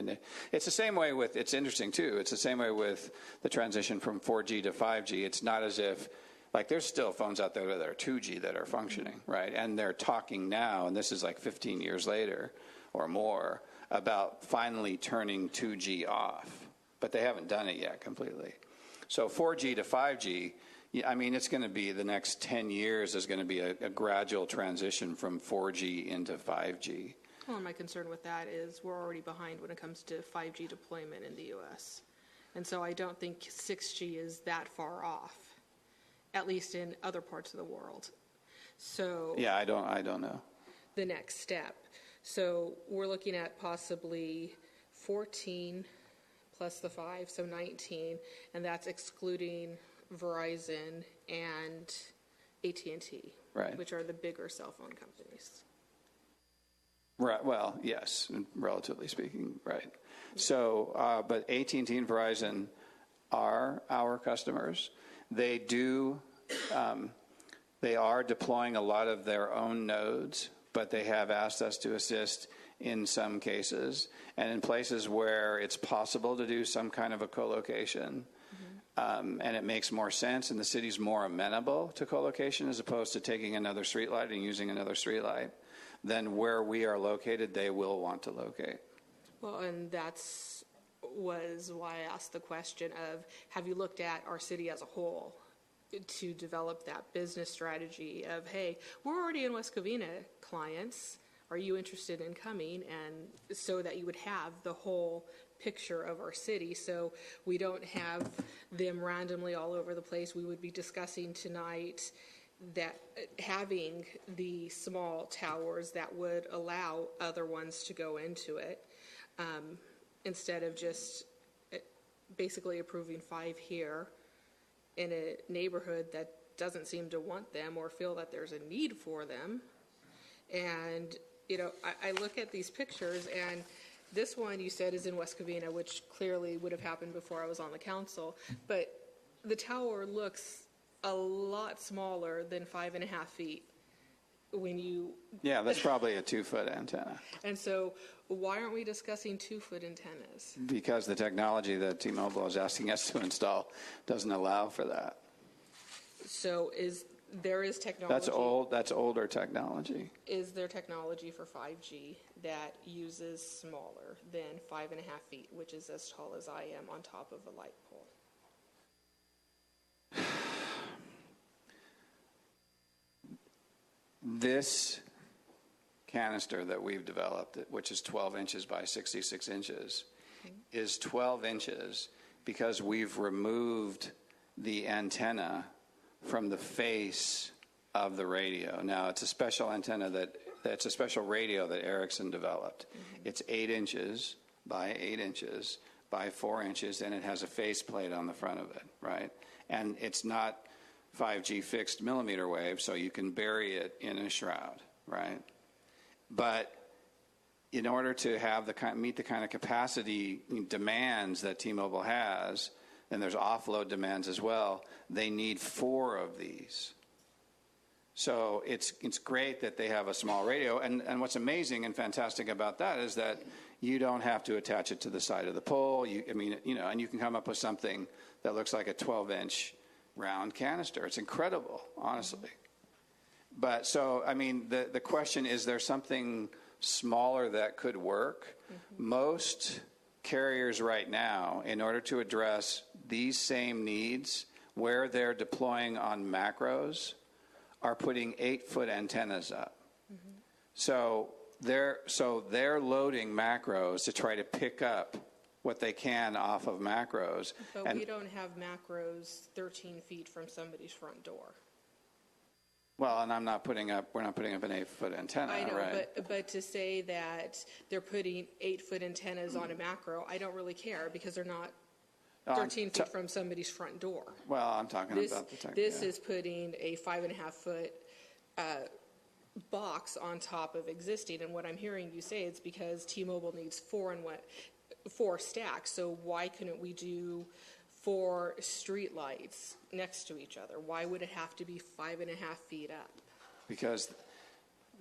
it's the same way with, it's interesting too, it's the same way with the transition from 4G to 5G. It's not as if, like, there's still phones out there that are 2G that are functioning, right? And they're talking now, and this is like 15 years later or more, about finally turning 2G off, but they haven't done it yet completely. So 4G to 5G, I mean, it's going to be the next 10 years is going to be a gradual transition from 4G into 5G. Well, my concern with that is we're already behind when it comes to 5G deployment in the U.S. And so I don't think 6G is that far off, at least in other parts of the world. So yeah, I don't know. The next step. So we're looking at possibly 14 plus the 5, so 19, and that's excluding Verizon and AT&T, right, which are the bigger cell phone companies. Right. Well, yes, relatively speaking, right. So, but AT&T and Verizon are our customers. They do. They are deploying a lot of their own nodes, but they have asked us to assist in some cases, and in places where it's possible to do some kind of a co-location, and it makes more sense, and the city's more amenable to co-location as opposed to taking another streetlight and using another streetlight, then where we are located, they will want to locate. Well, and was why I asked the question of, have you looked at our city as a whole to develop that business strategy of, hey, we're already in West Covina, clients, are you interested in coming? And so that you would have the whole picture of our city, so we don't have them randomly all over the place. We would be discussing tonight that having the small towers that would allow other ones to go into it, instead of just basically approving 5 here in a neighborhood that doesn't seem to want them or feel that there's a need for them. And, you know, I look at these pictures, and this one you said is in West Covina, which clearly would have happened before I was on the council, but the tower looks a lot smaller than 5.5 feet when you... Yeah, that's probably a 2-foot antenna. And so why aren't we discussing 2-foot antennas? Because the technology that T-Mobile is asking us to install doesn't allow for that. So there is technology... That's older technology. Is there technology for 5G that uses smaller than 5.5 feet, which is as tall as I am, on top of a light pole? This canister that we've developed, which is 12 inches by 66 inches, is 12 inches because we've removed the antenna from the face of the radio. Now, it's a special antenna that's a special radio that Ericsson developed. It's 8 inches by 8 inches by 4 inches, and it has a faceplate on the front of it, right? And it's not 5G fixed millimeter wave, so you can bury it in a shroud, right? But in order to have meet the kind of capacity demands that T-Mobile has, and there's offload demands as well, they need 4 of these. So it's great that they have a small radio, and what's amazing and fantastic about that is that you don't have to attach it to the side of the pole. And you can come up with something that looks like a 12-inch round canister. It's incredible, honestly. But so, I mean, the question is there something smaller that could work? Most carriers right now, in order to address these same needs, where they're deploying on macros, are putting 8-foot antennas up. So they're loading macros to try to pick up what they can off of macros. But we don't have macros 13 feet from somebody's front door. Well, and we're not putting up an 8-foot antenna, I know, right? but to say that they're putting 8-foot antennas on a macro, I don't really care because they're not 13 feet from somebody's front door. Well, I'm talking about the tech. This is putting a 5.5-foot box on top of existing. And what I'm hearing you say, it's because T-Mobile needs 4 stacks. So why couldn't we do 4 street lights next to each other? Why would it have to be 5.5 feet up? Because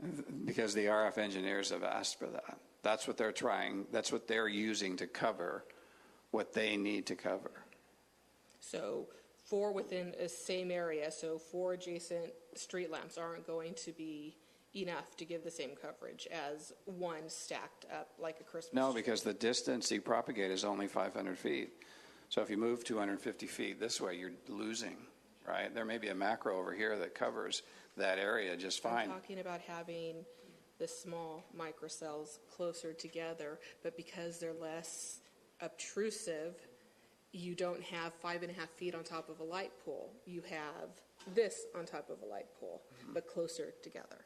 the RF engineers have asked for that. That's what they're trying, that's what they're using to cover what they need to cover. So 4 within a same area, so 4 adjacent street lamps aren't going to be enough to give the same coverage as 1 stacked up like a Christmas No, tree. because the distance you propagate is only 500 feet. So if you move 250 feet this way, you're losing, right? There may be a macro over here that covers that area just fine. I'm talking about having the small microcells closer together, but because they're less obtrusive, you don't have 5.5 feet on top of a light pole. You have this on top of a light pole, but closer together.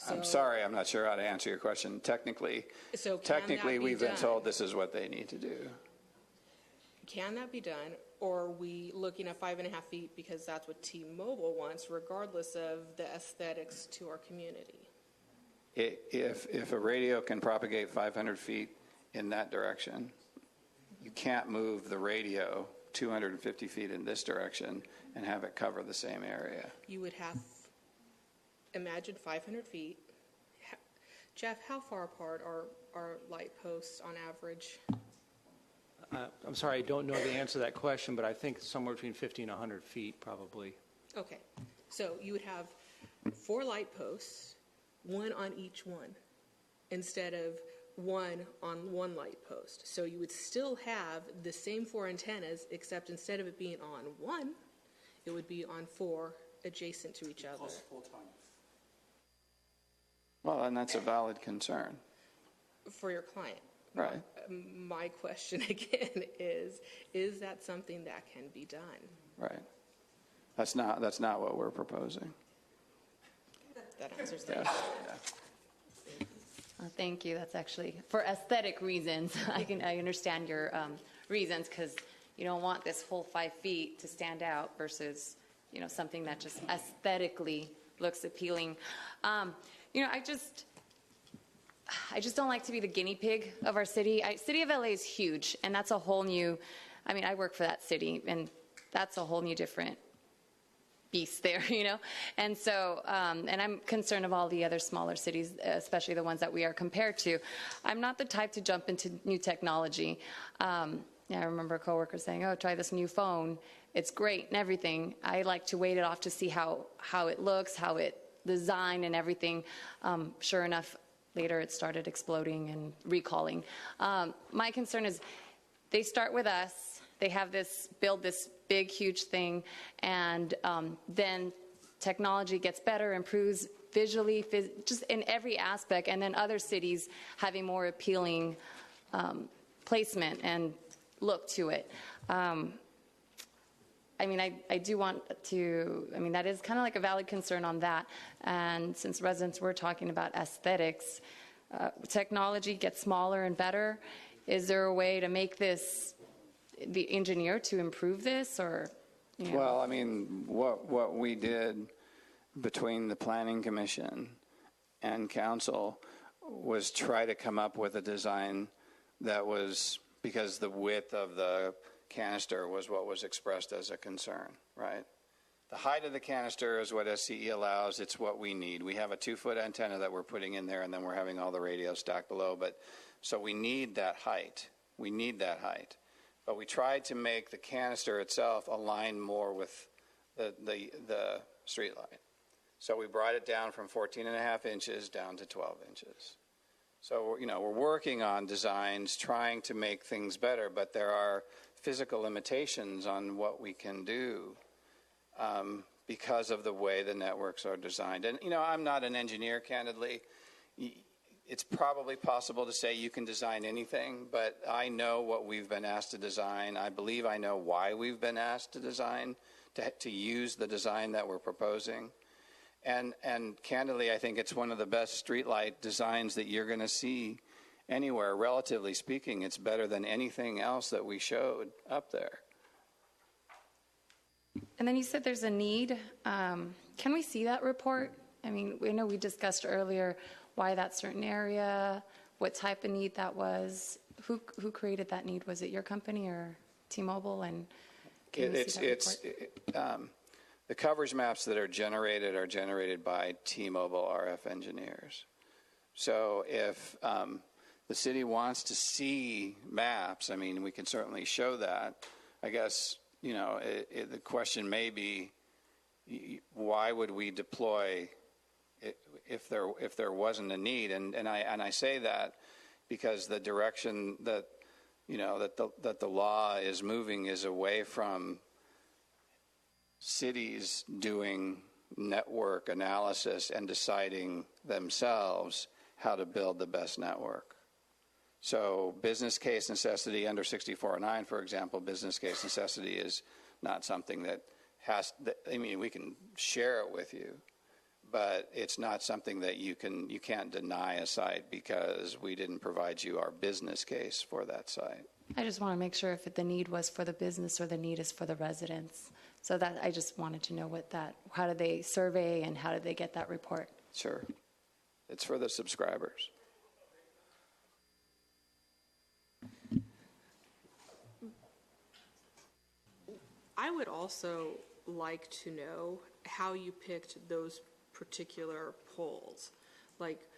I'm sorry, I'm not sure how to answer your question. Technically, So can that be we've been done? told this is what they need to do. Can that be done, or are we looking at 5.5 feet because that's what T-Mobile wants, regardless of the aesthetics to our community? If a radio can propagate 500 feet in that direction, you can't move the radio 250 feet in this direction and have it cover the same area. You would have, imagine 500 feet. Jeff, how far apart are light posts on average? I'm sorry, I don't know the answer to that question, but I think somewhere between 50 and 100 feet probably. Okay, so you would have 4 light posts, 1 on each one, instead of 1 on 1 light post. So you would still have the same 4 antennas, except instead of it being on 1, it would be on 4 adjacent to each other. Well, and that's a valid concern. For your client. Right. My question again is that something that can be done? Right. That's not what we're proposing. That answers Yeah. that. Thank you. That's actually for aesthetic reasons. I understand your reasons, because you don't want this whole 5 feet to stand out versus something that just aesthetically looks appealing. I just don't like to be the guinea pig of our city. City of LA is huge, and that's a whole new. I work for that city, and that's a whole new different beast there, And so, and I'm concerned of all the other smaller cities, especially the ones that we are compared to. I'm not the type to jump into new technology. I remember a coworker saying, "Oh, try this new phone. It's great and everything." I like to wait it off to see how it looks, how it designed and everything. Sure enough, later it started exploding and recalling. My concern is they start with us. They have build this big, huge thing, and then technology gets better, improves visually, just in every aspect, and then other cities having more appealing placement and look to it. I do want to, that is kind of like a valid concern on that. And since residents were talking about aesthetics, technology gets smaller and better. Is there a way to make this, the engineer to improve this, or? Well, what we did between the Planning Commission and Council was try to come up with a design that was, because the width of the canister was what was expressed as a concern, right? The height of the canister is what SCE allows. It's what we need. We have a 2-foot antenna that we're putting in there, and then we're having all the radios stacked below. So we need that height. We need that height. But we tried to make the canister itself align more with the street light. So we brought it down from 14.5 inches down to 12 inches. So, we're working on designs, trying to make things better, but there are physical limitations on what we can do because of the way the networks are designed. And, I'm not an engineer, candidly. It's probably possible to say you can design anything, but I know what we've been asked to design. I believe I know why we've been asked to design, to use the design that we're proposing. And candidly, I think it's one of the best streetlight designs that you're going to see anywhere. Relatively speaking, it's better than anything else that we showed up there. And then you said there's a need. Can we see that report? I mean, we know we discussed earlier why that certain area, what type of need that was. Who created that need? Was it your company or T-Mobile? And can we see that report? The coverage maps that are generated by T-Mobile RF engineers. So if the city wants to see maps, I mean, we can certainly show that. I guess, you know, the question may be, why would we deploy if there wasn't a need? And I say that because the direction that, you know, that the law is moving is away from cities doing network analysis and deciding themselves how to build the best network. So business case necessity under 6409, for example, business case necessity is not something that I mean, we can share it with you, but it's not something that you can't deny a site because we didn't provide you our business case for that site. I just want to make sure if the need was for the business or the need is for the residents. So that I just wanted to know how did they survey and how did they get that report? Sure. It's for the subscribers. I would also like to know how you picked those particular poles. Like,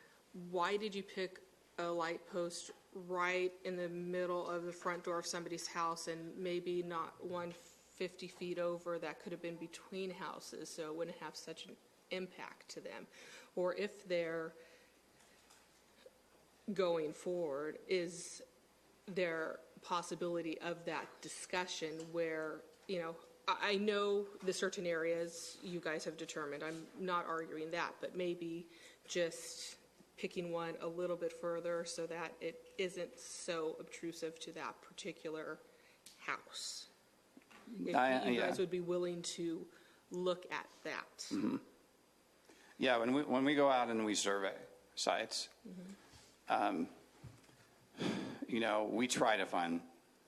why did you pick a light post right in the middle of the front door of somebody's house and maybe not 150 feet over that could have been between houses so it wouldn't have such an impact to them? Or if they're going forward, is there possibility of that discussion where, you know, I know the certain areas you guys have determined, I'm not arguing that, but maybe just picking one a little bit further so that it isn't so obtrusive to that particular house. If you guys would be willing to look at that. Mm-hmm. Yeah, when we go out and we survey sites, you know, we try to find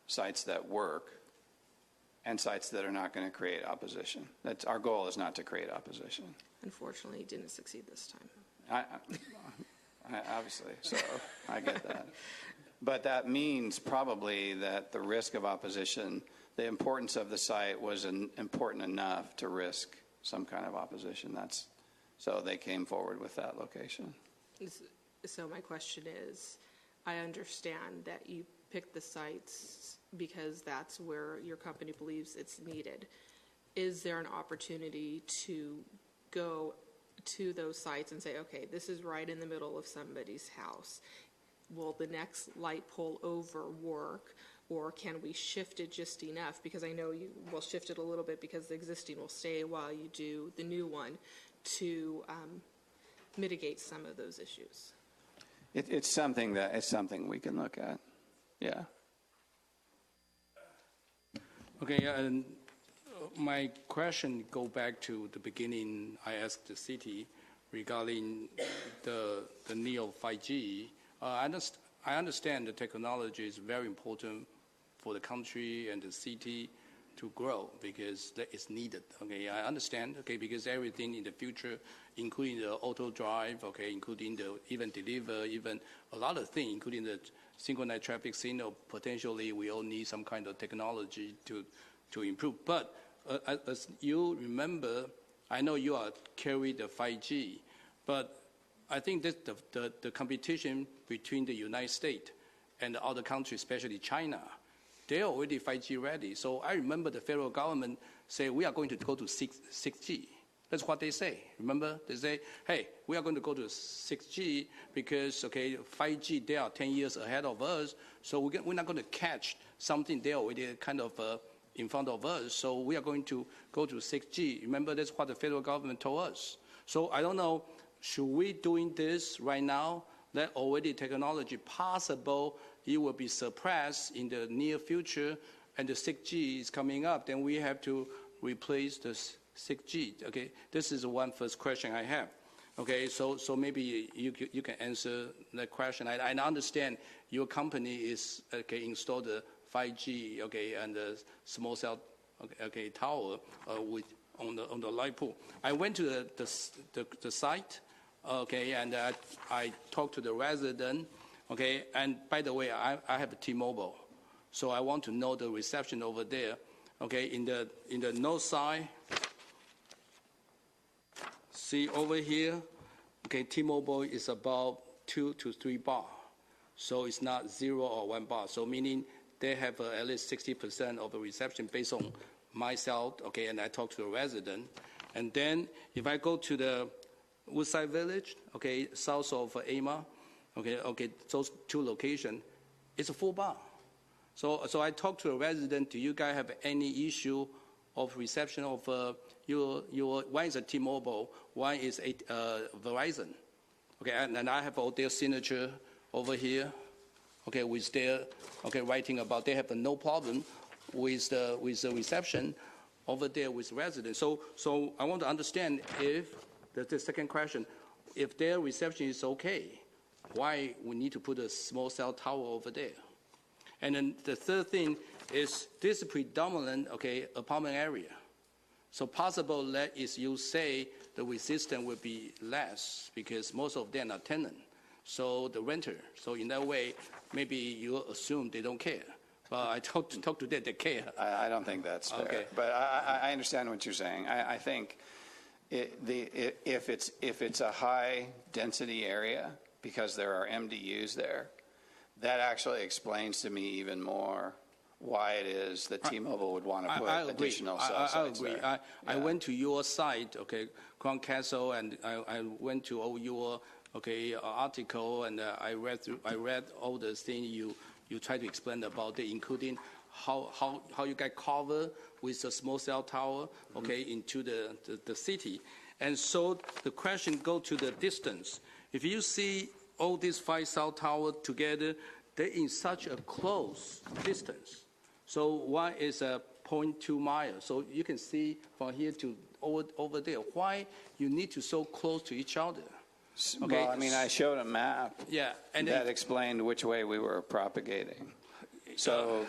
sites that work and sites that are not going to create opposition. That's our goal, is not to create opposition. Unfortunately, it didn't succeed this time. Obviously, so I get that. But that means probably that the risk of opposition, the importance of the site was important enough to risk some kind of opposition. So they came forward with that location. So my question is, I understand that you picked the sites because that's where your company believes it's needed. Is there an opportunity to go to those sites and say, okay, this is right in the middle of somebody's house? Will the next light pole over work, or can we shift it just enough? Because I know you will shift it a little bit because the existing will stay while you do the new one to mitigate some of those issues. It's something we can look at. Yeah. Okay, and my question go back to the beginning. I asked the city regarding the need of 5G. I understand the technology is very important for the country and the city to grow because that is needed. Okay, I understand. Okay, because everything in the future, including the auto drive, okay, including the even deliver, even a lot of things, including the synchronized traffic signal. Potentially, we all need some kind of technology to improve. But as you remember, I know you are carry the 5G, but I think that the competition between the United States and the other countries, especially China, they're already 5G ready. So I remember the federal government say, we are going to go to 6G. That's what they say. Remember? They say, hey, we are going to go to 6G because, okay, 5G, they are 10 years ahead of us, so we're not going to catch something they already kind of in front of us, so we are going to go to 6G. Remember, that's what the federal government told us. So I don't know, should we doing this right now? That already technology possible, it will be suppressed in the near future, and the 6G is coming up, then we have to replace the 6G. Okay, this is one first question I have. Okay, so maybe you can answer that question. I understand your company is installed the 5G, okay, and the small cell tower with on the light pole. I went to the site, okay, and I talked to the resident, okay. And by the way, I have a T-Mobile, so I want to know the reception over there, okay. In the north side, see over here, okay. T-Mobile is about 2 to 3 bar, so it's not 0 or 1 bar. So meaning they have at least 60% of the reception based on myself, okay, and I talk to the resident. And then if I go to the Woodside Village, okay, south of AMA, okay, those 2 locations, it's a 4 bar. So I talked to the resident, do you guys have any issue of reception of your one is a T-Mobile, one is Verizon, okay, and I have all their signature over here, okay, with their, okay, writing about they have no problem with the reception over there with residents. So I want to understand if the second question, if their reception is okay, why we need to put a small cell tower over there? And then the third thing is this predominant, okay, apartment area. So possible that is you say the resistance will be less because most of them are tenant. So the renter. So in that way, maybe you assume they don't care. But I talk to them, they care. I don't think that's fair. Okay. But I understand what you're saying. I think if it's a high density area because there are MDUs there, that actually explains to me even more why it is that T-Mobile would want to put additional cell sites there. I agree. I went to your site, okay, Crown Castle, and I went to all your article, and I read all the things you try to explain about it, including how you get cover with a small cell tower, okay, into the city. And so the question goes to the distance. If you see all these 5 cell towers together, they're in such a close distance. So one is a 0.2 miles. So you can see from here to over there. Why you need to so close to each other? Okay. Well, I mean, I showed a map and that explained which way we were propagating. So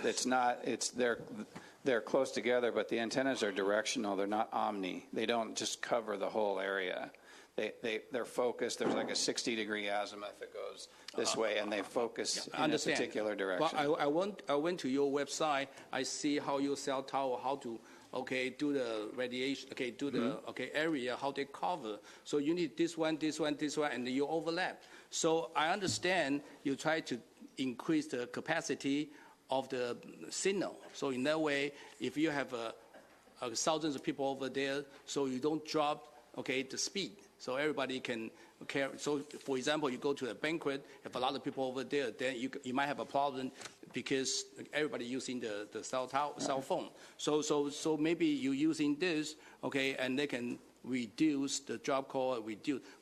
they're close together, but the antennas are directional. They're not omni. They don't just cover the whole area. They're focused. There's like a 60-degree azimuth that goes this way, and they focus in a particular direction. Well, I went to your website. I see how you cell tower, how to do the radiation, do the area, how they cover. So you need this one, and you overlap. So I understand you try to increase the capacity of the signal. So in that way, if you have thousands of people over there, so you don't drop the speed. So everybody can carry. So for example, you go to a banquet, if a lot of people over there, then you might have a problem because everybody using the cell phone. So maybe you're using this, and they can reduce the drop call,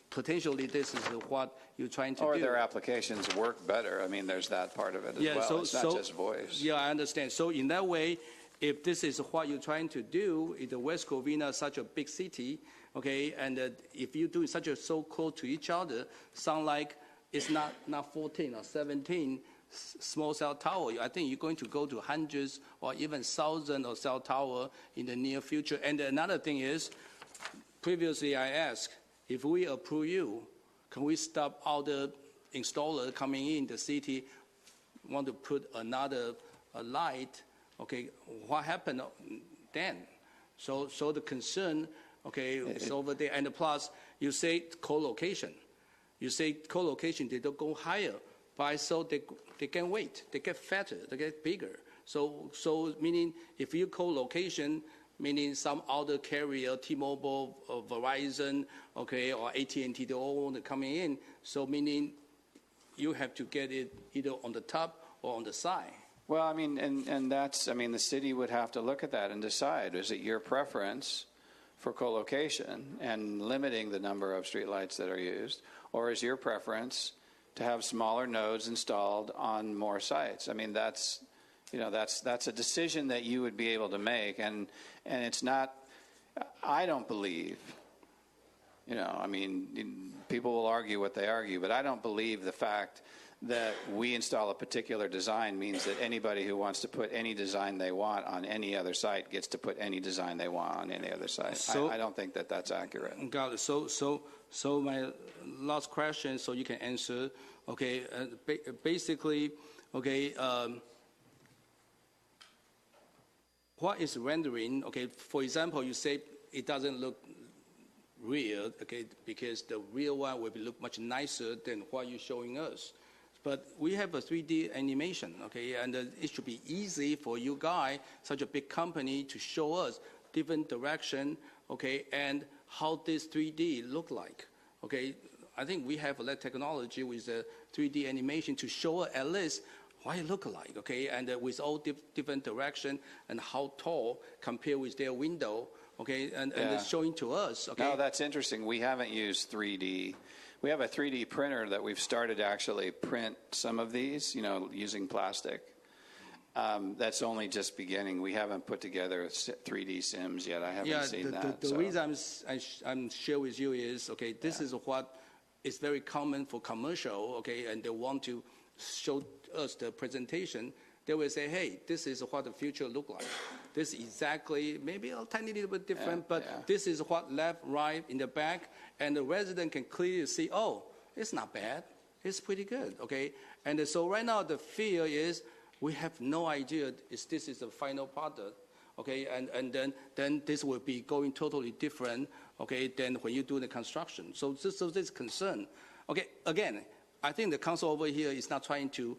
potentially this is what you're trying to do. Or their applications work better. I mean, there's that part of it as well. It's not just voice. Yeah, I understand. So in that way, if this is what you're trying to do, in the West Covina, such a big city, and if you do such a so close to each other, sound like it's not 14 or 17 small cell tower. I think you're going to go to hundreds or even thousands of cell tower in the near future. And another thing is, previously I asked, if we approve you, can we stop all the installers coming in the city, want to put another light? What happened then? So the concern, is over there. And plus, you say co-location. You say co-location, they don't go higher, but so they can wait. They get fatter, they get bigger. So meaning if you co-location, meaning some other carrier, T-Mobile, or Verizon, or AT&T, they all want to come in. So meaning you have to get it either on the top or on the side. Well, I mean, and that's, the city would have to look at that and decide, is it your preference for co-location and limiting the number of streetlights that are used, or is your preference to have smaller nodes installed on more sites? I mean, that's a decision that you would be able to make, and it's not, I don't believe, people will argue what they argue, but I don't believe the fact that we install a particular design means that anybody who wants to put any design they want on any other site gets to put any design they want on any other site. So- I don't think that that's accurate. Got it. So my last question, so you can answer. Okay, basically, okay, what is rendering? Okay, for example, you say it doesn't look real. Okay, because the real one will look much nicer than what you're showing us. But we have a 3D animation. Okay, and it should be easy for you guys, such a big company, to show us different direction. Okay, and how this 3D look like. Okay, I think we have that technology with a 3D animation to show at least what it look like. Okay, and with all different direction and how tall compared with their window. Okay, and it's showing to us. Okay. No, that's interesting. We haven't used 3D. We have a 3D printer that we've started to actually print some of these, using plastic. That's only just beginning. We haven't put together 3D sims yet. I haven't seen that. The reason I'm share with you is, okay, this is what is very common for commercial, okay, and they want to show us the presentation. They will say, hey, this is what the future look like. This is exactly, maybe a tiny little bit different, but this is what left, right, in the back, and the resident can clearly see, oh, it's not bad. It's pretty good, okay? And so right now the fear is, we have no idea if this is the final product, okay? And then this will be going totally different, okay, than when you do the construction. So this concern. Okay, again, I think the council over here is not trying to,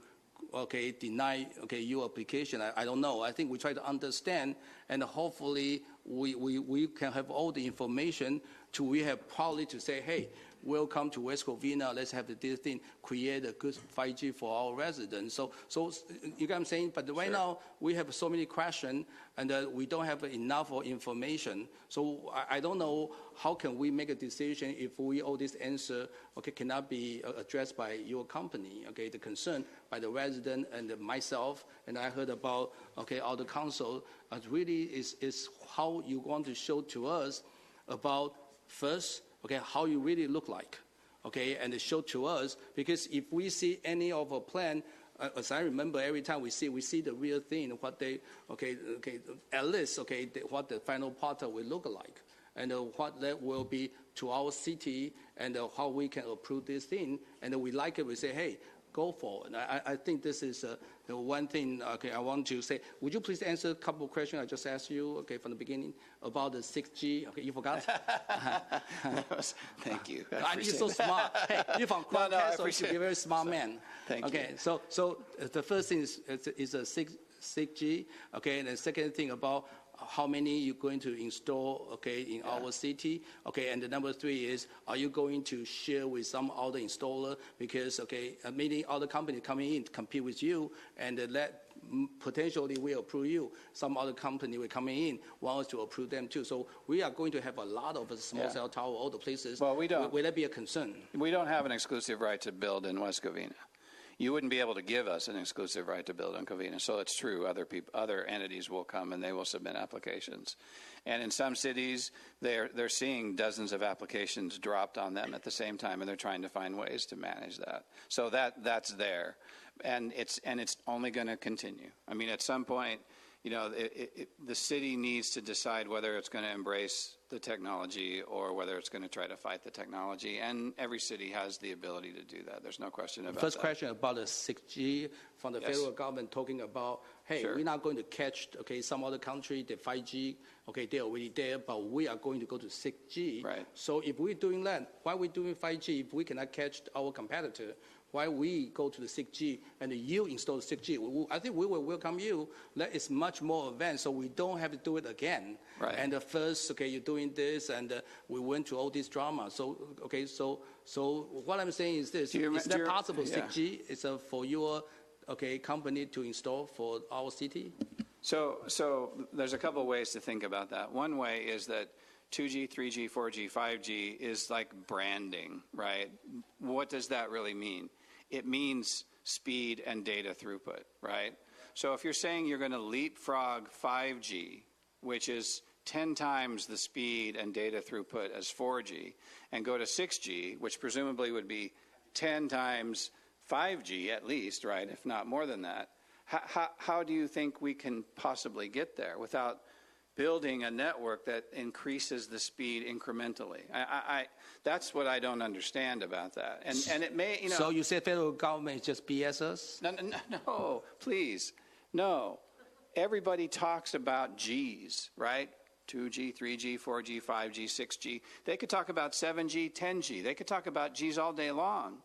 okay, deny, okay, your application. I don't know. I think we try to understand, and hopefully we can have all the information we have probably to say, hey, welcome to West Covina. Let's have this thing create a good 5G for our residents. So you get what I'm saying? But right now we have so many questions, and we don't have enough information. So I don't know how can we make a decision if all this answer, okay, cannot be addressed by your company. Okay, the concern by the resident and myself, and I heard about, okay, all the council. Really is how you want to show to us about first, okay, how you really look like, okay, and show to us, because if we see any of a plan, as I remember, every time we see the real thing, what they, okay, at least, okay, what the final product will look like, and what that will be to our city, and how we can approve this thing, and we like it, we say, hey, go for it. I think this is the one thing, okay, I want to say. Would you please answer a couple of questions I just asked you, okay, from the beginning about the 6G? Okay, you forgot? Thank you. You're so smart. Hey, you're from Crown Castle, you should be a very smart man. Thank you. Okay, so the first thing is a 6G, okay, and the second thing about how many you're going to install, okay, in our city, okay, and the number 3 is, are you going to share with some other installer, because, okay, many other companies coming in to compete with you, and that potentially will approve you. Some other company will come in, want us to approve them too. So we are going to have a lot of small cell tower, all the places. Well, we don't. Will that be a concern? We don't have an exclusive right to build in West Covina. You wouldn't be able to give us an exclusive right to build in Covina. So it's true, other entities will come and they will submit applications. And in some cities, they're seeing dozens of applications dropped on them at the same time, and they're trying to find ways to manage that. So that's there, and it's only going to continue. I mean, at some point, the city needs to decide whether it's going to embrace the technology or whether it's going to try to fight the technology. And every city has the ability to do that. There's no question about that. First question about the 6G from the federal government talking about, hey, we're not going to catch, okay, some other country, the 5G, okay, they're already there, but we are going to go to 6G. Right. So if we're doing that, why are we doing 5G if we cannot catch our competitor? Why we go to the 6G and you install the 6G? I think we will welcome you. That is much more advanced, so we don't have to do it again. Right. And first, okay, you're doing this, and we went through all this drama. So, okay, so what I'm saying is this: is that possible? 6G is for your company to install for our city? So there's a couple of ways to think about that. One way is that 2G, 3G, 4G, 5G is like branding, right? What does that really mean? It means speed and data throughput, right? So if you're saying you're going to leapfrog 5G, which is 10 times the speed and data throughput as 4G, and go to 6G, which presumably would be 10 times 5G at least, right, if not more than that. How do you think we can possibly get there without building a network that increases the speed incrementally? That's what I don't understand about that. And it may, So you say federal government is just BS us? No, please, no. Everybody talks about Gs, right? 2G, 3G, 4G, 5G, 6G. They could talk about 7G, 10G. They could talk about Gs all day long.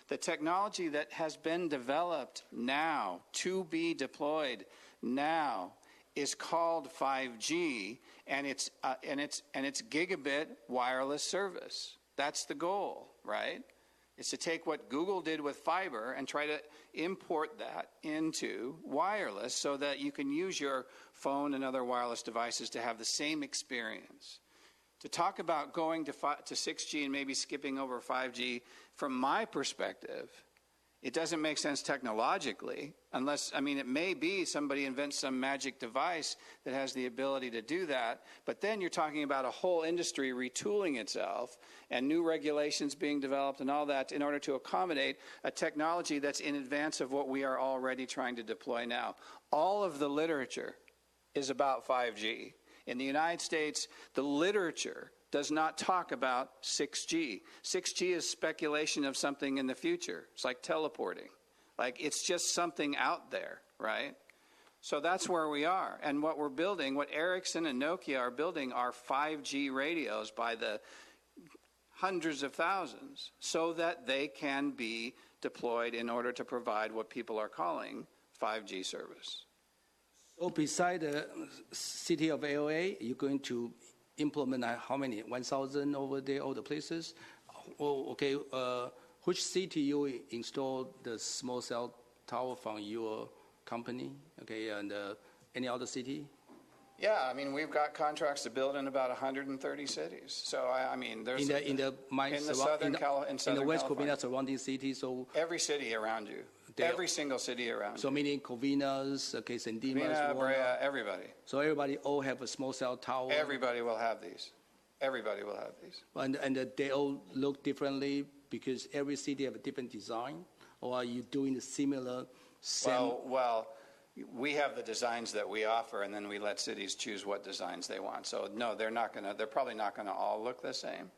The technology that has been developed now to be deployed now is called 5G, and it's gigabit wireless service. That's the goal, right? It's to take what Google did with fiber and try to import that into wireless so that you can use your phone and other wireless devices to have the same experience. To talk about going to 6G and maybe skipping over 5G, from my perspective, it doesn't make sense technologically unless, it may be somebody invents some magic device that has the ability to do that, but then you're talking about a whole industry retooling itself and new regulations being developed and all that in order to accommodate a technology that's in advance of what we are already trying to deploy now. All of the literature is about 5G. In the United States, the literature does not talk about 6G. 6G is speculation of something in the future. It's like teleporting. Like, it's just something out there, right? So that's where we are. And what we're building, what Ericsson and Nokia are building, are 5G radios by the hundreds of thousands so that they can be deployed in order to provide what people are calling 5G service. So beside the city of LA, you're going to implement how many? 1,000 over there, all the places? Oh, okay. Which city you install the small cell tower from your company? Okay, and any other city? Yeah, we've got contracts to build in about 130 cities. So there's in the West Covina surrounding cities. So every city around you. Every single city around you. So meaning Covinas, okay, Sendimas, Covina, Brea, everybody. So everybody all have a small cell tower? Everybody will have these. Everybody will have these. And they all look differently because every city have a different design? Or are you doing the similar same? Well, we have the designs that we offer, and then we let cities choose what designs they want. So no, they're probably not going to all look the same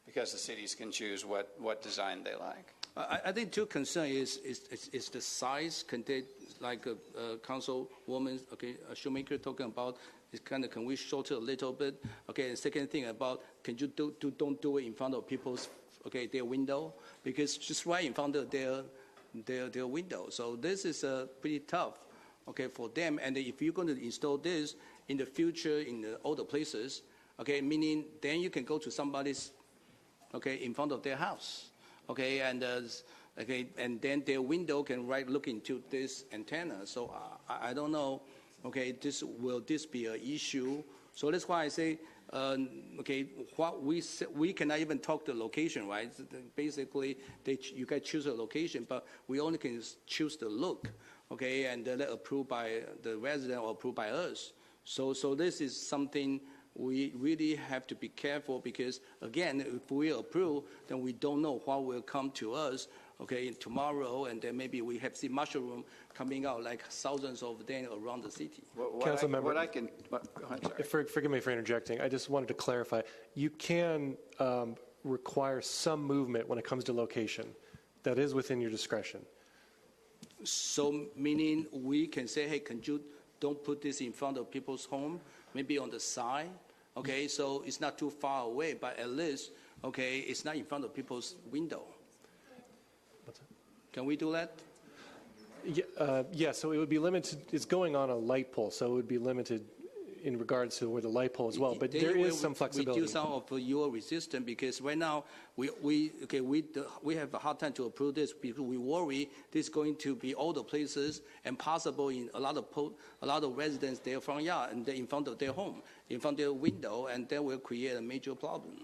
because the cities can choose what design they like. I think two concern is the size. Can they, like a councilwoman, okay, a Shoemaker talking about, is can we shorten a little bit? Okay, and second thing about, can you don't do it in front of people's, their window, because just right in front of their window. So this is pretty tough, for them. And if you're going to install this in the future in all the places, meaning then you can go to somebody's, in front of their house. And then their window can look into this antenna. So I don't know. Will this be an issue? So that's why I say, what we cannot even talk the location, right? Basically, you guys choose a location, but we only can choose the look, and let approved by the resident or approved by us. So this is something we really have to be careful because, again, if we approve, then we don't know what will come to us, tomorrow, and then maybe we have seen mushroom coming out like thousands of them around the city. Forgive me for interjecting. I just wanted to clarify. You can require some movement when it comes to location. That is within your discretion. So meaning we can say, hey, can you don't put this in front of people's home, maybe on the side, so it's not too far away, but at least, it's not in front of people's window. Can we do that? Yeah, so it would be limited. It's going on a light pole, so it would be limited in regards to where the light pole as well. But there is some flexibility. Reduce some of your resistance because right now we have a hard time to approve this because we worry this is going to be all the places and possible in a lot of residents their front yard and in front of their home, in front of their window, and that will create a major problem.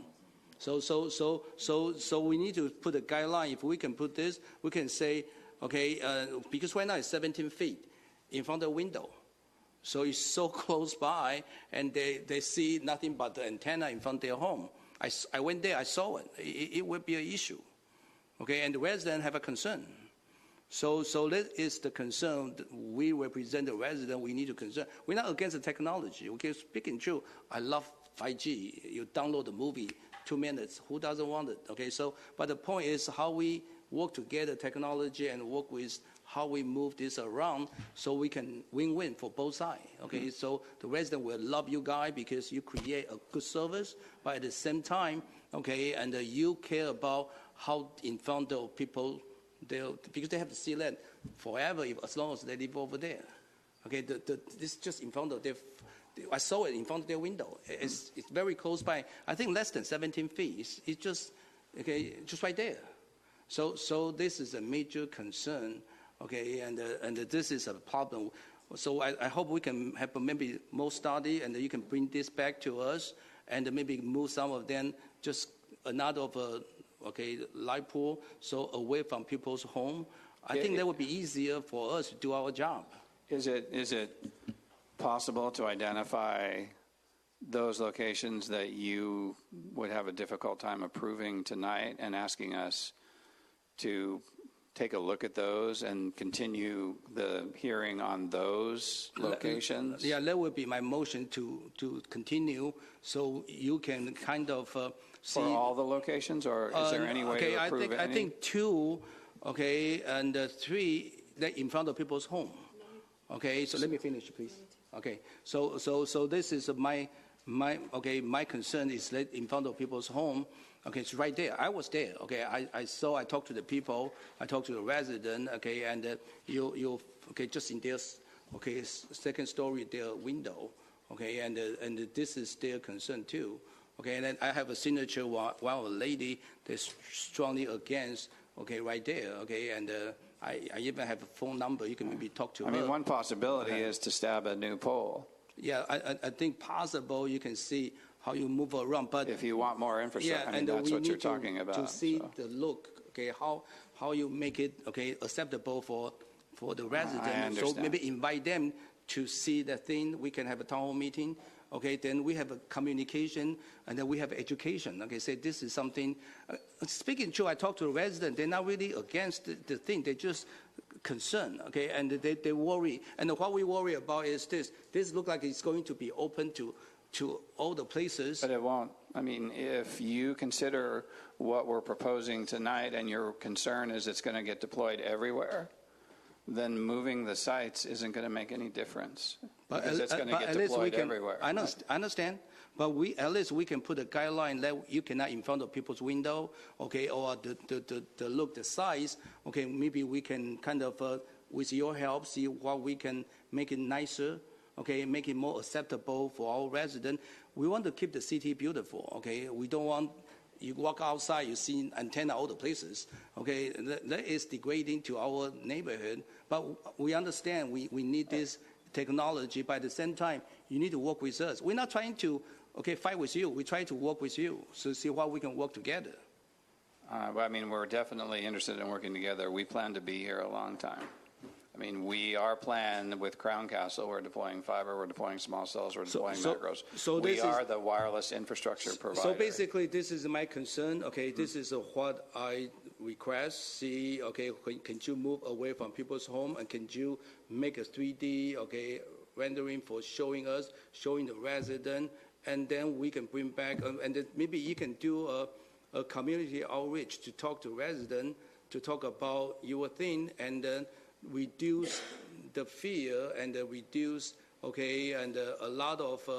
So we need to put a guideline. If we can put this, we can say, because right now it's 17 feet in front of the window. So it's so close by, and they see nothing but the antenna in front of their home. I went there, I saw it. It would be an issue. okay, and the residents have a concern. So that is the concern that we represent the resident. We need to concern. We're not against the technology. Okay, speaking true, I love 5G. You download the movie, 2 minutes. Who doesn't want it? Okay, so but the point is how we work together, technology, and work with how we move this around so we can win-win for both sides. Okay, so the resident will love you guys because you create a good service, but at the same time, okay, and you care about how in front of people. Because they have to see that forever as long as they live over there. Okay, this is just in front of their. I saw it in front of their window. It's very close by. I think less than 17 feet. It's just just right there. So this is a major concern. Okay, and this is a problem. So I hope we can have maybe more study, and you can bring this back to us, and maybe move some of them just another of a. Okay, light pool, so away from people's home. I think that would be easier for us to do our job. Is it possible to identify those locations that you would have a difficult time approving tonight and asking us to take a look at those and continue the hearing on those locations? Yeah, that would be my motion to continue so you can kind of see. For all the locations, or is there any way to approve any? I think 2, okay, and 3 that in front of people's home. Okay, so let me finish, please. Okay, so this is my concern is that in front of people's home. Okay, it's right there. I was there. Okay, I talked to the people. I talked to the resident. Okay, and you just in their second story their window. Okay, and this is their concern too. Okay, and then I have a signature while a lady that's strongly against. Okay, right there. Okay, and I even have a phone number. You can maybe talk to her. I mean, one possibility is to stab a new pole. Yeah, I think possible. You can see how you move around, but if you want more infrastructure, yeah, I mean, that's what you're talking about. To see the look, okay, how you make it acceptable for the residents. So maybe invite them to see the thing. We can have a town hall meeting. Okay, then we have a communication, and then we have education. Okay, say this is something. Speaking true, I talk to the residents. They're not really against the thing. They're just concerned. Okay, and they worry. And what we worry about is this. This looks like it's going to be open to all the places. But it won't. I mean, if you consider what we're proposing tonight and your concern is it's going to get deployed everywhere, then moving the sites isn't going to make any difference. Because it's going to get deployed everywhere. I understand. But at least we can put a guideline that you cannot in front of people's window, okay, or the size, okay, maybe we can kind of, with your help, see what we can make it nicer, okay, make it more acceptable for our residents. We want to keep the city beautiful, okay? We don't want, you walk outside, you see antenna all the places, okay? That is degrading to our neighborhood. But we understand we need this technology, but at the same time, you need to work with us. We're not trying to, fight with you. We try to work with you to see how we can work together. Well, I mean, we're definitely interested in working together. We plan to be here a long time. I mean, our plan with Crown Castle, we're deploying fiber, we're deploying small cells, we're deploying macros. So we are the wireless infrastructure provider. So basically, this is my concern. Okay, this is what I request. See, okay, can you move away from people's home, and can you make a 3D, rendering for showing the resident, and then we can bring back, and then maybe you can do a community outreach to talk to residents, to talk about your thing, and then reduce the fear and reduce, and a lot of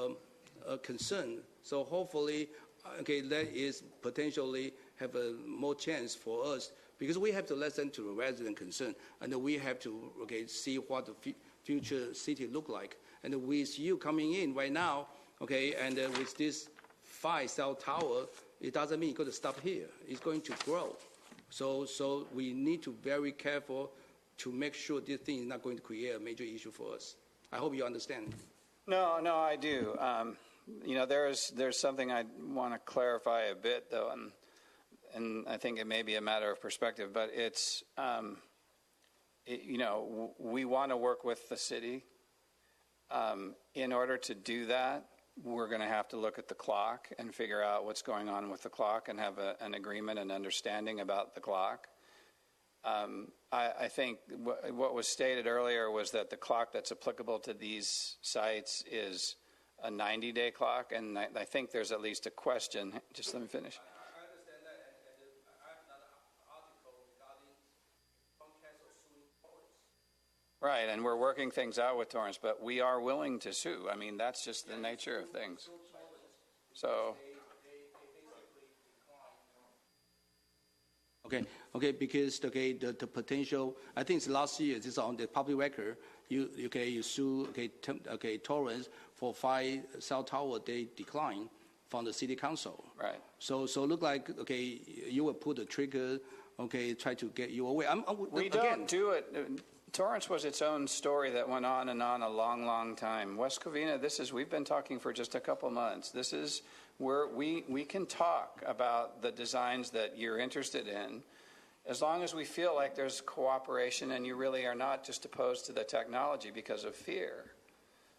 concern. So hopefully, that is potentially have a more chance for us, because we have to listen to the resident concern, and we have to see what the future city look like. And with you coming in right now, and with this 5-cell tower, it doesn't mean it's going to stop here. It's going to grow. So we need to be very careful to make sure this thing is not going to create a major issue for us. I hope you understand. No, I do. There's something I want to clarify a bit, though, and I think it may be a matter of perspective, but it's, we want to work with the city. In order to do that, we're going to have to look at the clock and figure out what's going on with the clock and have an agreement and understanding about the clock. I think what was stated earlier was that the clock that's applicable to these sites is a 90-day clock, and I think there's at least a question. Just let me finish. I understand that, and I have another article regarding Comcast suing Torrance. Right, and we're working things out with Torrance, but we are willing to sue. I mean, that's just the nature of things. So. Okay, because the potential, I think it's last year, this is on the public record, you sue Torrance for 5 cell tower they declined from the city council. Right. So look like you will pull the trigger, try to get you away. We don't do it. Torrance was its own story that went on and on a long, long time. West Covina, we've been talking for just a couple months. This is where we can talk about the designs that you're interested in, as long as we feel like there's cooperation and you really are not just opposed to the technology because of fear.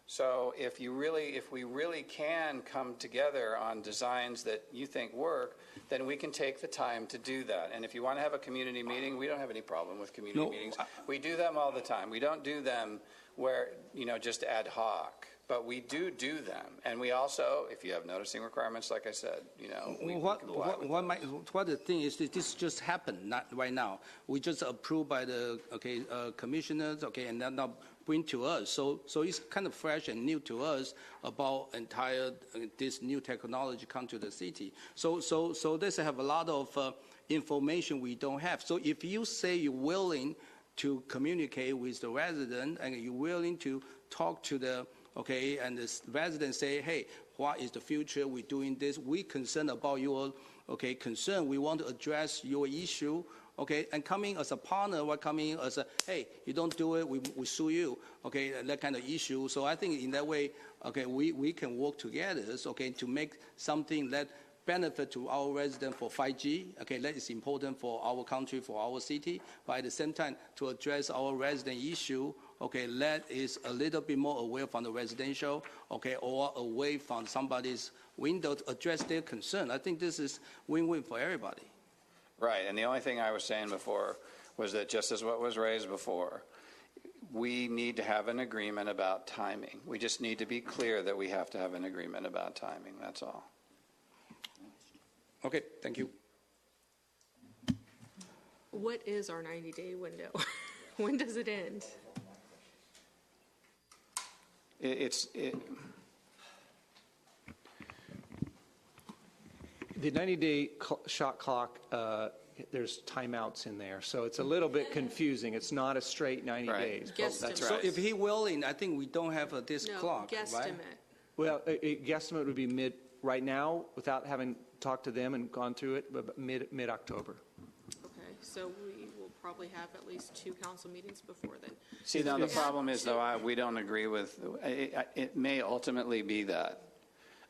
So if we really can come together on designs that you think work, then we can take the time to do that. And if you want to have a community meeting, we don't have any problem with community meetings. We do them all the time. We don't do them where, just ad hoc. But we do them, and we also, if you have noticing requirements, like I said, we comply with them. What the thing is, this just happened not right now. We just approved by the commissioners, and then now bring to us. So it's kind of fresh and new to us about entire this new technology come to the city. So this have a lot of information we don't have. So if you say you're willing to communicate with the resident and you're willing to talk to the and the residents say, hey, what is the future? We're doing this. We're concerned about your, concern. We want to address your issue, and coming as a partner, we're coming as a, hey, you don't do it, we sue you, that kind of issue. So I think in that way, we can work together, to make something that benefit to our residents for 5G, that is important for our country, for our city, but at the same time, to address our resident issue, that is a little bit more away from the residential, or away from somebody's window to address their concern. I think this is win-win for everybody. Right, and the only thing I was saying before was that just as what was raised before, we need to have an agreement about timing. We just need to be clear that we have to have an agreement about timing, that's all. Okay, thank you. What is our 90-day window? When does it end? The 90-day shot clock, there's timeouts in there, so it's a little bit confusing. It's not a straight 90 days. Guesstimate. That's right. So if he willing, I think we don't have this clock, guesstimate. right? Well, a guesstimate would be right now, without having talked to them and gone through it, but mid-October. Okay, so we will probably have at least 2 council meetings before then. See, now the problem is, though, we don't agree with, it may ultimately be that,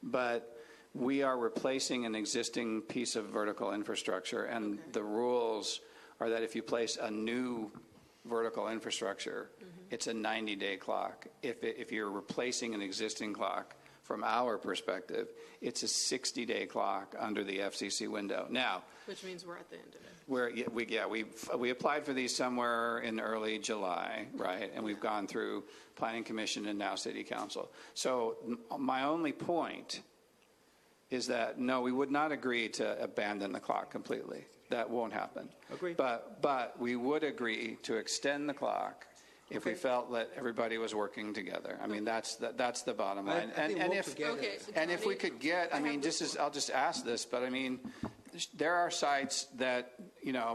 but we are replacing an existing piece of vertical infrastructure, and the rules are that if you place a new vertical infrastructure, it's a 90-day clock. If you're replacing an existing clock, from our perspective, it's a 60-day clock under the FCC window. Now, which means we're at the end of it. We applied for these somewhere in early July, right? And we've gone through Planning Commission and now City Council. So my only point is that, no, we would not agree to abandon the clock completely. That won't happen. Agreed. But we would agree to extend the clock if we felt that everybody was working together. I mean, that's the bottom line. And if we could get, I'll just ask this, but I mean, there are sites that,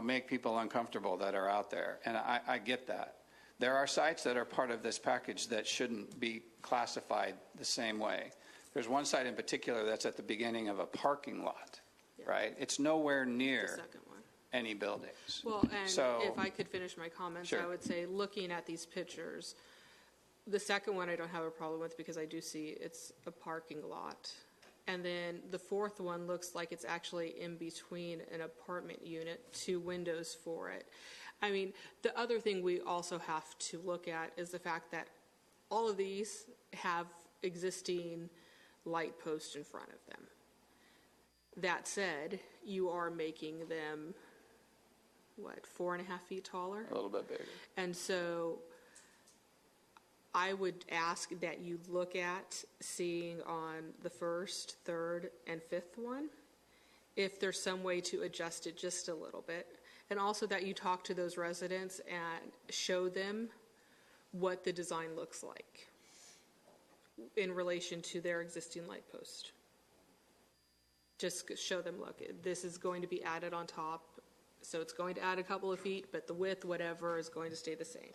make people uncomfortable that are out there, and I get that. There are sites that are part of this package that shouldn't be classified the same way. There's one site in particular that's at the beginning of a parking lot, right? It's nowhere near any buildings. Well, and if I could finish my comments, I would say, looking at these pictures, the second one I don't have a problem with because I do see it's a parking lot. And then the fourth one looks like it's actually in between an apartment unit, 2 windows for it. I mean, the other thing we also have to look at is the fact that all of these have existing light post in front of them. That said, you are making them, 4.5 feet taller? A little bit bigger. And so I would ask that you look at seeing on the first, third, and fifth one, if there's some way to adjust it just a little bit. And also that you talk to those residents and show them what the design looks like in relation to their existing light post. Just show them, look, this is going to be added on top, so it's going to add a couple of feet, but the width, whatever, is going to stay the same.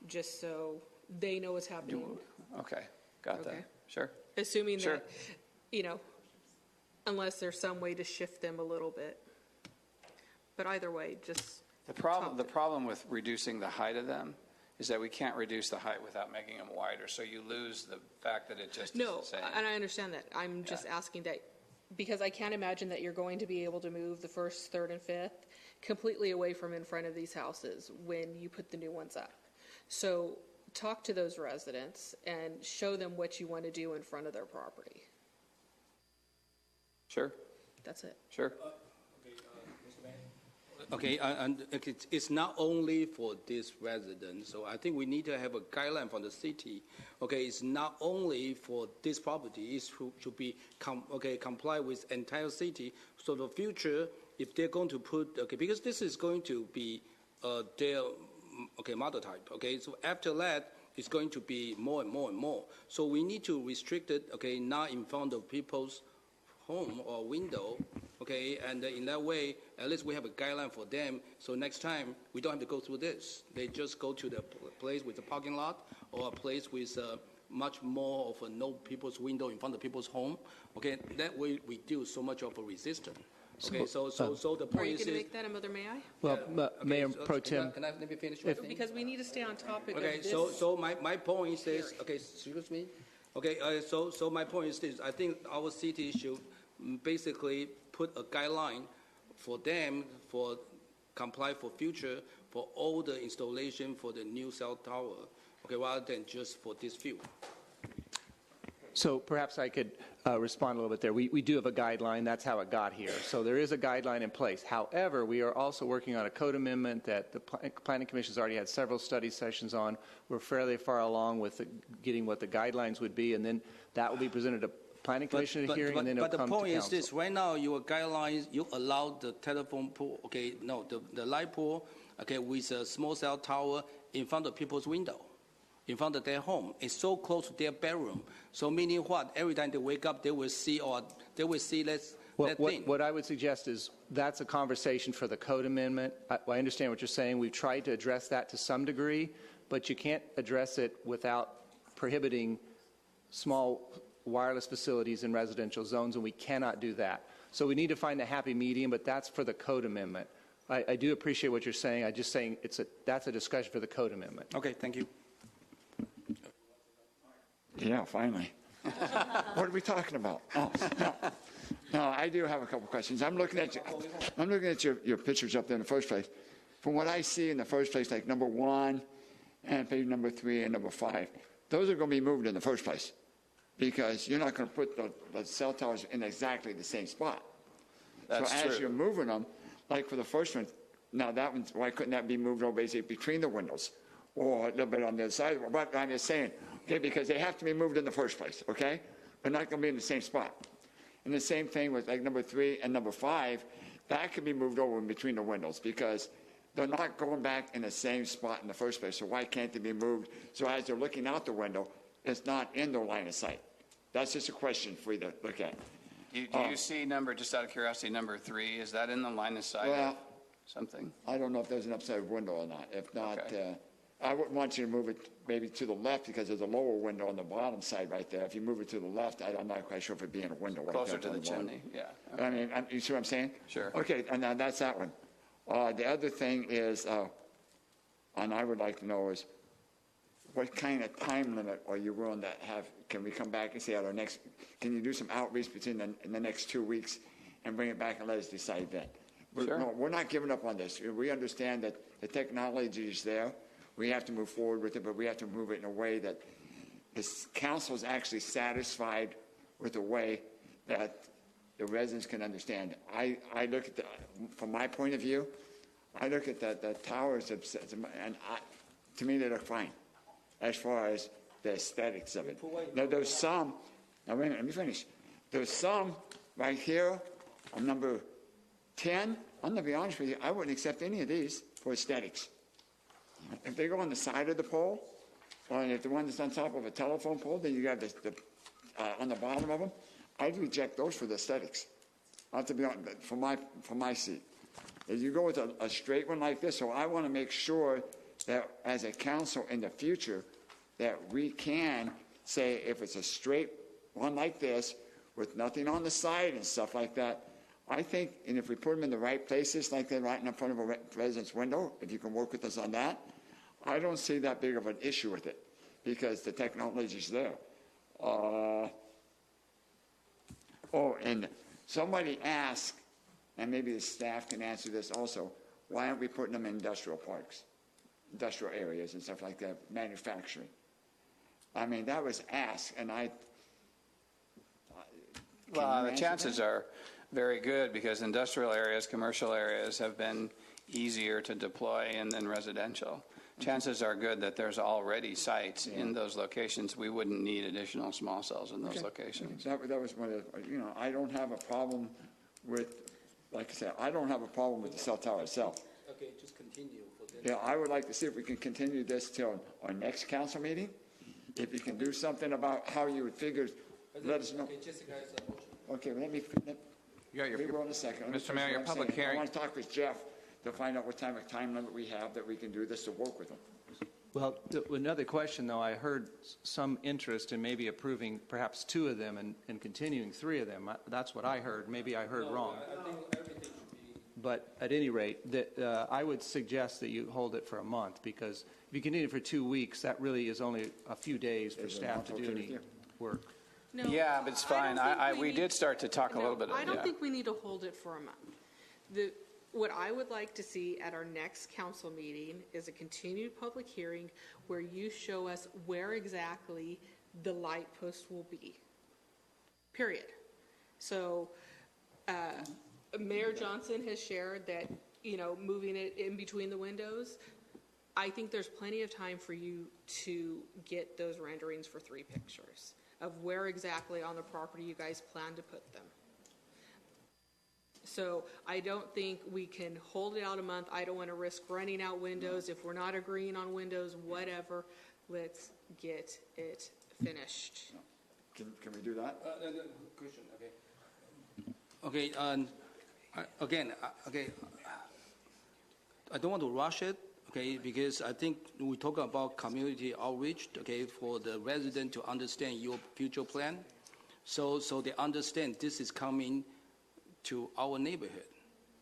Just so they know what's happening. Okay, got that. Sure. Assuming Sure. that, you know, unless there's some way to shift them a little bit. But either way, just The problem with reducing the height of them is that we can't reduce the height without making them wider. So you lose the fact that it just no, is the same. and I understand that. I'm just asking that because I can't imagine that you're going to be able to move the first, third, and fifth completely away from in front of these houses when you put the new ones up. So talk to those residents and show them what you want to do in front of their property. Sure. That's it. Sure. Okay, and it's not only for this resident, so I think we need to have a guideline from the city. Okay, it's not only for this property, it should be comply with entire city. So the future, if they're going to put, because this is going to be their, model type, so after that, it's going to be more and more and more. So we need to restrict it, not in front of people's home or window, and in that way, at least we have a guideline for them, so next time, we don't have to go through this. They just go to the place with the parking lot or a place with much more of a no people's window in front of people's home, that way we reduce so much of a resistance. So the point is... Are you going to make that a Mother, may I? Well, Mayor Pro Tem... Can I let me finish? Because we need to stay on topic of this. So my point is this, excuse me. So my point is this, I think our city should basically put a guideline for them for comply for future for all the installation for the new cell tower, rather than just for this few. So perhaps I could respond a little bit there. We do have a guideline. That's how it got here. So there is a guideline in place. However, we are also working on a code amendment that the Planning Commission has already had several study sessions on. We're fairly far along with getting what the guidelines would be, and then that will be presented to Planning Commission at a hearing, and then it'll come to council. But the point is this, right now, your guidelines, you allow the telephone pole, the light pole, with a small cell tower in front of people's window, in front of their home. It's so close to their bedroom. So meaning what? Every time they wake up, they will see that thing. What I would suggest is that's a conversation for the code amendment. I understand what you're saying. We've tried to address that to some degree, but you can't address it without prohibiting small wireless facilities in residential zones, and we cannot do that. So we need to find a happy medium, but that's for the code amendment. I do appreciate what you're saying. I'm just saying that's a discussion for the code amendment. Okay, thank you. Yeah, finally. What are we talking about? Oh, no, I do have a couple questions. I'm looking at your pictures up there in the first place. From what I see in the first place, like number 1 and maybe number 3 and number 5, those are going to be moved in the first place, because you're not going to put the cell towers in exactly the same spot. That's so true. As you're moving them, like for the first one, now that one, why couldn't that be moved over basically between the windows or a little bit on the other side? But I'm just saying, because they have to be moved in the first place, They're not going to be in the same spot. And the same thing with like number 3 and number 5, that can be moved over in between the windows because they're not going back in the same spot in the first place. So why can't they be moved? So as they're looking out the window, it's not in their line of sight. That's just a question for you to look at. Do you see just out of curiosity, number 3, is that in the line of sight of something? I don't know if there's an upside window or not. If not, I wouldn't want you to move it maybe to the left because there's a lower window on the bottom side right there. If you move it to the left, I'm not quite sure if it'd be in a window. Closer like that to the chimney, yeah. Okay. I mean, you see what I'm saying? Sure. Okay, and now that's that one. The other thing is, and I would like to know is, what kind of time limit are you willing to have? Can we come back and say can you do some outreach in the next 2 weeks and bring it back and let us decide then? We're not giving up on this. We understand that the technology is there. We have to move forward with it, but we have to move it in a way that the council is actually satisfied with a way that the residents can understand. I look at from my point of view, I look at the towers, and to me they look fine as far as the aesthetics of it. Now there's some, now wait a minute, let me finish. There's some right here on number 10, I'm gonna be honest with you, I wouldn't accept any of these for aesthetics. If they go on the side of the pole, or if the one that's on top of a telephone pole, then you got on the bottom of them, I'd reject those for the aesthetics. I have to be honest, from my seat. If you go with a straight one like this, so I want to make sure that as a council in the future, that we can say if it's a straight one like this with nothing on the side and stuff like that, I think, and if we put them in the right places, like they're right in front of a resident's window, if you can work with us on that, I don't see that big of an issue with it because the technology is there. And somebody asked, and maybe the staff can answer this also, why aren't we putting them in industrial parks, industrial areas and stuff like that, manufacturing? I mean, that was asked, and well, the chances are very good because industrial areas, commercial areas have been easier to deploy than residential. Chances are good that there's already sites in those locations. We wouldn't need additional small cells in those locations. That was one of the, I don't have a problem with, like I said, I don't have a problem with the cell tower itself. Okay, just continue. Yeah, I would like to see if we can continue this till our next council meeting. If you can do something about how you would figure, let us know. Okay, Jessica has a motion. Okay, let me roll in a second. Mr. Mayor, your public hearing. I want to talk with Jeff to find out what time limit we have that we can do this to work with them. Well, another question, though, I heard some interest in maybe approving perhaps 2 of them and continuing 3 of them. That's what I heard. Maybe I heard wrong. I think everything should be. But at any rate, I would suggest that you hold it for a month because if you continue it for 2 weeks, that really is only a few days for staff to do any work. No, Yeah, but it's fine. We did start to talk a little bit. I don't think we need to hold it for a month. What I would like to see at our next council meeting is a continued public hearing where you show us where exactly the light post will be, period. So Mayor Johnson has shared that, moving it in between the windows, I think there's plenty of time for you to get those renderings for 3 pictures of where exactly on the property you guys plan to put them. So I don't think we can hold it out a month. I don't want to risk running out windows. If we're not agreeing on windows, whatever, let's get it finished. Can we do that? Question, okay. Okay, I don't want to rush it, okay, because I think we talk about community outreach, okay, for the resident to understand your future plan. So they understand this is coming to our neighborhood.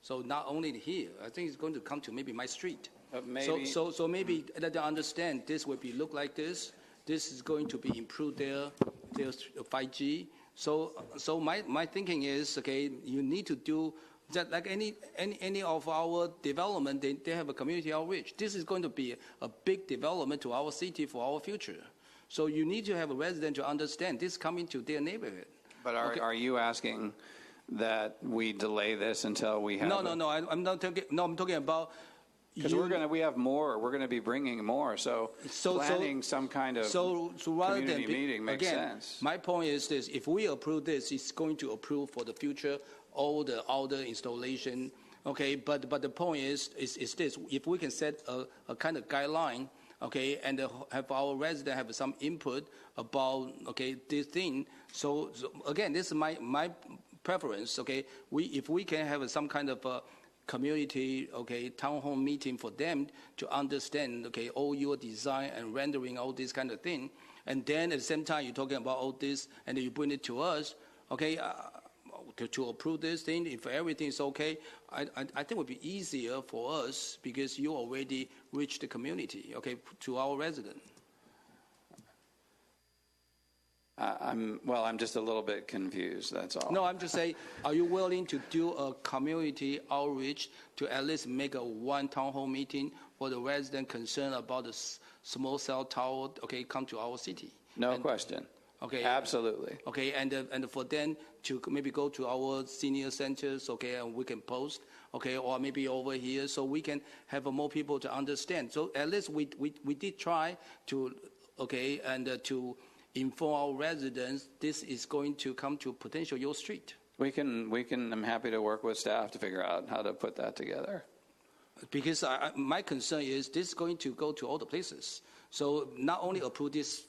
So not only here, I think it's going to come to maybe my street. Maybe. So maybe let them understand this will be look like this. This is going to be improved their 5G. So my thinking is, okay, you need to do that like any of our development, they have a community outreach. This is going to be a big development to our city for our future. So you need to have a resident to understand this coming to their neighborhood. But are you asking that we delay this until we have? No. I'm not talking. No, I'm talking about. Because we have more. We're going to be bringing more. So planning some kind of community meeting makes sense. My point is this: if we approve this, it's going to approve for the future all the installation. Okay, but the point is this: if we can set a kind of guideline, okay, and have our resident have some input about this thing. So again, this is my preference, okay? If we can have some kind of a community, town hall meeting for them to understand, all your design and rendering, all this kind of thing, and then at the same time you're talking about all this, and then you bring it to us, to approve this thing. If everything is okay, I think it would be easier for us because you already reached the community, to our resident. I'm just a little bit confused, that's all. No, I'm just saying, are you willing to do a community outreach to at least make a one town hall meeting for the resident concerned about the small cell tower, come to our city? No question. Okay. Absolutely. Okay, and for them to maybe go to our senior centers, okay, and we can post, okay, or maybe over here, so we can have more people to understand. So at least we did try to, okay, and to inform our residents this is going to come to potential your street. I'm happy to work with staff to figure out how to put that together. Because my concern is this is going to go to all the places. So not only approve this,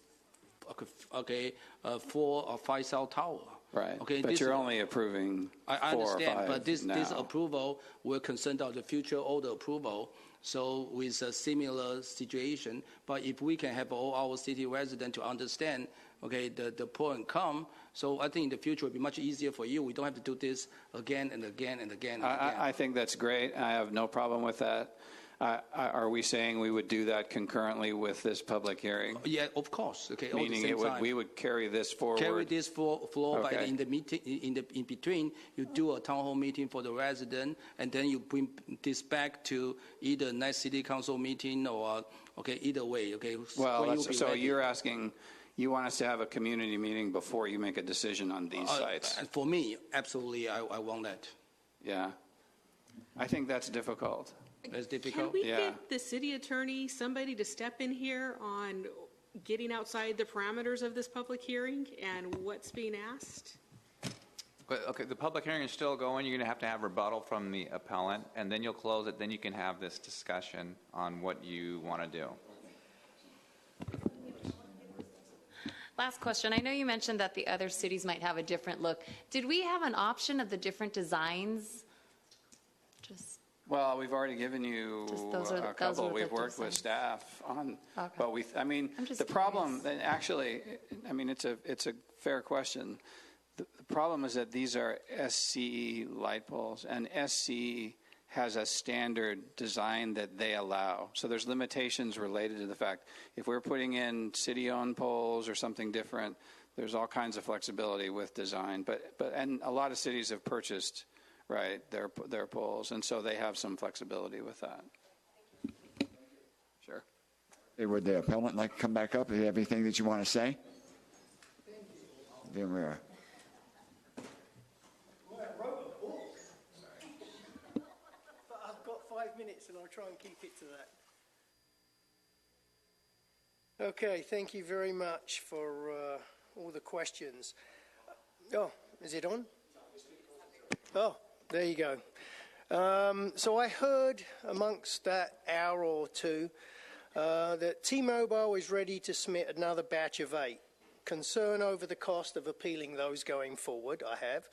okay, 4 or 5 cell tower. Right. Okay, but you're only approving 4 I understand, or 5 but this now. approval will concern of the future order approval. So with a similar situation, but if we can have all our city residents to understand, okay, the pro and con, so I think in the future it will be much easier for you. We don't have to do this again and again and again and again. I think that's great. I have no problem with that. Are we saying we would do that concurrently with this public hearing? Yeah, of course. Okay, meaning we would carry this forward. Carry this forward, Okay. but in the meeting, in between, you do a town hall meeting for the resident, and then you bring this back to either next city council meeting or either way. Okay. Well, so you're asking. You want us to have a community meeting before you make a decision on these sites? For me, absolutely, I want that. Yeah. I think that's difficult. That's difficult? Can we get the city attorney, somebody to step in here on getting outside the parameters of this public hearing and what's being asked? But, okay, the public hearing is still going. You're going to have rebuttal from the appellant, and then you'll close it. Then you can have this discussion on what you want to do. Last question. I know you mentioned that the other cities might have a different look. Did we have an option of the different designs? Well, we've already given you a couple. We've worked with staff on, but the problem, actually, it's a fair question. The problem is that these are SCE light poles, and SCE has a standard design that they allow. So there's limitations related to the fact if we're putting in city-owned poles or something different, there's all kinds of flexibility with design. And a lot of cities have purchased, right, their poles, and so they have some flexibility with that. Sure. Hey, would the appellant like to come back up? Do you have anything that you want to say? Then we're. I've got 5 minutes and I'll try and keep it to that. Okay, thank you very much for all the questions. Oh, is it on? Oh, there you go. So I heard amongst that hour or two that T-Mobile is ready to submit another batch of 8. Concern over the cost of appealing those going forward, I have.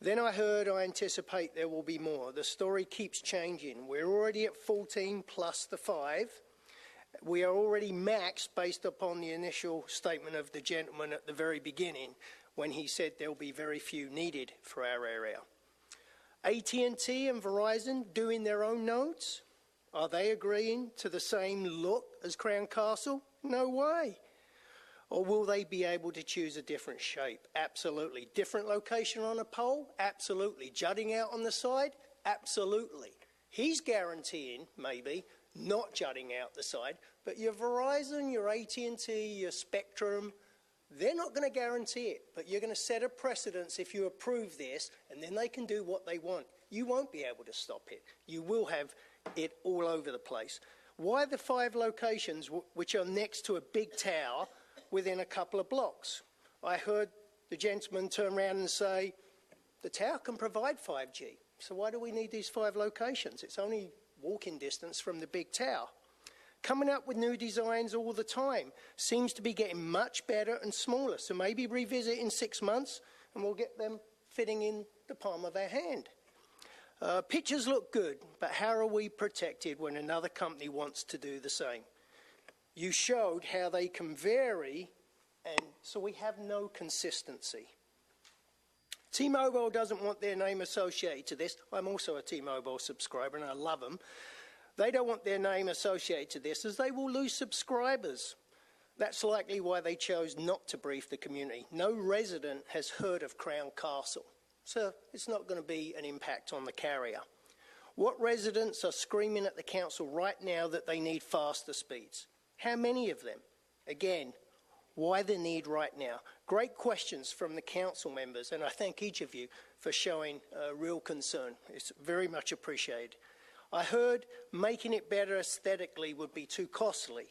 Then I heard I anticipate there will be more. The story keeps changing. We're already at 14 plus the 5. We are already maxed based upon the initial statement of the gentleman at the very beginning when he said there will be very few needed for our area. AT&T and Verizon doing their own nodes? Are they agreeing to the same look as Crown Castle? No way. Or will they be able to choose a different shape? Absolutely. Different location on a pole? Absolutely. Jutting out on the side? Absolutely. He's guaranteeing, maybe, not jutting out the side, but your Verizon, your AT&T, your Spectrum, they're not going to guarantee it, but you're going to set a precedence if you approve this, and then they can do what they want. You won't be able to stop it. You will have it all over the place. Why the 5 locations which are next to a big tower within a couple of blocks? I heard the gentleman turn around and say, the tower can provide 5G, so why do we need these 5 locations? It's only walking distance from the big tower. Coming up with new designs all the time. Seems to be getting much better and smaller. So maybe revisit in 6 months and we'll get them fitting in the palm of our hand. Pictures look good, but how are we protected when another company wants to do the same? You showed how they can vary, and so we have no consistency. T-Mobile doesn't want their name associated to this. I'm also a T-Mobile subscriber and I love them. They don't want their name associated to this as they will lose subscribers. That's likely why they chose not to brief the community. No resident has heard of Crown Castle, so it's not going to be an impact on the carrier. What residents are screaming at the council right now that they need faster speeds? How many of them? Again, Why the need right now? Great questions from the council members, and I thank each of you for showing real concern. It's very much appreciated. I heard making it better aesthetically would be too costly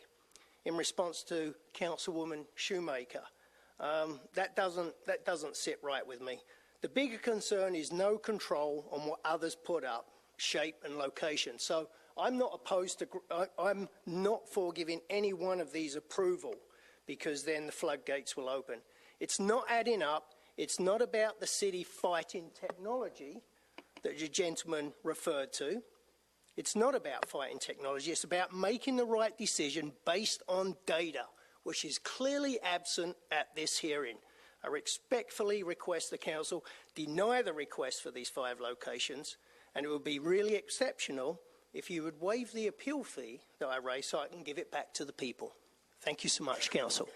in response to Councilwoman Shoemaker. That doesn't sit right with me. The bigger concern is no control on what others put up, shape and location. So I'm not opposed to, I'm not for giving any one of these approval, because then the floodgates will open. It's not adding up. It's not about the city fighting technology that the gentleman referred to. It's not about fighting technology. It's about making the right decision based on data, which is clearly absent at this hearing. I respectfully request the council deny the request for these 5 locations, and it would be really exceptional if you would waive the appeal fee that I raised so I can give it back to the people. Thank you so much, council.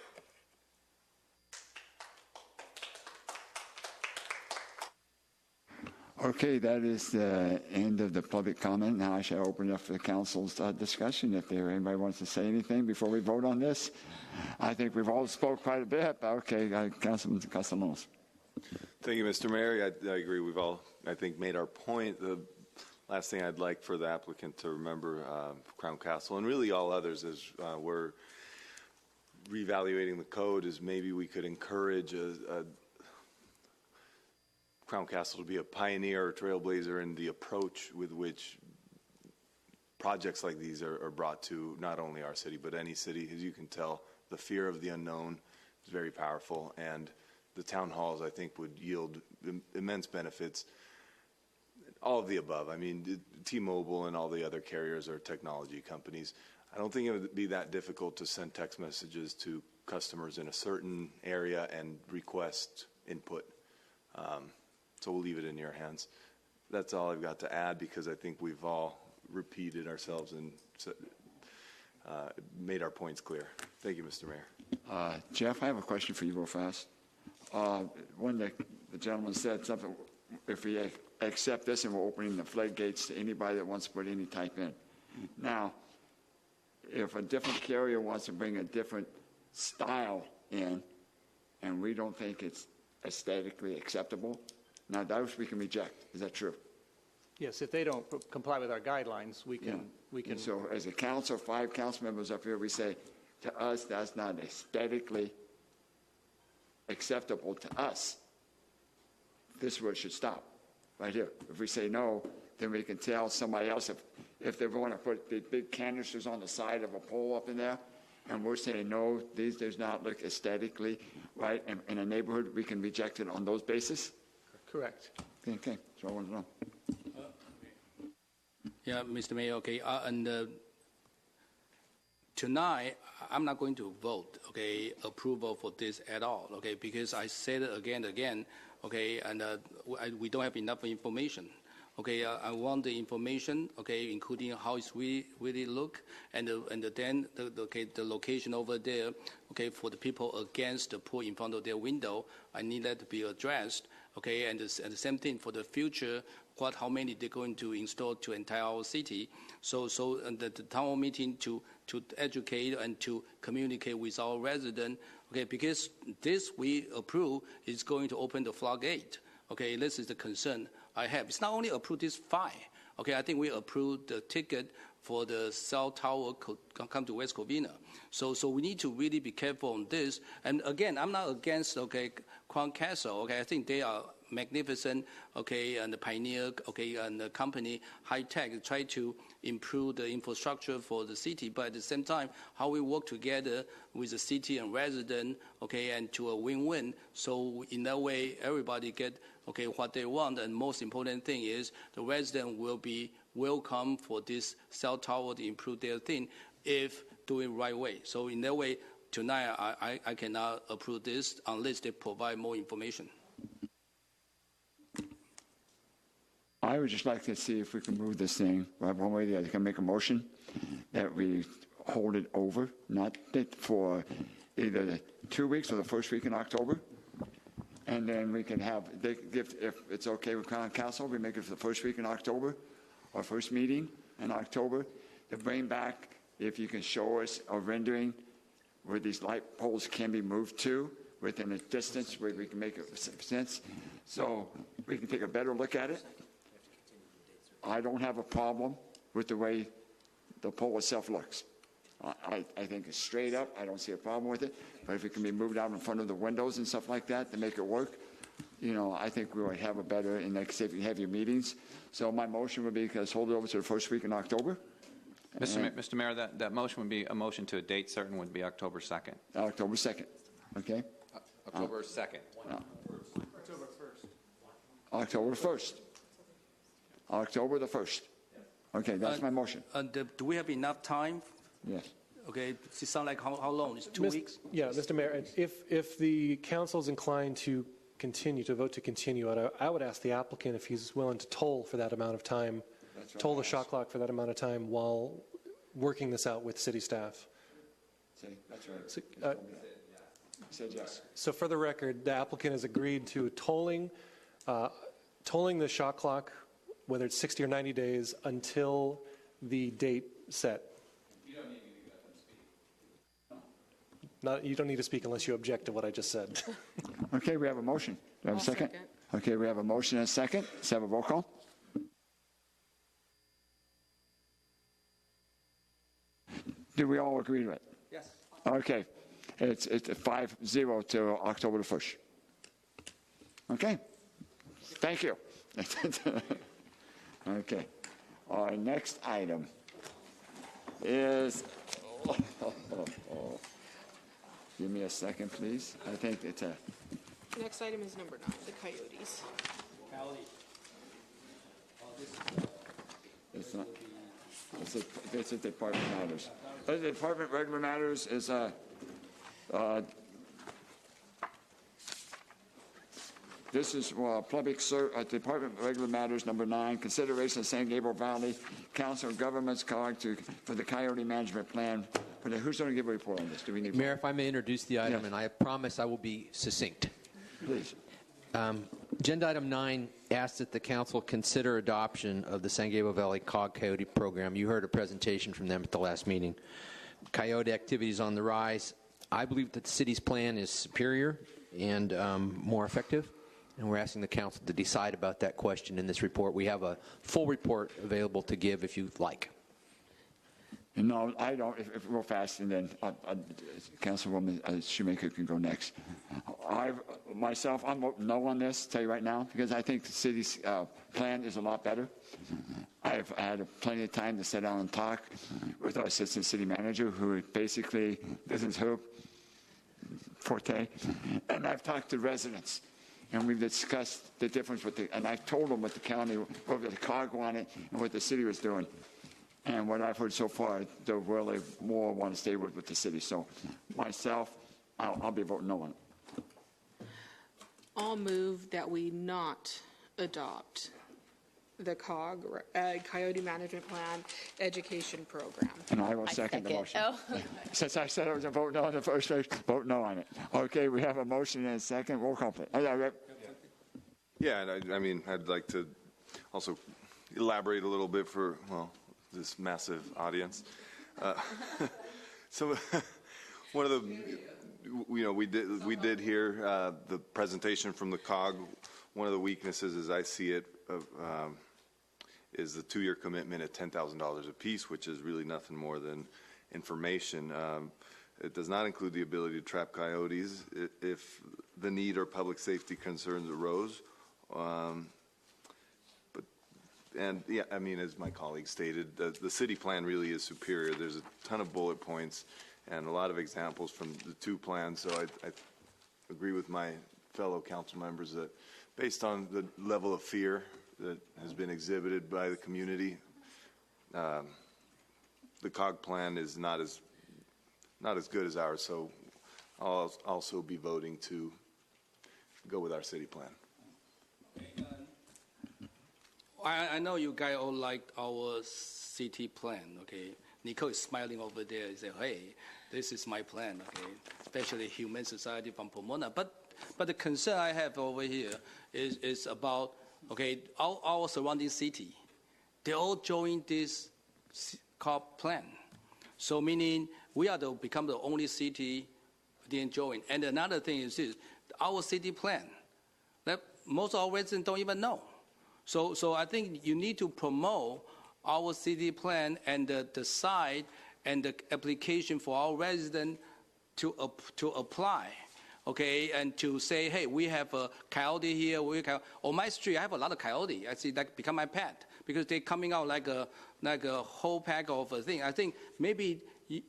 Okay, that is the end of the public comment. Now I shall open it up for the council's discussion. If anybody wants to say anything before we vote on this. I think we've all spoke quite a bit. Okay, Councilman Castellanos. Thank you, Mr. Mayor. I agree. We've all, I think, made our point. The last thing I'd like for the applicant to remember, Crown Castle, and really all others, as we're reevaluating the code, is maybe we could encourage Crown Castle to be a pioneer or trailblazer in the approach with which projects like these are brought to not only our city, but any city. As you can tell, the fear of the unknown is very powerful, and the town halls, I think, would yield immense benefits. All of the above. I mean, T-Mobile and all the other carriers are technology companies. I don't think it would be that difficult to send text messages to customers in a certain area and request input. So we'll leave it in your hands. That's all I've got to add, because I think we've all repeated ourselves and made our points clear. Thank you, Mr. Mayor. Jeff, I have a question for you real fast. When the gentleman said something, if we accept this and we're opening the floodgates to anybody that wants to put any type in. Now, if a different carrier wants to bring a different style in and we don't think it's aesthetically acceptable, now those we can reject. Is that true? Yes, if they don't comply with our guidelines, we can. And so as a council, 5 council members up here, we say, to us, that's not aesthetically acceptable to us. This is where it should stop, right here. If we say no, then we can tell somebody else if they want to put the big canisters on the side of a pole up in there, and we're saying no, these does not look aesthetically right in a neighborhood, we can reject it on those bases? Correct. Okay, so I want to know. Yeah, Mr. Mayor, okay, and tonight, I'm not going to vote, okay, approval for this at all, okay, because I said it again, okay, and we don't have enough information. Okay, I want the information, okay, including how it's really look, and then the location over there, okay, for the people against the pool in front of their window, I need that to be addressed, okay, and the same thing for the future, how many they're going to install to entire city. So and the town hall meeting to educate and to communicate with our residents, okay, because this we approve is going to open the floodgate. Okay, this is the concern I have. It's not only approved this 5. Okay, I think we approved the ticket for the cell tower come to West Covina. So we need to really be careful on this. And again, I'm not against Crown Castle. Okay, I think they are magnificent. Okay, and the pioneer. Okay, and the company high tech try to improve the infrastructure for the city, but at the same time, how we work together with the city and resident. Okay, and to a win-win. So in that way, everybody get what they want, and most important thing is the resident will be welcome for this cell tower to improve their thing if doing right way. So in that way, tonight I cannot approve this unless they provide more information. I would just like to see if we can move this thing one way or the other. Can make a motion that we hold it over, not for either the 2 weeks or the first week in October. And then we can have, if it's okay with Crown Castle, we make it for the first week in October, or first meeting in October, to bring back, if you can show us a rendering where these light poles can be moved to within a distance where we can make it sense. So we can take a better look at it. I don't have a problem with the way the pole itself looks. I think it's straight up. I don't see a problem with it. But if it can be moved out in front of the windows and stuff like that to make it work, I think we would have a better, and like I say, if you have your meetings. So my motion would be, let's hold it over to the first week in October. Mr. Mayor, that motion would be a motion to a date certain would be October 2nd. October 2nd, okay? October 2nd. October 1st. October the 1st. Okay, that's my motion. And do we have enough time? Yes. Okay, it sounds like how long? It's 2 weeks? Yeah, Mr. Mayor, if the council is inclined to vote to continue, I would ask the applicant if he's willing to toll for that amount of time, toll the shot clock for that amount of time while working this out with city staff. See, that's right. So, He said yes. So for the record, the applicant has agreed to tolling the shot clock, whether it's 60 or 90 days, until the date set. You don't need me to speak. You don't need to speak unless you object to what I just said. Okay, we have a motion. Do we have a second? Okay, we have a motion and a second. Let's have a roll call. Do we all agree with it? Yes. Okay. It's 5-0 to October the 1st. Okay. Thank you. Okay. Our next item is... Give me a second, please. I think it's a... Next item is number 9, the coyotes. It's not... It's a Department Matters. The Department Regular Matters is this is Department Regular Matters number 9, consideration of San Gabriel Valley Council of Governments for the Coyote Management Plan. Who's going to give a report on this? Do we need Mayor, if I may introduce the item, and I promise I will be succinct. Please. Agenda item 9 asks that the council consider adoption of the San Gabriel Valley Cog Coyote program. You heard a presentation from them at the last meeting. Coyote activity is on the rise. I believe that the city's plan is superior and more effective, and we're asking the council to decide about that question in this report. We have a full report available to give if you'd like. No, I don't. If real fast, and then Councilwoman Shoemaker can go next. I'm voting no on this, tell you right now, because I think the city's plan is a lot better. I've had plenty of time to sit down and talk with our assistant city manager, who basically, this is her forte, and I've talked to residents, and we've discussed the difference and I've told them what the county, what the COG wanted, and what the city was doing. And what I've heard so far, they really more want to stay with the city. So myself, I'll be voting no on it. I'll move that we not adopt the COG, Coyote Management Plan Education Program. And I will second the motion. Since I said I was a vote no on the first place, vote no on it. Okay, we have a motion and a second. Roll call, please. Yeah, and I mean, I'd like to also elaborate a little bit for, this massive audience. So one of the, we did hear the presentation from the COG. One of the weaknesses, as I see it, is the 2-year commitment at $10,000 a piece, which is really nothing more than information. It does not include the ability to trap coyotes if the need or public safety concerns arose. And yeah, I mean, as my colleague stated, the city plan really is superior. There's a ton of bullet points and a lot of examples from the 2 plans. So I agree with my fellow council members that based on the level of fear that has been exhibited by the community, the COG plan is not as good as ours. So I'll also be voting to go with our city plan. I know you guys all liked our city plan, okay? Nico is smiling over there. He said, hey, this is my plan, okay? Especially Humane Society from Pomona. But the concern I have over here is about, okay, our surrounding city. They all join this COP plan. So meaning we are to become the only city enjoying. And another thing is this, our city plan that most of our residents don't even know. So I think you need to promote our city plan and the site and the application for our residents to apply. Okay, and to say, hey, we have a coyote here. On my street, I have a lot of coyote. I see that become my pet because they're coming out like a whole pack of a thing. I think maybe,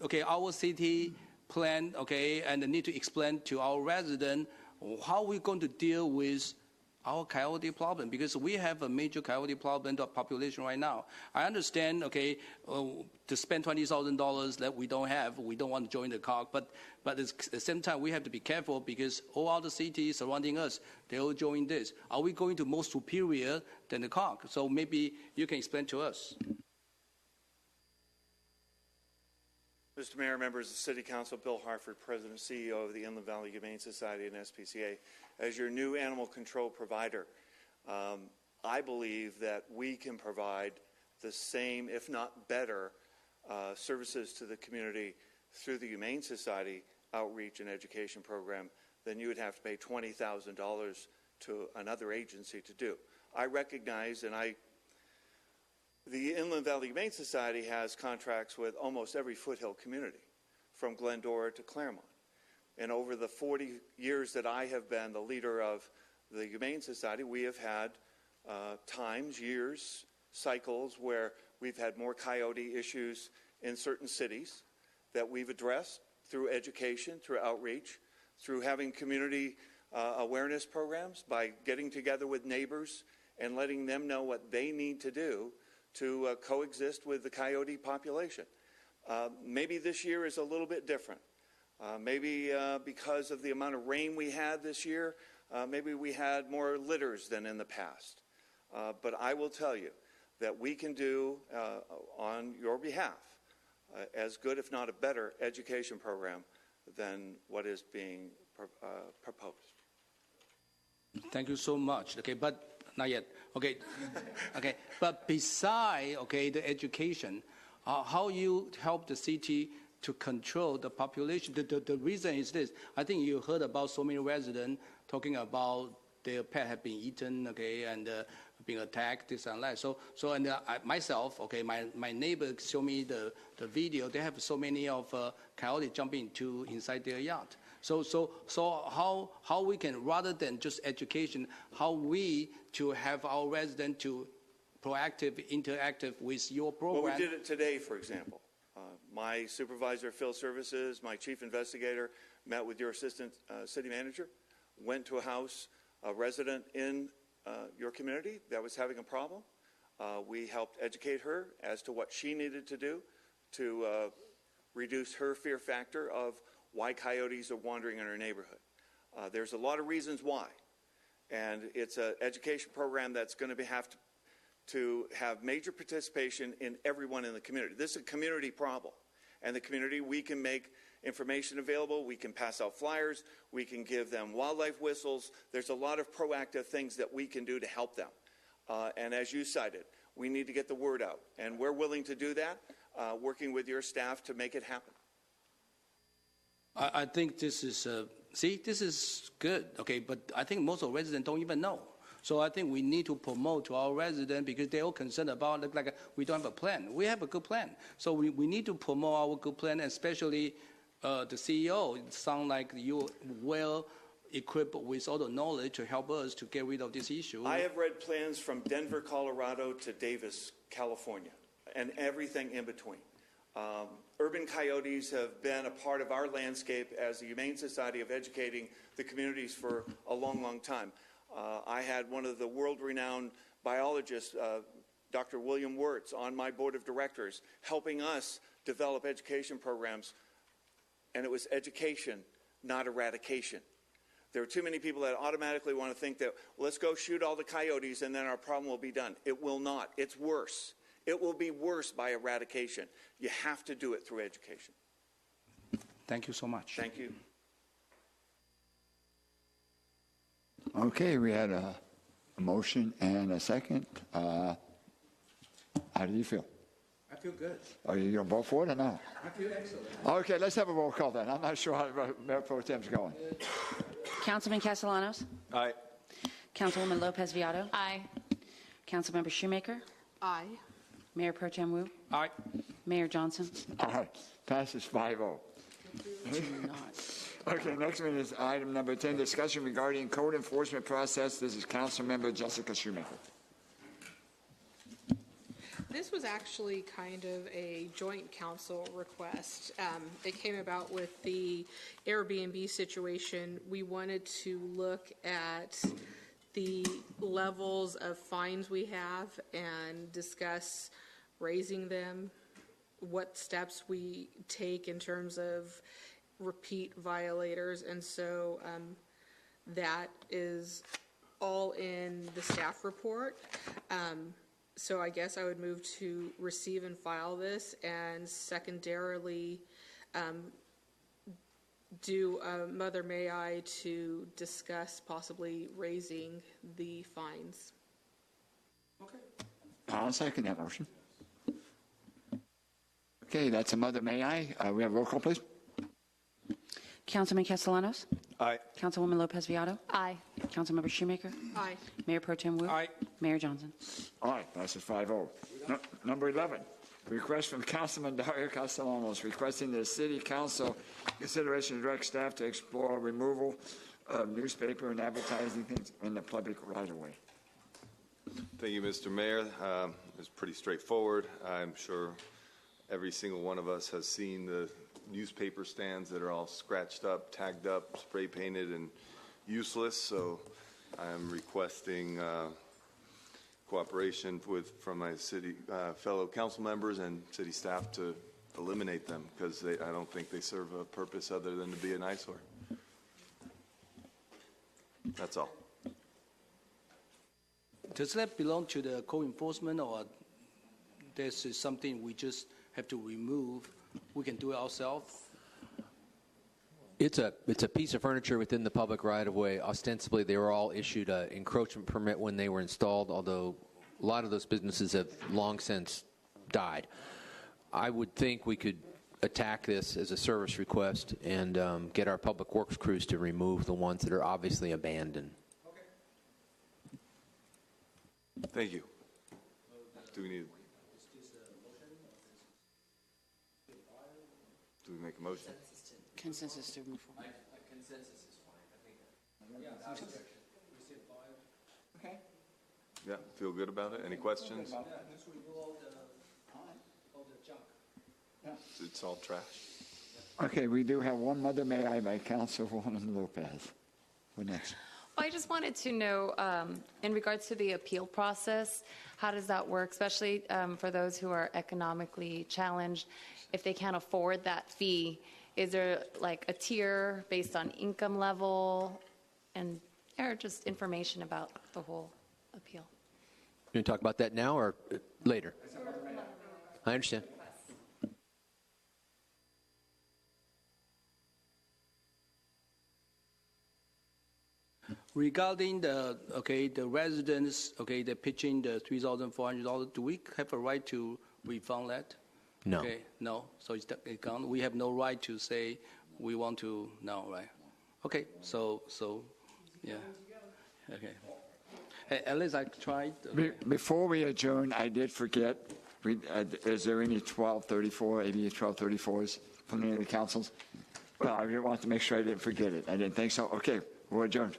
okay, our city plan, okay, and need to explain to our resident how we're going to deal with our coyote problem, because we have a major coyote problem to our population right now. I understand, okay, to spend $20,000 that we don't have, we don't want to join the COG, but at the same time, we have to be careful because all other cities surrounding us, they all join this. Are we going to more superior than the COG? So maybe you can explain to us. Mr. Mayor, members of the City Council, Bill Harford, President and CEO of the Inland Valley Humane Society and SPCA. As your new animal control provider, I believe that we can provide the same, if not better, services to the community through the Humane Society outreach and education program than you would have to pay $20,000 to another agency to do. I recognize, and the Inland Valley Humane Society has contracts with almost every foothill community, from Glendora to Claremont. And over the 40 years that I have been the leader of the Humane Society, we have had times, years, cycles where we've had more coyote issues in certain cities that we've addressed through education, through outreach, through having community awareness programs, by getting together with neighbors and letting them know what they need to do to coexist with the coyote population. Maybe this year is a little bit different. Maybe because of the amount of rain we had this year, maybe we had more litters than in the past. But I will tell you that we can do on your behalf as good, if not a better, education program than what is being proposed. Thank you so much. Okay, but not yet. Okay, okay. But beside, okay, the education, how you help the city to control the population? The reason is this. I think you heard about so many residents talking about their pet have been eaten, okay, and being attacked, this and that. So and myself, okay, my neighbor showed me the video. They have so many of coyotes jumping inside their yard. So how we can, rather than just education, how we to have our residents to proactive, interactive with your program. Well, we did it today, for example. My supervisor of field services, my chief investigator, met with your assistant city manager, went to a house, a resident in your community that was having a problem. We helped educate her as to what she needed to do to reduce her fear factor of why coyotes are wandering in her neighborhood. There's a lot of reasons why, and it's an education program that's going to have to have major participation in everyone in the community. This is a community problem, and the community, we can make information available, we can pass out flyers, we can give them wildlife whistles. There's a lot of proactive things that we can do to help them. And as you cited, we need to get the word out, and we're willing to do that, working with your staff to make it happen. I think this is, this is good, okay, but I think most of residents don't even know. So I think we need to promote to our residents because they're all concerned about, like we don't have a plan. We have a good plan. So we need to promote our good plan, especially the CEO. It sounds like you're well equipped with all the knowledge to help us to get rid of this issue. I have read plans from Denver, Colorado to Davis, California, and everything in between. Urban coyotes have been a part of our landscape as the Humane Society of educating the communities for a long, long time. I had one of the world-renowned biologists, Dr. William Wirtz, on my board of directors, helping us develop education programs, and it was education, not eradication. There are too many people that automatically want to think that, well, let's go shoot all the coyotes and then our problem will be done. It will not. It's worse. It will be worse by eradication. You have to do it through education. Thank you so much. Thank you. Okay, we had a motion and a second. How do you feel? feel good. Are you going to vote for it or not? I feel excellent. Okay, let's have a roll call then. I'm not sure how Mayor Pro Tem's going. Councilman Castellanos? Aye. Councilwoman Lopez Viado? Aye. Councilmember Shoemaker? Aye. Mayor Pro Tem Wu? Aye. Mayor Johnson? Aye. Passes 5-0. Okay, next one is item number 10, discussion regarding code enforcement process. This is Councilmember Jessica Shoemaker. This was actually kind of a joint council request. It came about with the Airbnb situation. We wanted to look at the levels of fines we have and discuss raising them, what steps we take in terms of repeat violators. And so that is all in the staff report. So I guess I would move to receive and file this, and secondarily do a Mother May I to discuss possibly raising the fines. Okay. I'll second that motion. Okay, that's a Mother May I. We have roll call, please. Councilman Castellanos? Aye. Councilwoman Lopez Viado? Aye. Councilmember Shoemaker? Aye. Mayor Pro Tem Wu? Aye. Mayor Johnson? Aye, passes 5-0. Number 11, request from Councilman Dario Castellanos requesting the City Council consideration to direct staff to explore removal of newspaper and advertising things in the public right-of-way. Thank you, Mr. Mayor. It's pretty straightforward. I'm sure every single one of us has seen the newspaper stands that are all scratched up, tagged up, spray painted, and useless. So I'm requesting cooperation from my city fellow council members and city staff to eliminate them, because I don't think they serve a purpose other than to be an eyesore. That's all. Does that belong to the code enforcement, or this is something we just have to remove? We can do it ourselves? It's a piece of furniture within the public right-of-way. Ostensibly, they were all issued an encroachment permit when they were installed, although a lot of those businesses have long since died. I would think we could attack this as a service request and get our public works crews to remove the ones that are obviously abandoned. Okay. Thank you. Do we need? Do we make a motion? Consensus to move forward. Consensus is fine. I think. Okay. Yeah, feel good about it? Any questions? Just remove all the junk. It's all trash. Okay, we do have one Mother May I by Councilwoman Lopez. What next? I just wanted to know, in regards to the appeal process, how does that work, especially for those who are economically challenged? If they can't afford that fee, is there like a tier based on income level, or just information about the whole appeal? You want to talk about that now or later? I understand. Regarding the residents, they're pitching the $3,400. Do we have a right to refund that? No. Okay, no. So it's gone. We have no right to say we want to. No, right? Okay. So yeah. Okay. Hey, at least I tried. Okay. Before we adjourn, I did forget. Is there any 1234s from any of the councils? Well, I want to make sure I didn't forget it. I didn't think so. Okay, we're adjourned.